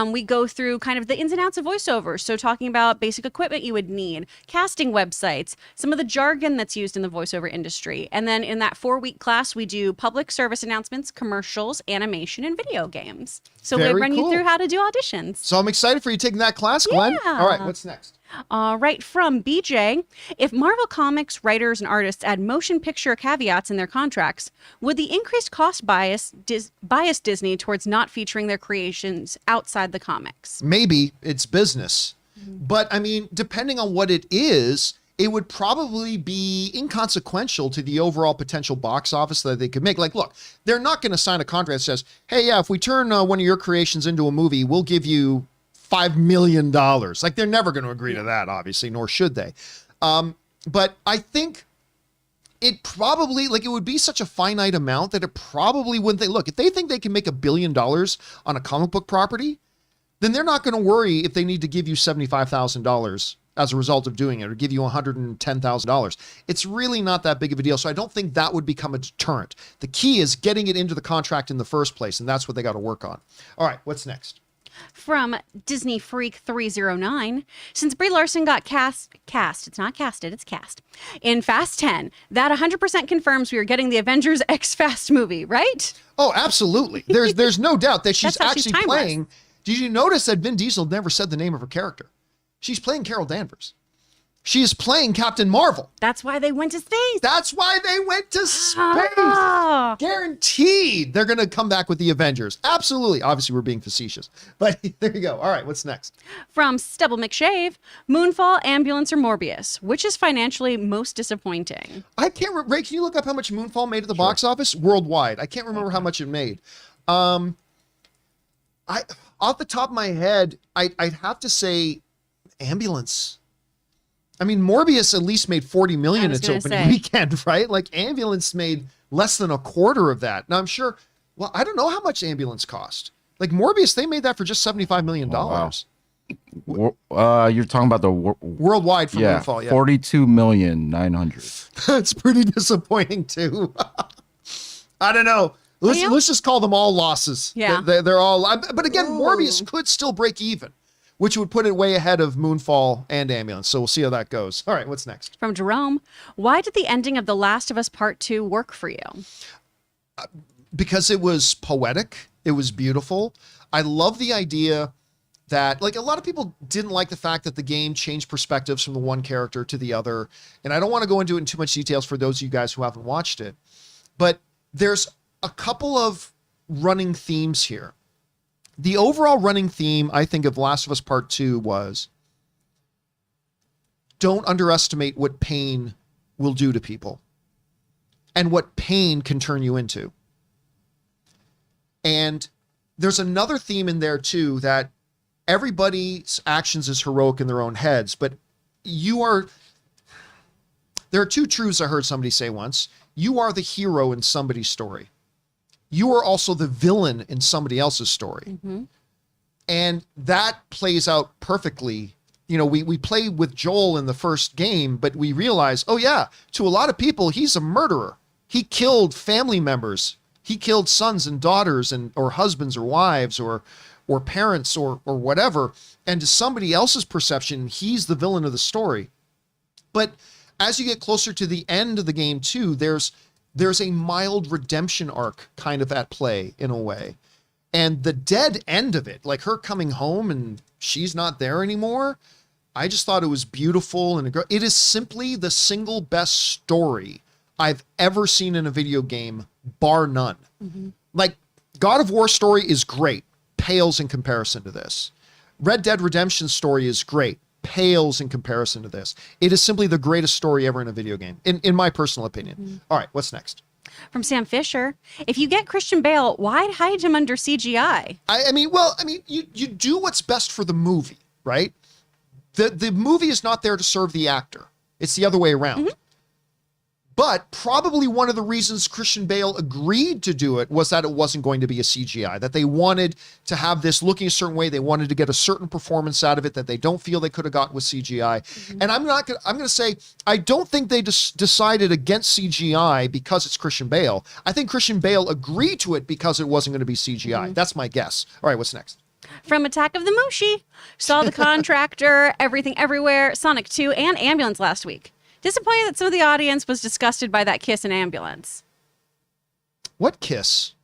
We go through kind of the ins and outs of voiceover. So talking about basic equipment you would need, casting websites, some of the jargon that's used in the voiceover industry. And then in that 4-week class, we do public service announcements, commercials, animation, and video games. So we Very run you cool. through how to do auditions. So I'm excited for you taking that class, Glenn. Yeah. All right, what's next? All right, from BJ. If Marvel Comics writers and artists add motion picture caveats in their contracts, would the increased cost bias Disney towards not featuring their creations outside the comics? Maybe it's business. But I mean, depending on what it is, it would probably be inconsequential to the overall potential box office that they could make. Like, look, they're not going to sign a contract that says, hey, yeah, if we turn one of your creations into a movie, we'll give you $5 million. Like, they're never going to agree to that, obviously, nor should they. But I think it probably, like, it would be such a finite amount that it probably wouldn't. Look, if they think they can make $1 billion on a comic book property, then they're not going to worry if they need to give you $75,000 as a result of doing it, or give you $110,000. It's really not that big of a deal. So I don't think that would become a deterrent. The key is getting it into the contract in the first place, and that's what they got to work on. All right, what's next? From Disney Freak 309, since Brie Larson got cast, it's not casted, it's cast, in Fast 10, that 100% confirms we are getting the Avengers X Fast movie, right? Oh, absolutely. There's no doubt that she's That's how she's actually timeless. playing. Did you notice that Vin Diesel never said the name of her character? She's playing Carol Danvers. She is playing Captain Marvel. That's why they went to space. That's why they went to space. Oh. Guaranteed they're going to come back with the Avengers. Absolutely. Obviously, we're being facetious. But there you go. All right, what's next? From Stubble McShave, Moonfall, Ambulance, or Morbius, which is financially most disappointing? I can't remember. Ray, can you look up how much Moonfall made at the box office worldwide? I can't remember how much it made. Off the top of my head, I'd have to say Ambulance. I mean, Morbius at least made 40 million its opening weekend, right? Like, Ambulance made less than a quarter of that. Now, I'm sure, well, I don't know how much Ambulance cost. Like, Morbius, they made that for just $75 million. Oh, wow. You're talking about the worldwide for Moonfall, yeah. 42,900,000. That's pretty disappointing, too. I don't know. Let's just call them all losses. Yeah. They're all, but again, Morbius could still break even, which would put it way ahead of Moonfall and Ambulance. So we'll see how that goes. All right, what's next? From Jerome, why did the ending of The Last of Us Part 2 work for you? Because it was poetic. It was beautiful. I love the idea that, like, a lot of people didn't like the fact that the game changed perspectives from the one character to the other. And I don't want to go into it in too much details for those of you guys who haven't watched it. But there's a couple of running themes here. The overall running theme, I think, of Last of Us Part 2 was, don't underestimate what pain will do to people and what pain can turn you into. And there's another theme in there, too, that everybody's actions is heroic in their own heads, but there are two truths I heard somebody say once. You are the hero in somebody's story. You are also the villain in somebody else's story. Mm-hmm. And that plays out perfectly. You know, we play with Joel in the first game, but we realize, oh yeah, to a lot of people, he's a murderer. He killed family members. He killed sons and daughters or husbands or wives or or parents or whatever, and to somebody else's perception, he's the villain of the story. But as you get closer to the end of the game too, there's a mild redemption arc kind of at play in a way. And the dead end of it, like her coming home and she's not there anymore, I just thought it was beautiful. And it is simply the single best story I've ever seen in a video game, bar none. Like, God of War story is great, pales in comparison to this. Red Dead Redemption story is great, pales in comparison to this. It is simply the greatest story ever in a video game, in my personal opinion. All right, what's next? From Sam Fisher, if you get Christian Bale, why hide him under CGI? I mean, you do what's best for the movie, right? The movie is not there to serve the actor. It's the other way around. But probably one of the reasons Christian Bale agreed to do it was that it wasn't going to be a CGI, that they wanted to have this looking a certain way. They wanted to get a certain performance out of it that they don't feel they could have got with CGI. And I'm going to say, I don't think they decided against CGI because it's Christian Bale. I think Christian Bale agreed to it because it wasn't going to be CGI. That's my guess. All right, what's next? From Attack of the Mushi, saw The Contractor, Everything Everywhere, Sonic 2, and Ambulance last week. Disappointed that some of the audience was disgusted by that kiss in Ambulance. What kiss?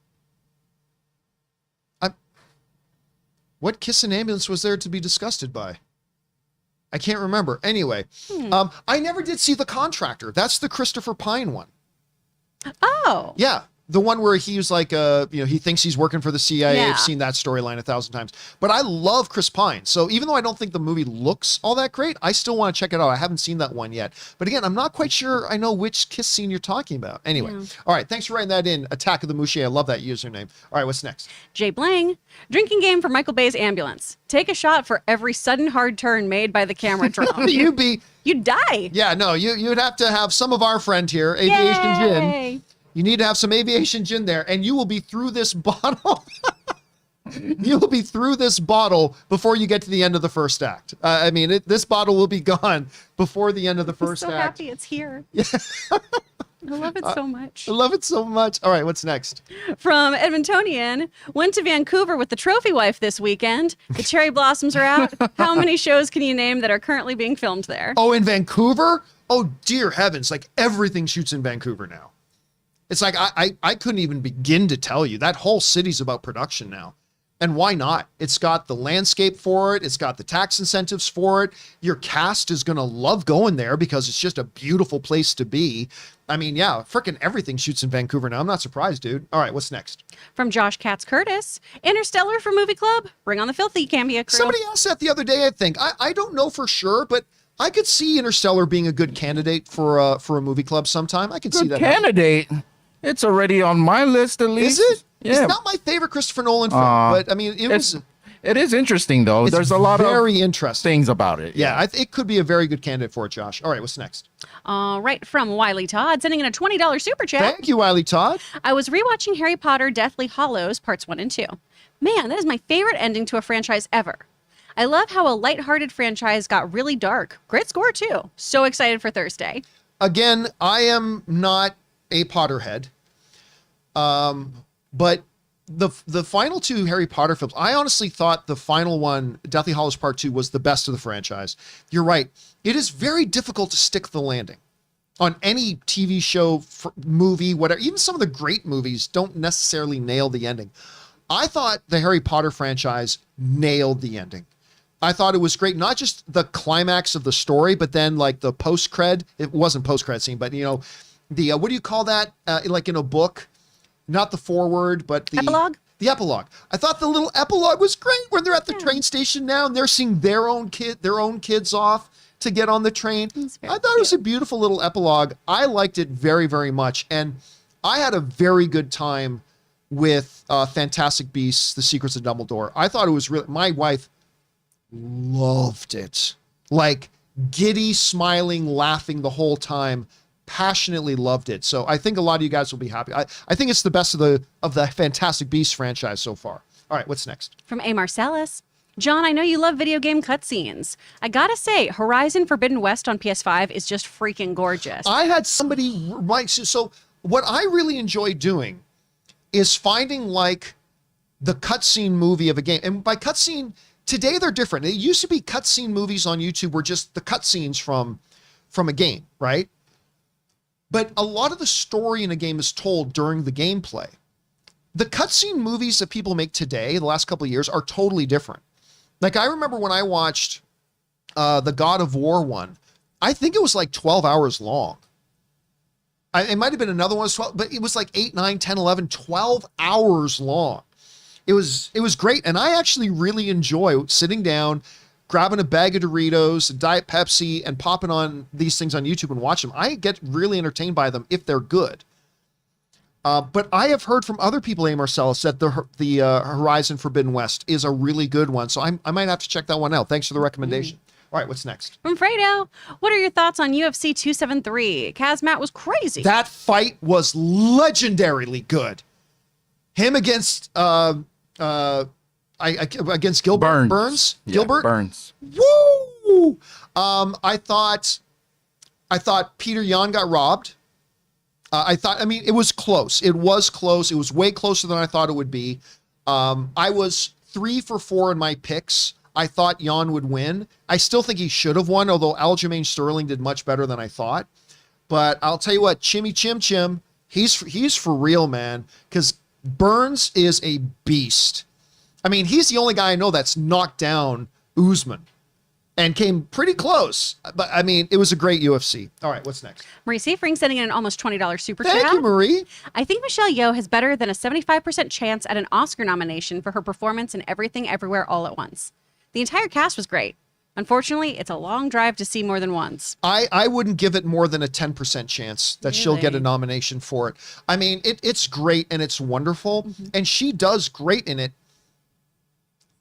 What kiss in Ambulance was there to be disgusted by? I can't remember. Anyway, I never did see The Contractor. That's the Christopher Pine one. Oh. Yeah. The one where he was like, he thinks he's working for the CIA. Yeah. I've seen that storyline 1,000 times. But I love Chris Pine. So even though I don't think the movie looks all that great, I still want to check it out. I haven't seen that one yet. But again, I'm not quite sure I know which kiss scene you're talking about. Anyway. All right. Thanks for writing that in. Attack of the Mushi. I love that username. All right. What's next? Jay Blang, drinking game for Michael Bay's Ambulance. Take a shot for every sudden hard turn made by the camera drone. You'd die. Yeah, no, you'd have to have some of our friend here, Aviation Gin. Yay. You need to have some Aviation Gin there, and you will be through this bottle. You will be through this bottle before you get to the end of the first act. This bottle will be gone before the end of the first I'm so act. happy it's here. I love it so much. I love it so much. All right, what's next? From Edmontonian, went to Vancouver with the trophy wife this weekend. The cherry blossoms are out. How many shows can you name that are currently being filmed there? Oh, in Vancouver? Oh, dear heavens. Like, everything shoots in Vancouver now. It's like, I couldn't even begin to tell you. That whole city's about production now. And why not? It's got the landscape for it. It's got the tax incentives for it. Your cast is going to love going there because it's just a beautiful place to be. I mean, yeah, freaking everything shoots in Vancouver now. I'm not surprised, dude. All right, what's next? From Josh Katz Curtis, Interstellar for Movie Club. Bring on the filthy Campea crew. Somebody asked that the other day, I think. I don't know for sure, but I could see Interstellar being a good candidate for a movie club sometime. I could see that. Candidate? It's already on my list at least. Is it? Yeah. It's not my favorite Christopher Nolan film, but I mean, it is interesting though. There's a lot of very interesting things about it. Yeah, it could be a very good candidate for it, Josh. All right, what's next? All right, from Wiley Todd, sending in a $20 super chat. Thank you, Wiley Todd. I was rewatching Harry Potter Deathly Hallows Parts 1 and 2. Man, that is my favorite ending to a franchise ever. I love how a lighthearted franchise got really dark. Great score too. So excited for Thursday. Again, I am not a Potterhead. But the final two Harry Potter films, I honestly thought the final one, Deathly Hallows Part 2, was the best of the franchise. You're right. It is very difficult to stick the landing on any TV show, movie, whatever. Even some of the great movies don't necessarily nail the ending. I thought the Harry Potter franchise nailed the ending. I thought it was great, not just the climax of the story, but then like the post-cred. It wasn't post-cred scene, but the what do you call that? Like in a book? Not the foreword, but the epilogue. The epilogue. I thought the little epilogue was great when they're at the train station now and they're seeing their own kids off to get on the train. I thought it was a beautiful little epilogue. I liked it very, very much, and I had a very good time with Fantastic Beasts: The Secrets of Dumbledore. I thought it was really. My wife loved it, like giddy, smiling, laughing the whole time. Passionately loved it. So I think a lot of you guys will be happy. I think it's the best of the Fantastic Beasts franchise so far. All right, what's next? From A. Marcellus. John, I know you love video game cutscenes. I gotta say, Horizon Forbidden West on PS5 is just freaking gorgeous. I had somebody write. So what I really enjoy doing is finding like the cutscene movie of a game. And by cutscene, today they're different. It used to be cutscene movies on YouTube were just the cutscenes from a game, right? But a lot of the story in a game is told during the gameplay. The cutscene movies that people make today, the last couple of years, are totally different. Like, I remember when I watched the God of War one, I think it was like 12 hours long. It might have been another one, 12, but it was like 8, 9, 10, 11, 12 hours long. It was great. And I actually really enjoy sitting down, grabbing a bag of Doritos, a Diet Pepsi, and popping on these things on YouTube and watch them. I get really entertained by them if they're good. But I have heard from other people, Marcellus, that the Horizon Forbidden West is a really good one. So I might have to check that one out. Thanks for the recommendation. All right, what's next? From Fredo, what are your thoughts on UFC 273? Kazmat was crazy. That fight was legendarily good. Him against against Gilbert Burns. Yeah, Gilbert Burns. Woo! I thought Peter Yan got robbed. I mean, it was close. It was close. It was way closer than I thought it would be. I was 3 for 4 in my picks. I thought Yan would win. I still think he should have won, although Aljamain Sterling did much better than I thought. But I'll tell you what, Chimmy Chim Chim, he's for real, man, because Burns is a beast. I mean, he's the only guy I know that's knocked down Usman and came pretty close. But I mean, it was a great UFC. All right, what's next? Marie Seifring sending in an almost $20 super chat. Thank you, Marie. I think Michelle Yeoh has better than a 75% chance at an Oscar nomination for her performance in Everything Everywhere All at Once. The entire cast was great. Unfortunately, it's a long drive to see more than once. I wouldn't give it more than a 10% chance that she'll get a nomination for it. I mean, it's great and it's wonderful, and she does great in it.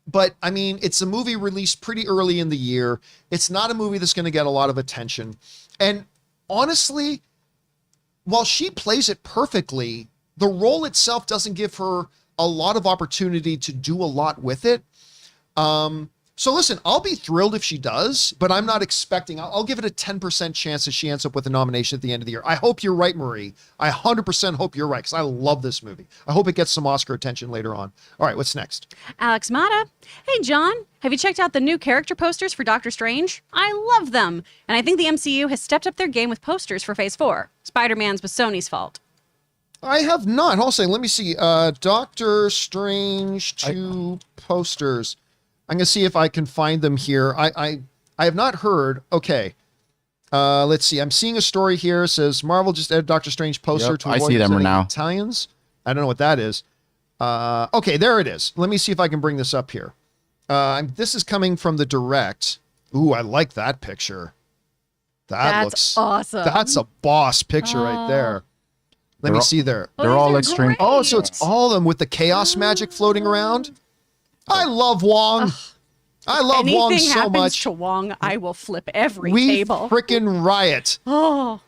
But I mean, it's a movie released pretty early in the year. It's not a movie that's going to get a lot of attention. And honestly, while she plays it perfectly, the role itself doesn't give her a lot of opportunity to do a lot with it. So listen, I'll be thrilled if she does, but I'm not expecting, I'll give it a 10% chance that she ends up with a nomination at the end of the year. I hope you're right, Marie. I 100% hope you're right, because I love this movie. I hope it gets some Oscar attention later on. All right, what's next? Alex Mata. Hey, John, have you checked out the new character posters for Doctor Strange? I love them. And I think the MCU has stepped up their game with posters for Phase 4. Spider-Man's was Sony's fault. I have not. Hold on, let me see. Doctor Strange 2 posters. I'm going to see if I can find them here. I have not heard. Okay. Let's see. I'm seeing a story here. It says Marvel just added Doctor Strange poster to I avoid see them now. Italians. I don't know what that is. Okay, there it is. Let me see if I can bring this up here. This is coming from the direct. Ooh, I like that picture. That's looks awesome. That's a boss picture right there. Let me see there. They're all extreme. great. Oh, so it's all of them with the chaos magic floating around. I love Wong. I love Wong Anything so happens much. to Wong, I will flip every We table. frickin' riot. Oh,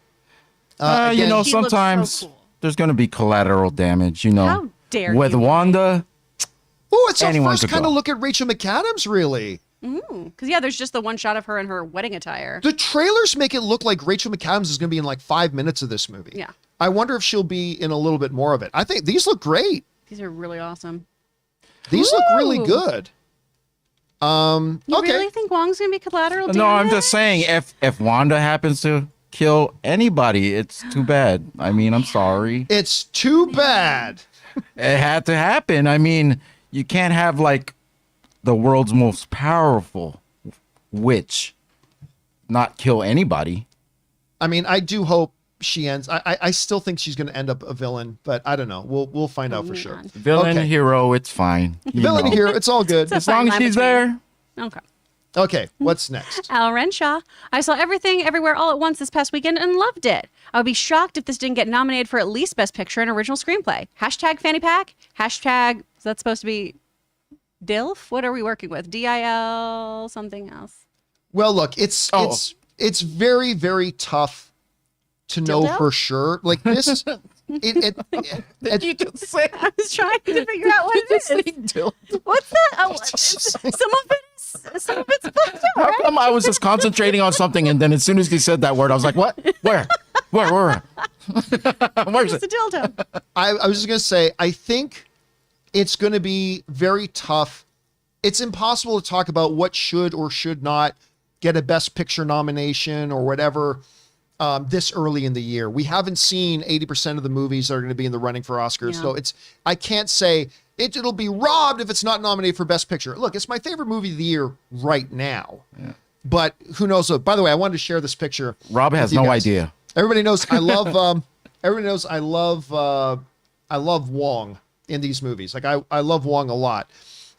Again, you know, He looks so sometimes cool. there's going to be collateral damage, you know. How dare With you. Wanda, oh, it's our anyone first could kind of go. look at Rachel McAdams, really. because yeah, there's just the one shot of her in her wedding attire. The trailers make it look like Rachel McAdams is going to be in like 5 minutes of this movie. Yeah. I wonder if she'll be in a little bit more of it. I think these look great. These are really awesome. These look really Ooh. good. You Okay. really think Wong's gonna be collateral damage? no, I'm just saying if Wanda happens to kill anybody, it's too bad. I mean, I'm sorry. It's too bad. It had to happen. I mean, you can't have like the world's most powerful witch not kill anybody. I mean, I do hope she ends. I still think she's going to end up a villain, but I don't know. We'll find out for sure. Villain, Okay. hero, it's fine. You Villain know. hero, it's all good. It's As long as Fine line she's between- there. Okay. Okay, what's next? Al Renshaw. I saw Everything Everywhere All at Once this past weekend and loved it. I would be shocked if this didn't get nominated for at least Best Picture and Original Screenplay. Hashtag Fanny Pack. Hashtag, is that supposed to be DILF? What are we working with? DIL something else. Well, look, it's very, very tough to know Dildo? for sure. Like this, You just say I was trying to figure out what it is. What's that? Oh, some of it's fucked up, How right? come I was just concentrating on something and then as soon as he said that word, I was like, what? Where? Where's It's a it? dildo. I was just gonna say, I think it's going to be very tough. It's impossible to talk about what should or should not get a Best Picture nomination or whatever this early in the year. We haven't seen 80% of the movies that are going to be in the running for Oscars. Yeah. So I can't say it'll be robbed if it's not nominated for Best Picture. Look, it's my favorite movie of the year right now. Yeah. But who knows? By the way, I wanted to share this picture. Rob has no idea. Everybody knows I love everybody knows I love Wong in these movies. Like I love Wong a lot.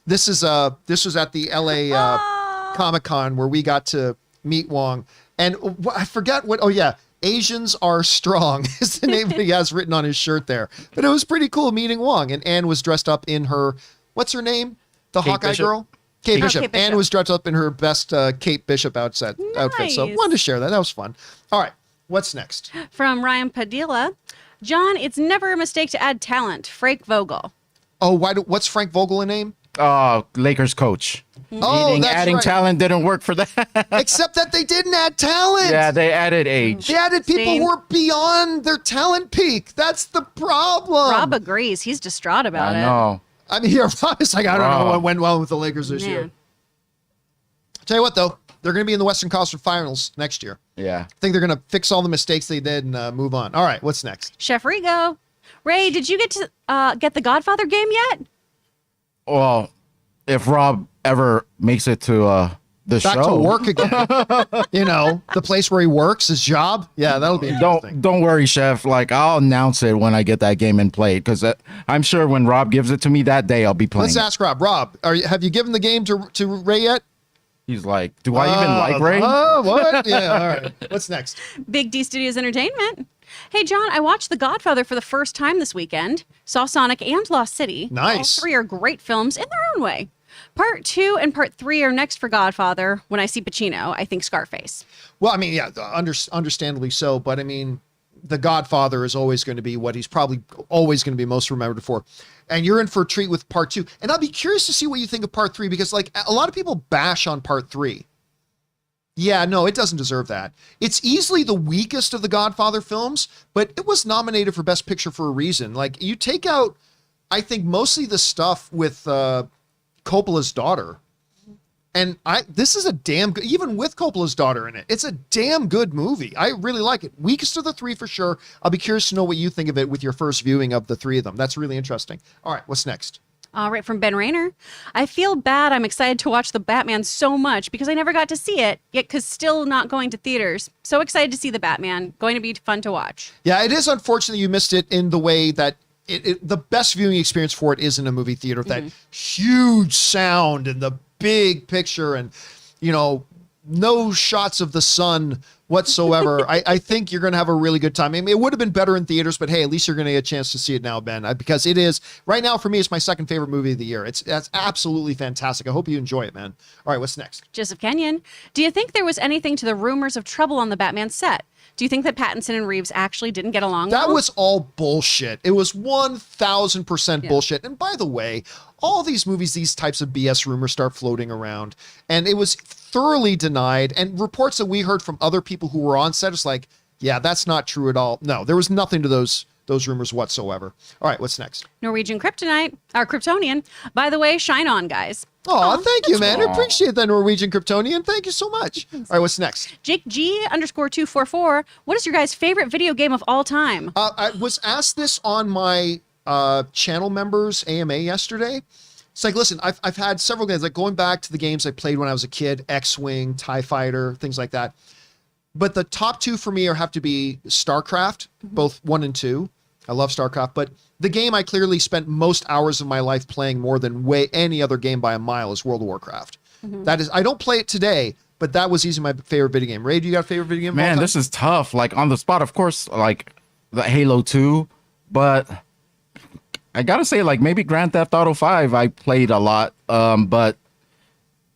This was at the LA Comic-Con where we got to meet Wong. And I forget what, oh yeah, Asians Are Strong is the name that he has written on his shirt there. But it was pretty cool meeting Wong. And Anne was dressed up in her, what's her name? The Kate Hawkeye Bishop. girl? Kate Bishop. Kate Bishop. Anne was dressed up in her best Kate Bishop outfit. So wanted to share that. That was fun. All right, what's next? From Ryan Padilla. John, it's never a mistake to add talent. Frank Vogel. Oh, what's Frank Vogel a name? Lakers coach. Oh, Meaning that's adding right. talent didn't work for that. Except that they didn't add talent. Yeah, they added age. They added people Same. who are beyond their talent peak. That's the problem. Rob agrees. He's distraught about I it. know. I mean, Rob is like, I don't know Rob. what went well with the Lakers this year. Man. Tell you what, though, they're going to be in the Western Conference Finals next year. Yeah. I think they're going to fix all the mistakes they did and move on. All right, what's next? Chef Rigo. Ray, did you get to get the Godfather game yet? Well, if Rob ever makes it to the Back show, to work again. The place where he works, his job. Yeah, that'll be interesting. don't worry, Chef. Like I'll announce it when I get that game and play it because I'm sure when Rob gives it to me that day, I'll be playing. Let's ask Rob. Rob, have you given the game to Ray yet? He's like, do I even like Ray? Oh, what? Yeah, all right. What's next? Big D Studios Entertainment. Hey, John, I watched The Godfather for the first time this weekend. Saw Sonic and Lost City. Nice. All three are great films in their own way. Part 2 and Part 3 are next for Godfather. When I see Pacino, I think Scarface. Well, I mean, yeah, understandably so. But I mean, The Godfather is always going to be what he's probably always going to be most remembered for. And you're in for a treat with Part 2. And I'll be curious to see what you think of Part 3 because, like, a lot of people bash on Part 3. Yeah, no, it doesn't deserve that. It's easily the weakest of the Godfather films, but it was nominated for Best Picture for a reason. Like, you take out, I think, mostly the stuff with Coppola's daughter. And this is a damn good, even with Coppola's daughter in it, it's a damn good movie. I really like it. Weakest of the three for sure. I'll be curious to know what you think of it with your first viewing of the three of them. That's really interesting. All right, what's next? All right, from Ben Rayner. I feel bad. I'm excited to watch The Batman so much because I never got to see it, yet because still not going to theaters. So excited to see The Batman. Going to be fun to watch. Yeah, it is unfortunate you missed it in the way that the best viewing experience for it is in a movie theater. That huge sound and the big picture and, no shots of the sun whatsoever. I think you're going to have a really good time. I mean, it would have been better in theaters, but hey, at least you're going to get a chance to see it now, Ben, because it is right now for me, it's my second favorite movie of the year. That's absolutely fantastic. I hope you enjoy it, man. All right, what's next? Joseph Kenyon. Do you think there was anything to the rumors of trouble on the Batman set? Do you think that Pattinson and Reeves actually didn't get along That well? was all bullshit. It was 1,000% bullshit. And by the way, all these movies, these types of BS rumors start floating around. And it was thoroughly denied. And reports that we heard from other people who were on set is like, yeah, that's not true at all. No, there was nothing to those rumors whatsoever. All right, what's next? Norwegian Kryptonite, or Kryptonian. By the way, shine on, guys. Oh, thank you, man. I Aw. appreciate that, Norwegian Kryptonian. Thank you so much. All right, what's next? Jake G_244. What is your guys' favorite video game of all time? I was asked this on my channel members AMA yesterday. It's like, listen, I've had several games, like going back to the games I played when I was a kid, X-Wing, TIE Fighter, things like that. But the top two for me have to be StarCraft, both 1 and 2. I love StarCraft, but the game I clearly spent most hours of my life playing more than any other game by a mile is World of Warcraft. That is, I don't play it today, but that was easily my favorite video game. Ray, do you got a favorite video game? of all Man, time? this is tough. Like on the spot, of course, like the Halo 2, but I gotta say, like maybe Grand Theft Auto 5 I played a lot, but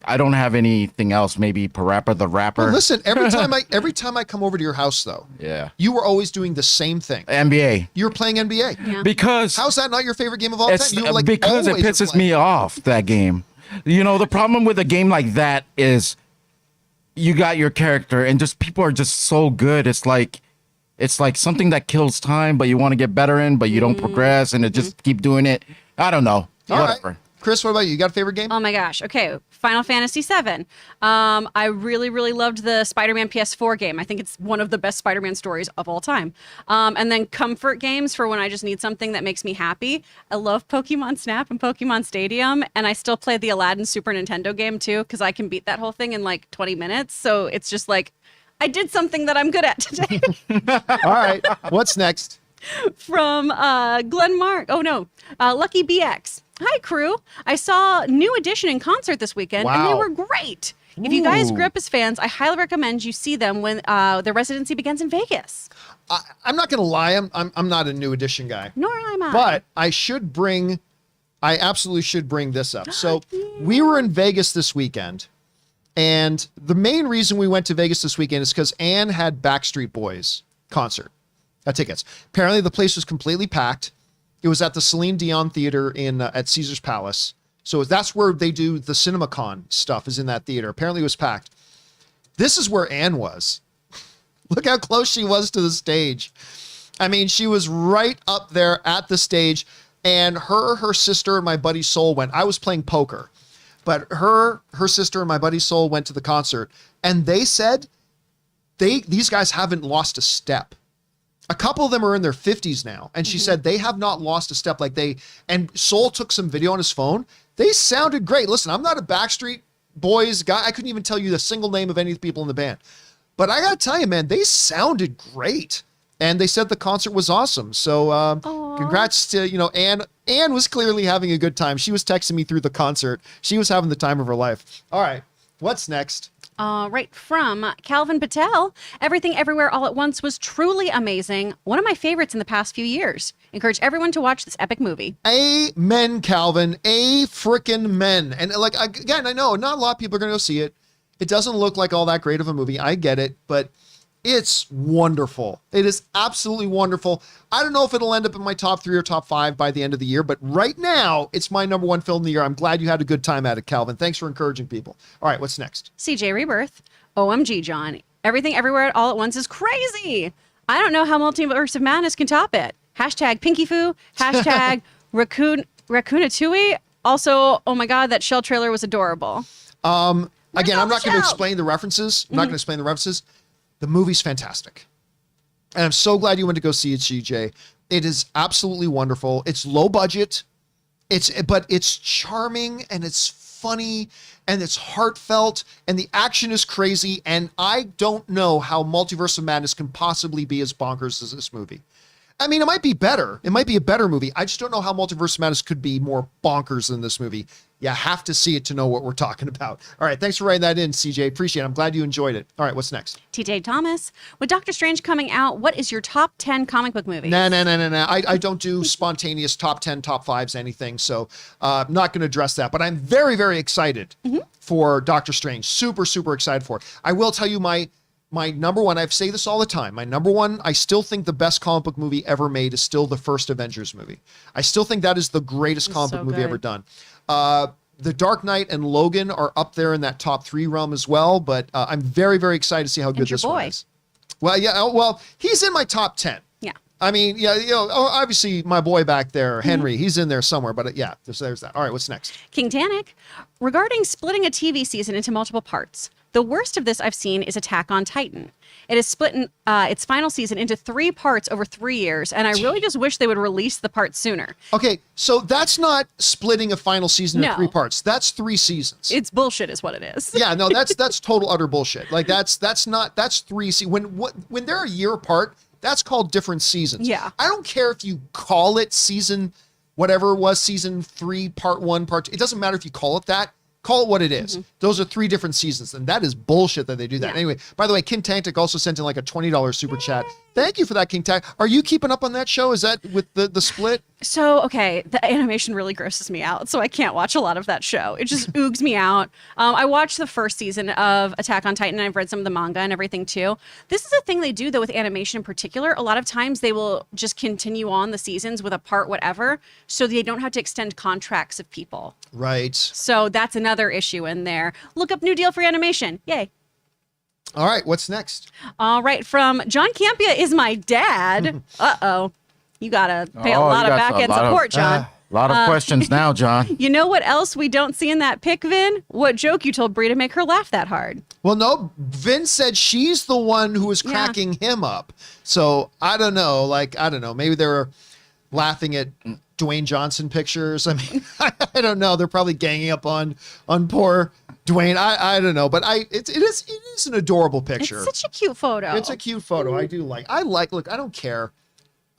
I don't have anything else. Maybe Parappa the Rapper. Well, listen, every time I come over to your house, though, Yeah. you were always doing the same thing. NBA. You were playing NBA. Yeah. Because How's that not your favorite game of all it's time? You were because it always pisses playing. me off, that game. The problem with a game like that is you got your character and just people are just so good. It's like something that kills time, but you want to get better in, but you don't progress and it just keep doing it. I don't know. All Whatever. right. Chris, what about you? You got a favorite game? Oh my gosh. Okay. Final Fantasy VII. I really, really loved the Spider-Man PS4 game. I think it's one of the best Spider-Man stories of all time. And then comfort games for when I just need something that makes me happy. I love Pokemon Snap and Pokemon Stadium. And I still play the Aladdin Super Nintendo game too, because I can beat that whole thing in like 20 minutes. So it's just like, I did something that I'm good at today. All right. What's next? From Glenn Mark. Oh no, Lucky BX. Hi crew. I saw New Edition in concert this weekend and they Wow. were great. If you guys Ooh. grew up as fans, I highly recommend you see them when their residency begins in Vegas. I'm not going to lie. I'm not a New Edition guy. Nor am I. But I absolutely should bring this up. So we were in Vegas this weekend, and the main reason we went to Vegas this weekend is because Anne had Backstreet Boys concert tickets. Apparently the place was completely packed. It was at the Celine Dion Theater at Caesar's Palace. So that's where they do the CinemaCon stuff, is in that theater. Apparently it was packed. This is where Anne was. Look how close she was to the stage. I mean, she was right up there at the stage, and her sister and my buddy Soul went. I was playing poker, but her sister and my buddy Soul went to the concert, and they said these guys haven't lost a step. A couple of them are in their 50s now, and she said they have not lost a step. And Soul took some video on his phone. They sounded great. Listen, I'm not a Backstreet Boys guy. I couldn't even tell you the single name of any of the people in the band. But I got to tell you, man, they sounded great. And they said the concert was awesome. So congrats to, Anne. Anne was clearly having a good time. She was texting me through the concert. She was having the time of her life. All right, what's next? Right from Calvin Patel. Everything Everywhere All at Once was truly amazing. One of my favorites in the past few years. Encourage everyone to watch this epic movie. Amen, Calvin. Frickin' men. And again, I know not a lot of people are going to go see it. It doesn't look like all that great of a movie. I get it, but it's wonderful. It is absolutely wonderful. I don't know if it'll end up in my top 3 or top 5 by the end of the year, but right now it's my number 1 film of the year. I'm glad you had a good time at it, Calvin. Thanks for encouraging people. All right, what's next? CJ Rebirth. OMG, John. Everything Everywhere All at Once is crazy. I don't know how Multiverse of Madness can top it. Hashtag Pinky Foo. Hashtag Raccoonatui. Also, oh my God, that Shell trailer was adorable. Again, I'm not going to Shell? explain the references. I'm not going to explain the references. The movie's fantastic. And I'm so glad you went to go see it, CJ. It is absolutely wonderful. It's low budget. But it's charming and it's funny and it's heartfelt and the action is crazy. And I don't know how Multiverse of Madness can possibly be as bonkers as this movie. I mean, it might be better. It might be a better movie. I just don't know how Multiverse of Madness could be more bonkers than this movie. You have to see it to know what we're talking about. All right. Thanks for writing that in, CJ. Appreciate it. I'm glad you enjoyed it. All right. What's next? TJ Thomas. With Doctor Strange coming out, what is your top 10 comic book movies? No. I don't do spontaneous top 10, top 5s, anything. So I'm not going to address that. But I'm very, very excited for Doctor Strange. Super, super excited for it. I will tell you my number one, I say this all the time. My number one, I still think the best comic book movie ever made is still the first Avengers movie. I still think that is the greatest comic book movie ever done. The Dark Knight and Logan are up there in that top 3 realm as well, but I'm very, very excited to see how good this one is. Well, yeah, well, he's in my top 10. Yeah. I mean, yeah, obviously my boy back there, Henry, he's in there somewhere, but yeah, there's that. All right, what's next? King Tanik. Regarding splitting a TV season into multiple parts, the worst of this I've seen is Attack on Titan. It is split in its final season into 3 parts over 3 years, and I really just wish they would release the parts sooner. Okay, so that's not splitting a final season into 3 parts. That's 3 seasons. It's bullshit is what it is. Yeah, no, that's total utter bullshit. Like that's 3 when they're a year apart, that's called different seasons. Yeah. I don't care if you call it season whatever it was, season 3, part 1, part 2. It doesn't matter if you call it that. Call it what it is. Those are 3 different seasons, and that is bullshit that they do that. Yeah. Anyway, by the way, King Tantic also sent in like a $20 super chat. Thank you for that, King Tantic. Are you keeping up on that show? Is that with the split? So, okay, the animation really grosses me out, so I can't watch a lot of that show. It just oogs me out. I watched the first season of Attack on Titan, and I've read some of the manga and everything too. This is a thing they do, though, with animation in particular. A lot of times they will just continue on the seasons with a part whatever, so they don't have to extend contracts of people. Right. So that's another issue in there. Look up New Deal for animation. Yay. All right, what's next? All right, from John Campea is my dad. Uh-oh. You got to pay a lot of back-end support, John. A lot of questions now, John. You know what else we don't see in that pic, Vin? What joke you told Brie to make her laugh that hard? Well, no, Vin said she's the one who was cracking him up. So I don't know. Like, I don't know. Maybe they were laughing at Dwayne Johnson pictures. I mean, I don't know. They're probably ganging up on poor Dwayne. I don't know. But it is an adorable picture. It's such a cute photo. It's a cute photo. I do like. Look, I don't care.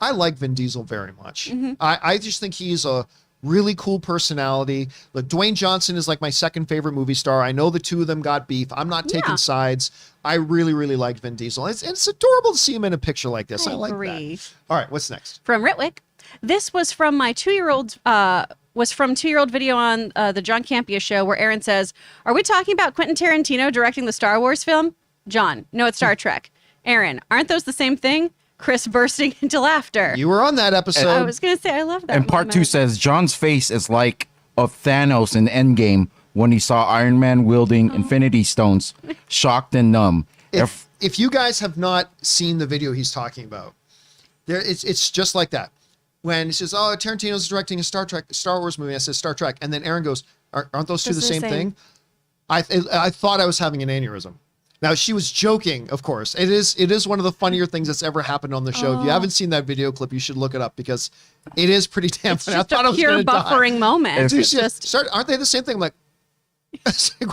I like Vin Diesel very much. I just think he's a really cool personality. Look, Dwayne Johnson is like my second favorite movie star. I know the two of them got beef. I'm not taking sides. I really, really like Vin Diesel. It's adorable to see him in a picture like this. I like that. All right, what's next? From Ritwick. This was from my 2-year-old was from 2-year-old video on the John Campea Show, where Aaron says, "Are we talking about Quentin Tarantino directing the Star Wars film?" John, no, it's Star Trek. Aaron, aren't those the same thing? Chris bursting into laughter. You were on that episode. I was going to say, I love that. And part 2 says, John's face is like of Thanos in Endgame when he saw Iron Man wielding Infinity Stones, shocked and numb. If you guys have not seen the video he's talking about, it's just like that. When he says, "Oh, Tarantino's directing a Star Wars movie," I said Star Trek, and then Aaron goes, "Aren't those two the same thing?" I thought I was having an aneurysm. Now, she was joking, of course. It is one of the funnier things that's ever happened on the show. If you haven't seen that video clip, you should look it up because it is pretty damn funny. It's just a pure buffering moment. It's just aren't they the same thing? I'm like, it's like,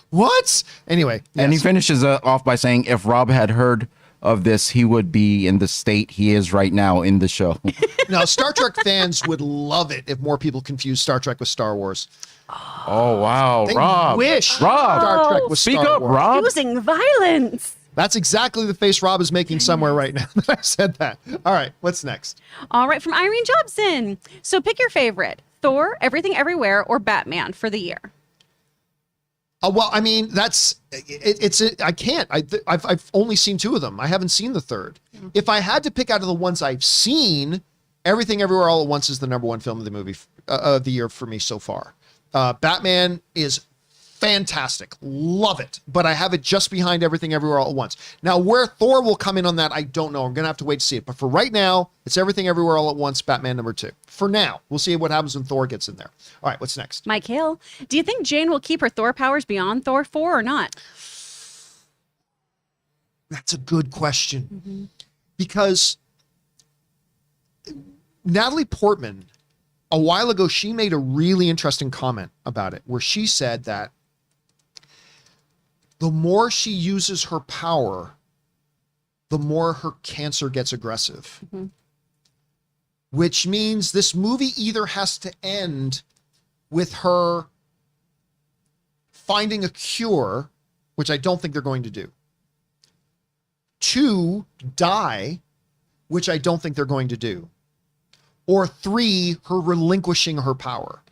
what? Anyway. And he finishes off by saying, if Rob had heard of this, he would be in the state he is right now in the show. Now, Star Trek fans would love it if more people confuse Star Trek with Star Wars. Oh, wow. They Rob. wish Rob. Star Trek was Speak Star up, Wars. Rob. Using violence. That's exactly the face Rob is making somewhere right now that I said that. All right, what's next? All right, from Irene Jobson. So pick your favorite, Thor, Everything Everywhere, or Batman for the year. Well, I mean, I can't. I've only seen 2 of them. I haven't seen the third. If I had to pick out of the ones I've seen, Everything Everywhere All at Once is the #1 film of the movie of the year for me so far. Batman is fantastic. Love it. But I have it just behind Everything Everywhere All at Once. Now, where Thor will come in on that, I don't know. I'm going to have to wait to see it. But for right now, it's Everything Everywhere All at Once, Batman #2. For now, we'll see what happens when Thor gets in there. All right, what's next? Mike Hill. Do you think Jane will keep her Thor powers beyond Thor 4 or not? That's a good question. Because Natalie Portman, a while ago, she made a really interesting comment about it, where she said that the more she uses her power, the more her cancer gets aggressive. Which means this movie either has to end with her finding a cure, which I don't think they're going to do. 2, die, which I don't think they're going to do. Or 3, her relinquishing her power.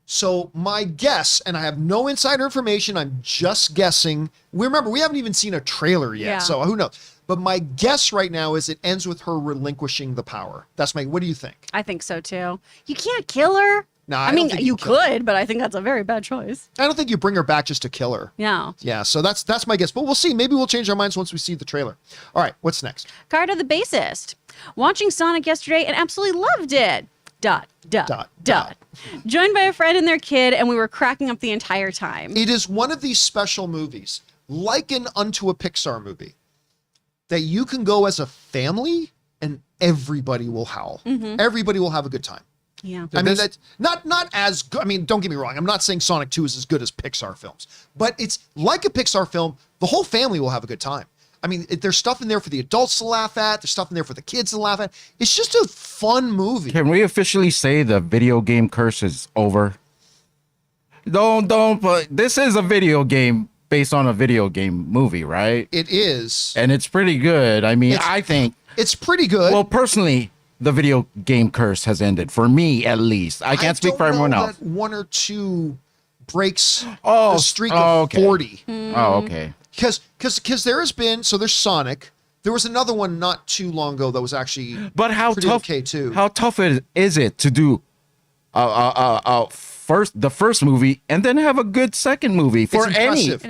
So my guess, and I have no insider information, I'm just guessing. Remember, we haven't even seen a trailer yet, so who knows? But my guess right now is it ends with her relinquishing the power. What do you think? I think so too. You can't kill her. No, I mean, you could, but I think that's a very bad choice. I don't think you bring her back just to kill her. Yeah. Yeah, so that's my guess. But we'll see. Maybe we'll change our minds once we see the trailer. All right, what's next? Carter the bassist. Watching Sonic yesterday and absolutely loved it. ... Joined by a friend and their kid, and we were cracking up the entire time. It is one of these special movies, likened unto a Pixar movie, that you can go as a family and everybody will howl. Everybody will have a good time. Yeah. I mean, that's not as good. I mean, don't get me wrong. I'm not saying Sonic 2 is as good as Pixar films, but it's like a Pixar film. The whole family will have a good time. I mean, there's stuff in there for the adults to laugh at. There's stuff in there for the kids to laugh at. It's just a fun movie. Can we officially say the video game curse is over? Don't. But this is a video game based on a video game movie, right? It is. And it's pretty good. I mean, I think it's pretty good. Well, personally, the video game curse has ended for me, at least. I can't speak for everyone else. That 1 or 2 breaks the streak of 40. Oh, okay. Because there has been, so there's Sonic. There was another one not too long ago that was actually pretty okay too. How tough is it to do the first movie and then have a good second movie for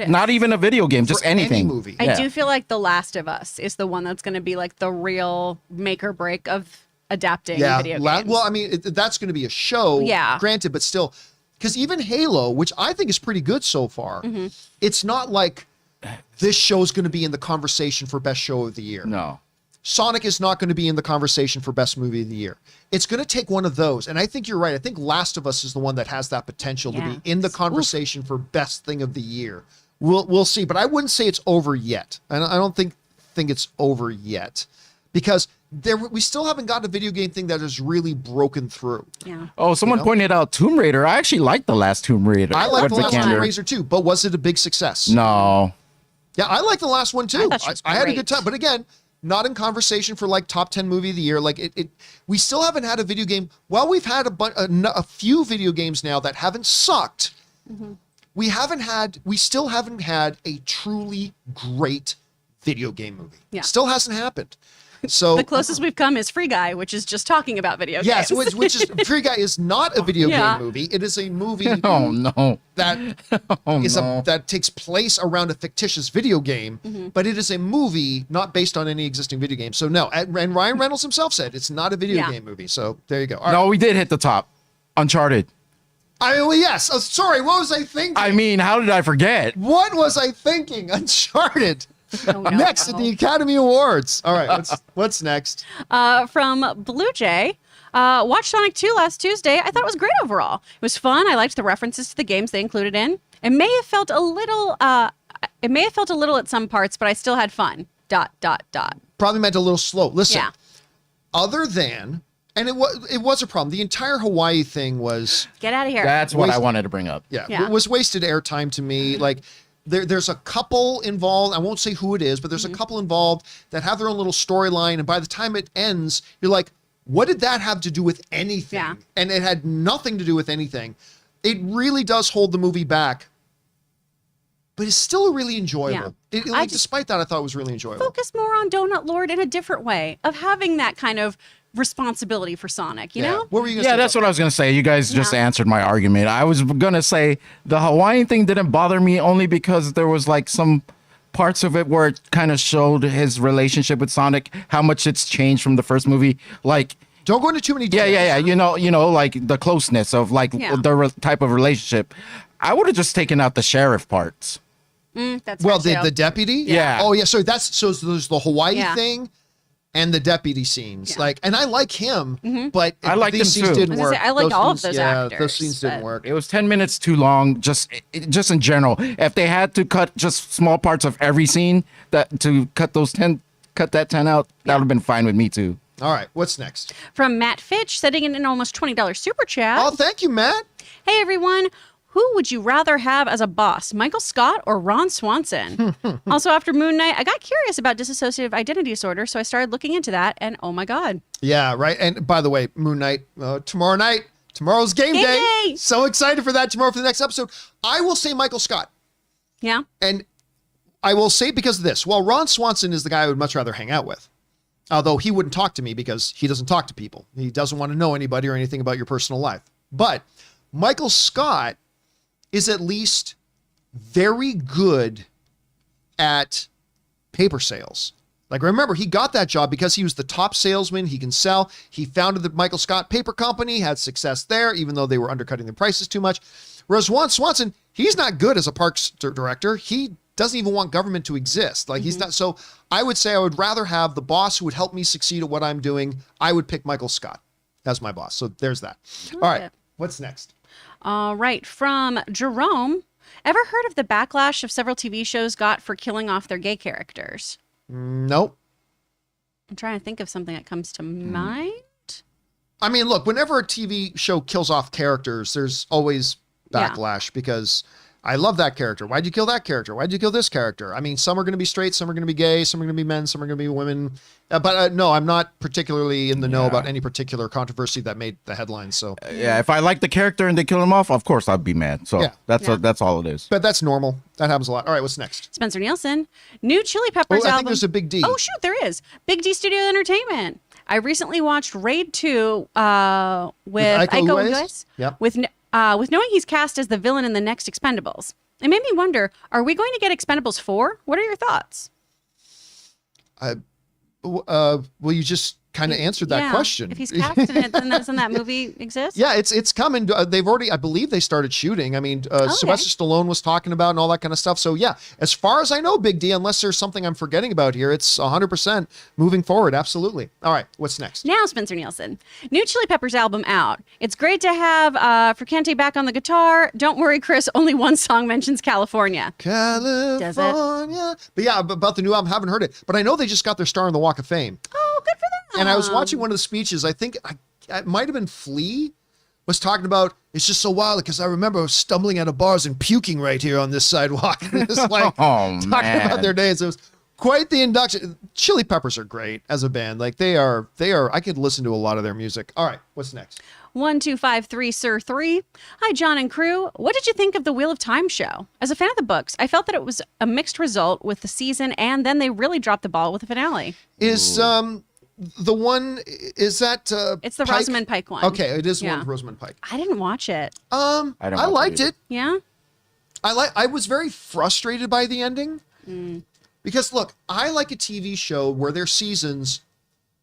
not even a video game, just anything. Any movie. I do feel like The Last of Us is the one that's going to be like the real make or break of adapting Yeah. video games. Well, I mean, that's going to be a show, Yeah. granted, but still, because even Halo, which I think is pretty good so far, it's not like this show's going to be in the conversation for best show of the year. No. Sonic is not going to be in the conversation for best movie of the year. It's going to take one of those. And I think you're right. I think Last of Us is the one that has that potential to be in the conversation for best thing of the year. We'll see, but I wouldn't say it's over yet. And I don't think it's over yet because we still haven't got a video game thing that has really broken through. Yeah. Oh, someone pointed out Tomb Raider. I actually liked the last Tomb Raider. I like the with last Vikander. Tomb Raider too, but was it a big success? No. Yeah, I like the last one too. thought she was I had a great. good time, but again, not in conversation for like top 10 movie of the year. Like we still haven't had a video game. Well, we've had a few video games now that haven't sucked. We still haven't had a truly great video game movie. Yeah. Still hasn't happened. So The closest we've come is Free Guy, which is just talking about video yes, games. which is Free Guy is not a video Yeah. game movie. It is a movie Oh, no. that Oh, is no. that takes place around a fictitious video game, but it is a movie not based on any existing video game. So no, and Ryan Reynolds himself said it's not a video Yeah. game movie. So there you go. All right. No, we did hit the top. Uncharted. Yes. Oh, sorry. What was I thinking? I mean, how did I forget? What was I thinking? Uncharted. Oh, no. Next at the Academy Awards. All right. What's next? From Blue Jay. Watched Sonic 2 last Tuesday. I thought it was great overall. It was fun. I liked the references to the games they included in. It may have felt a little at some parts, but I still had fun. ... Probably meant a little slow. Listen. Yeah. Other than, and it was a problem. The entire Hawaii thing was. Get out of here. That's what I wanted to bring up. Yeah, Yeah. it was wasted airtime to me. Like there's a couple involved. I won't say who it is, but there's a couple involved that have their own little storyline. And by the time it ends, you're like, what did that have to do with anything? Yeah. And it had nothing to do with anything. It really does hold the movie back, but it's still really enjoyable. Yeah. Despite that, I thought it was really enjoyable. Focus more on Donut Lord in a different way of having that kind of responsibility for Sonic, you know? What were you going to Yeah, say? that's what I was going to say. You guys just answered my argument. I was going to say the Hawaiian thing didn't bother me only because there was like some parts of it where it kind of showed his relationship with Sonic, how much it's changed from the first movie. Like, Don't go into too many details. yeah. You know, like the closeness of like Yeah. type of relationship. I would have just taken out the sheriff parts. That's Well, fair, too. the deputy? Yeah. Oh, yeah. So there's the Hawaii Yeah. thing and the deputy scenes. Yeah. And I like him, but I like these them scenes too. didn't I was work. gonna say, I like all of scenes- those Those actors, scenes didn't but- work. It was 10 minutes too long, just in general. If they had to cut just small parts of every scene cut that 10 out, that would have been fine with me too. All right. What's next? From Matt Fitch, sending in an almost $20 super chat. Oh, thank you, Matt. Hey, everyone. Who would you rather have as a boss, Michael Scott or Ron Swanson? Also, after Moon Knight, I got curious about dissociative identity disorder, so I started looking into that, and oh my God. Yeah, right. And by the way, Moon Knight, tomorrow night, tomorrow's game Game day. day! So excited for that tomorrow for the next episode. I will say Michael Scott. Yeah? And I will say because of this. Well, Ron Swanson is the guy I would much rather hang out with. Although he wouldn't talk to me because he doesn't talk to people. He doesn't want to know anybody or anything about your personal life. But Michael Scott is at least very good at paper sales. Like, remember, he got that job because he was the top salesman. He can sell. He founded the Michael Scott Paper Company, had success there, even though they were undercutting the prices too much. Whereas Ron Swanson, he's not good as a parks director. He doesn't even want government to exist. Like, he's not. So I would say I would rather have the boss who would help me succeed at what I'm doing. I would pick Michael Scott as my boss. So there's that. All right. it. What's next? All right. From Jerome, ever heard of the backlash of several TV shows got for killing off their gay characters? Nope. I'm trying to think of something that comes to mind. I mean, look, whenever a TV show kills off characters, there's always Yeah. backlash because I love that character. Why'd you kill that character? Why'd you kill this character? I mean, some are going to be straight, some are going to be gay, some are going to be men, some are going to be women. But no, I'm not particularly in the know about any particular controversy that made the headlines. So, Yeah, if I like the character and they kill him off, of course I'd be mad. So Yeah. that's all it is. but that's normal. That happens a lot. All right, what's next? Spencer Nielsen, new Chili Oh, Peppers I album. think there's a big D. Oh, shoot, there is. Big D Studio Entertainment. I recently watched Raid 2 with Iko Uwais? Uwais, Yep. with knowing he's cast as the villain in the next Expendables. It made me wonder, are we going to get Expendables 4? What are your thoughts? Will you just kind of answered that question. If he's cast in it, then doesn't that movie exist? Yeah, it's coming. They've already, I believe they started shooting. I mean, Sylvester Stallone was talking about and all that kind of stuff. So yeah, as far as I know, Big D, unless there's something I'm forgetting about here, it's 100% moving forward. Absolutely. All right, what's next? Now, Spencer Nielsen. New Chili Peppers album out. It's great to have Fricante back on the guitar. Don't worry, Chris, only one song mentions California. California. But yeah, about the new album, haven't heard it. But I know they just got their star on the Walk of Fame. Oh, good for them. And I was watching one of the speeches, I think it might have been Flea, was talking about, it's just so wild because I remember stumbling out of bars and puking right here on this sidewalk. It's like talking about their days. It was quite the induction. Chili Peppers are great as a band. Like they are, I could listen to a lot of their music. All right, what's next? 1253 Sir 3. Hi, John and crew. What did you think of the Wheel of Time show? As a fan of the books, I felt that it was a mixed result with the season, and then they really dropped the ball with the finale. Is the one, is that it's the Pike? Rosamund Pike one. Okay, it is one with Rosamund Pike. I didn't watch it. I liked it. Yeah? I was very frustrated by the ending. Because look, I like a TV show where their seasons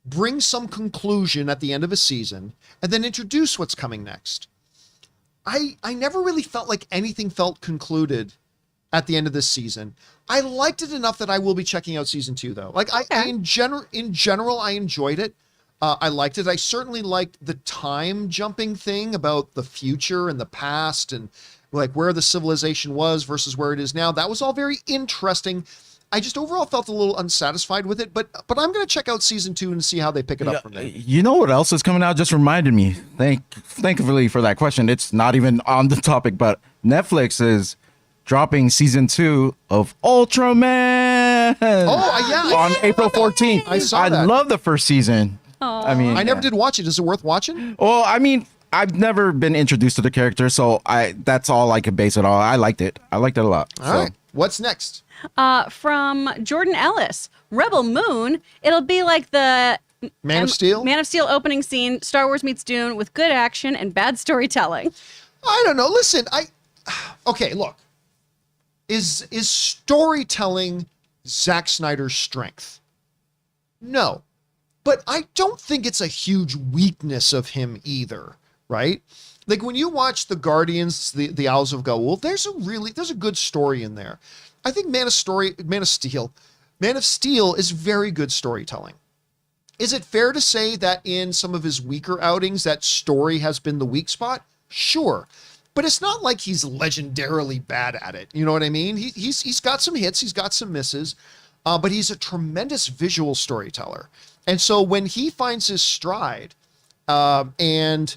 bring some conclusion at the end of a season and then introduce what's coming next. I never really felt like anything felt concluded at the end of this season. I liked it enough that I will be checking out season 2 though. Like in general, I enjoyed it. I liked it. I certainly liked the time jumping thing about the future and the past and like where the civilization was versus where it is now. That was all very interesting. I just overall felt a little unsatisfied with it, but I'm going to check out season 2 and see how they pick it up from there. You know what else is coming out? Just reminded me. Thankfully for that question. It's not even on the topic, but Netflix is dropping season 2 of Ultraman. Oh, yeah. On April 14th. I saw that. I love the first season. Aww. I mean, I never did watch it. Is it worth watching? Well, I mean, I've never been introduced to the character, so that's all I could base it on. I liked it. I liked it a lot. All right. What's next? From Jordan Ellis, Rebel Moon. It'll be like the Man of Steel? Man of Steel opening scene, Star Wars meets Dune with good action and bad storytelling. I don't know. Listen, okay, look. Is storytelling Zack Snyder's strength? No. But I don't think it's a huge weakness of him either, right? Like when you watch the Guardians, the Owls of Gaul, there's a good story in there. I think Man of Steel is very good storytelling. Is it fair to say that in some of his weaker outings, that story has been the weak spot? Sure. But it's not like he's legendarily bad at it. You know what I mean? He's got some hits, he's got some misses, but he's a tremendous visual storyteller. And so when he finds his stride, and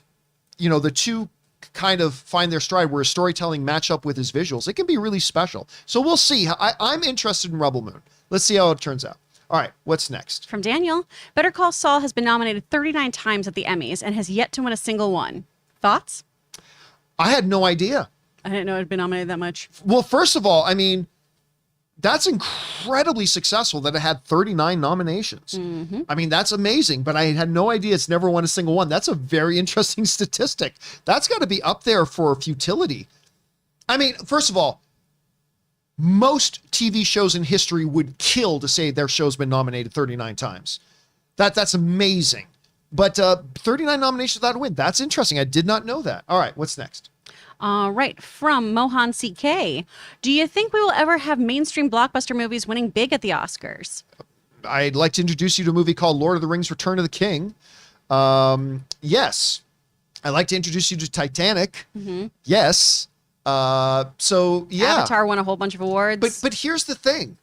you know, the two kind of find their stride where his storytelling match up with his visuals, it can be really special. So we'll see. I'm interested in Rebel Moon. Let's see how it turns out. All right, what's next? From Daniel, Better Call Saul has been nominated 39 times at the Emmys and has yet to win a single one. Thoughts? I had no idea. I didn't know it had been nominated that much. Well, first of all, I mean, that's incredibly successful that it had 39 nominations. Mm-hmm. I mean, that's amazing, but I had no idea it's never won a single one. That's a very interesting statistic. That's got to be up there for futility. I mean, first of all, most TV shows in history would kill to say their show's been nominated 39 times. That's amazing. But 39 nominations without a win. That's interesting. I did not know that. All right, what's next? Right, from Mohan CK. Do you think we will ever have mainstream blockbuster movies winning big at the Oscars? I'd like to introduce you to a movie called Lord of the Rings: Return of the King. Yes. I'd like to introduce you to Titanic. Mm-hmm. Yes. So, yeah. Avatar won a whole bunch of awards. But here's the thing.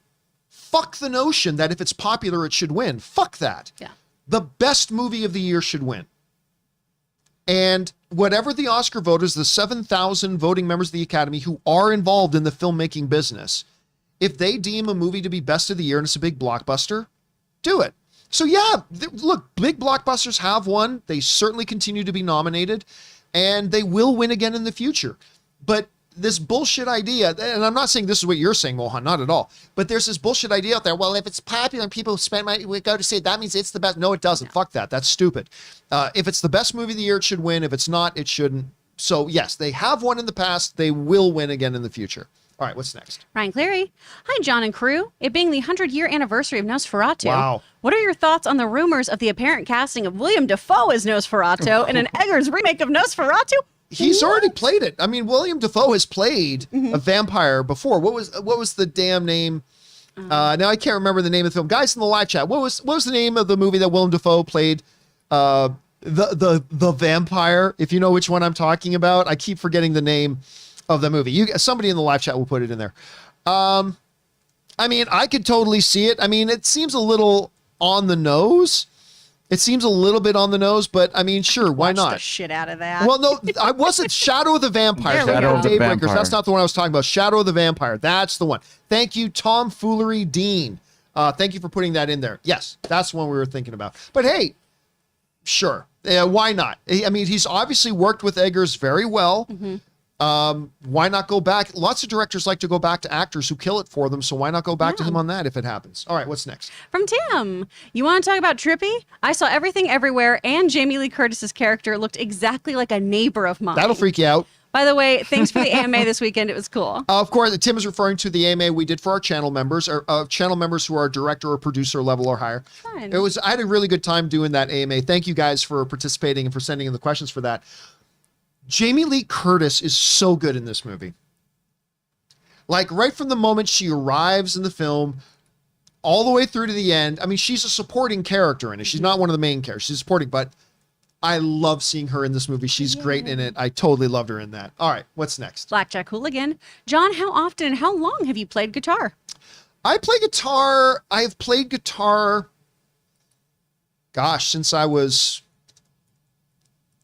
Fuck the notion that if it's popular, it should win. Fuck that. Yeah. The best movie of the year should win. And whatever the Oscar voters, the 7,000 voting members of the Academy who are involved in the filmmaking business, if they deem a movie to be best of the year and it's a big blockbuster, do it. So yeah, look, big blockbusters have won. They certainly continue to be nominated, and they will win again in the future. But this bullshit idea, and I'm not saying this is what you're saying, Mohan, not at all, but there's this bullshit idea out there. Well, if it's popular and people spend money, we go to see it, that means it's the best. No, it doesn't. No. Fuck that. That's stupid. If it's the best movie of the year, it should win. If it's not, it shouldn't. So yes, they have won in the past. They will win again in the future. All right, what's next? Ryan Cleary. Hi, John and crew. It being the 100-year anniversary of Nosferatu. Wow. What are your thoughts on the rumors of the apparent casting of William Dafoe as Nosferatu in an Eggers remake of Nosferatu? He's already played it. I mean, William Dafoe has played a vampire before. What was the damn name? Now I can't remember the name of the film. Guys in the live chat, what was the name of the movie that Willem Dafoe played? The vampire. If you know which one I'm talking about, I keep forgetting the name of the movie. Somebody in the live chat will put it in there. I mean, I could totally see it. I mean, it seems a little on the nose. It seems a little bit on the nose, but I mean, sure, why Watch not? the shit out of that. Well, no, I wasn't. Shadow of the Vampire. There we go. Daybreakers. That's not the one I was talking about. Shadow of the Vampire. That's the one. Thank you, Tomfoolery Dean. Thank you for putting that in there. Yes, that's the one we were thinking about. But hey, sure. Why not? I mean, he's obviously worked with Eggers very well. Why not go back? Lots of directors like to go back to actors who kill it for them, so why not go back to him on that if it happens? All right, what's next? From Tim. You want to talk about Trippy? I saw Everything Everywhere, and Jamie Lee Curtis's character looked exactly like a neighbor of mine. That'll freak you out. By the way, thanks for the AMA this weekend. It was cool. Of course, Tim is referring to the AMA we did for our channel members, or channel members who are director or producer level or higher. Fun. I had a really good time doing that AMA. Thank you guys for participating and for sending in the questions for that. Jamie Lee Curtis is so good in this movie. Like right from the moment she arrives in the film, all the way through to the end. I mean, she's a supporting character in it. She's not one of the main characters. She's supporting, but I love seeing her in this movie. She's great in it. I totally loved her in that. All right, what's next? Blackjack Hooligan. John, how often and how long have you played guitar? I play guitar. I've played guitar, gosh, since I was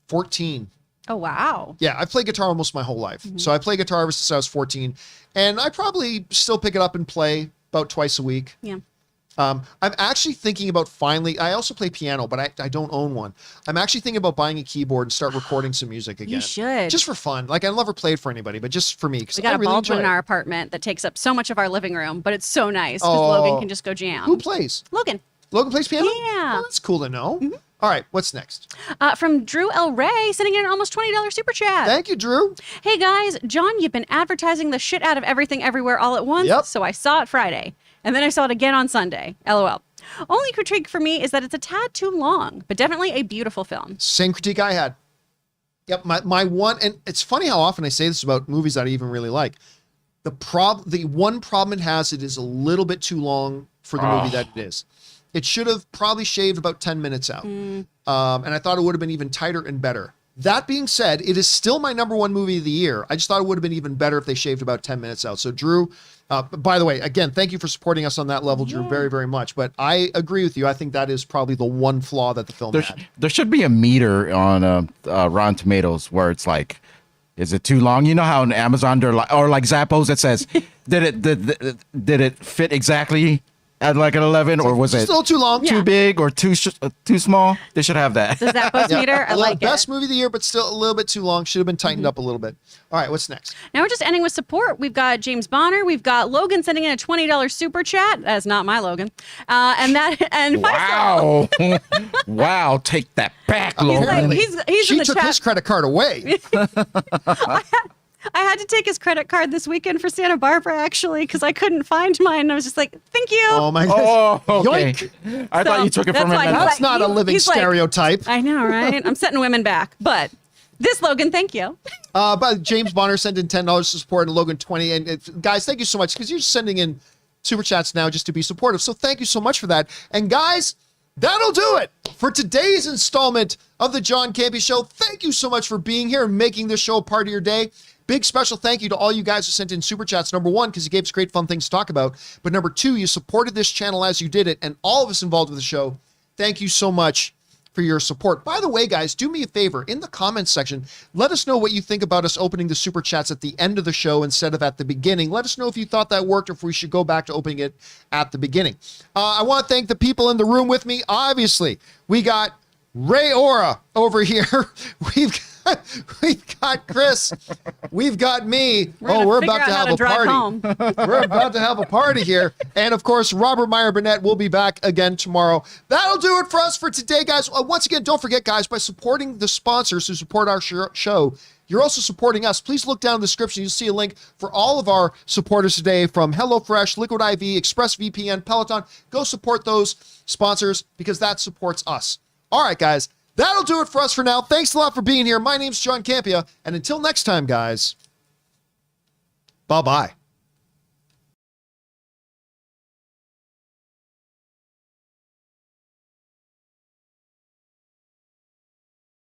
14. Oh, wow. Yeah, I've played guitar almost my whole life. So I play guitar ever since I was 14. And I probably still pick it up and play about twice a week. Yeah. I'm actually thinking about I also play piano, but I don't own one. I'm actually thinking about buying a keyboard and start recording some music again. You should. Just for fun. Like, I never played for anybody, but just for me. We got I a really Baldwin enjoy in it. our apartment that takes up so much of our living room, but it's so nice because Oh. Logan can just go jam. Who plays? Logan. Logan plays piano? Yeah. Oh, that's cool to know. All right, what's next? From Drew L. Ray, sending in an almost $20 super chat. Thank you, Drew. Hey guys, John, you've been advertising the shit out of Everything Everywhere all at once, Yep. so I saw it Friday. And then I saw it again on Sunday. LOL. Only critique for me is that it's a tad too long, but definitely a beautiful film. Same critique I had. Yep, my one, and it's funny how often I say this about movies that I even really like. The one problem it has, it is a little bit too long for the movie that it is. It should have probably shaved about 10 minutes out. And I thought it would have been even tighter and better. That being said, it is still my #1 movie of the year. I just thought it would have been even better if they shaved about 10 minutes out. So Drew, by the way, again, thank you for supporting us on that level, Drew, very, very much. But I agree with you. I think that is probably the one flaw that the film had. There should be a meter on Rotten Tomatoes where it's like, is it too long? You know how on Amazon or like Zappos it says, did it fit exactly at like an 11, or was it Still too long. Yeah. too big or too small? They should have that. Does that post meter? I like Best it. movie of the year, but still a little bit too long. Should have been tightened up a little bit. All right, what's next? Now we're just ending with support. We've got James Bonner. We've got Logan sending in a $20 super chat. That's not my Logan. And Wow. Wow, take that back, Logan. he's in She the took chat. his credit card away. I had to take his credit card this weekend for Santa Barbara, actually, because I couldn't find mine. And I was just like, thank you. Oh my Oh, God. okay. Yoink. I thought you took it that's from why him. he's That's not a living he's like, stereotype. I know, right? I'm setting women back. But this, Logan, thank you. But James Bonner sent in $10 to support, and Logan 20. And guys, thank you so much, because you're just sending in super chats now just to be supportive. So thank you so much for that. And guys, that'll do it for today's installment of the John Campea Show. Thank you so much for being here and making this show a part of your day. Big special thank you to all you guys who sent in super chats. #1, because you gave us great fun things to talk about. But #2, you supported this channel as you did it, and all of us involved with the show. Thank you so much for your support. By the way, guys, do me a favor. In the comments section, let us know what you think about us opening the super chats at the end of the show instead of at the beginning. Let us know if you thought that worked or if we should go back to opening it at the beginning. I want to thank the people in the room with me. Obviously, we got Ray Ora over here. We've got Chris. We've got me. We're about to have a party. We're about to have a party here. And of course, Robert Meyer Burnett will be back again tomorrow. That'll do it for us for today, guys. Once again, don't forget, guys, by supporting the sponsors who support our show, you're also supporting us. Please look down in the description. You'll see a link for all of our supporters today from HelloFresh, Liquid IV, ExpressVPN, Peloton. Go support those sponsors because that supports us. All right, guys, that'll do it for us for now. Thanks a lot for being here. My name's John Campea, and until next time, guys, bye-bye.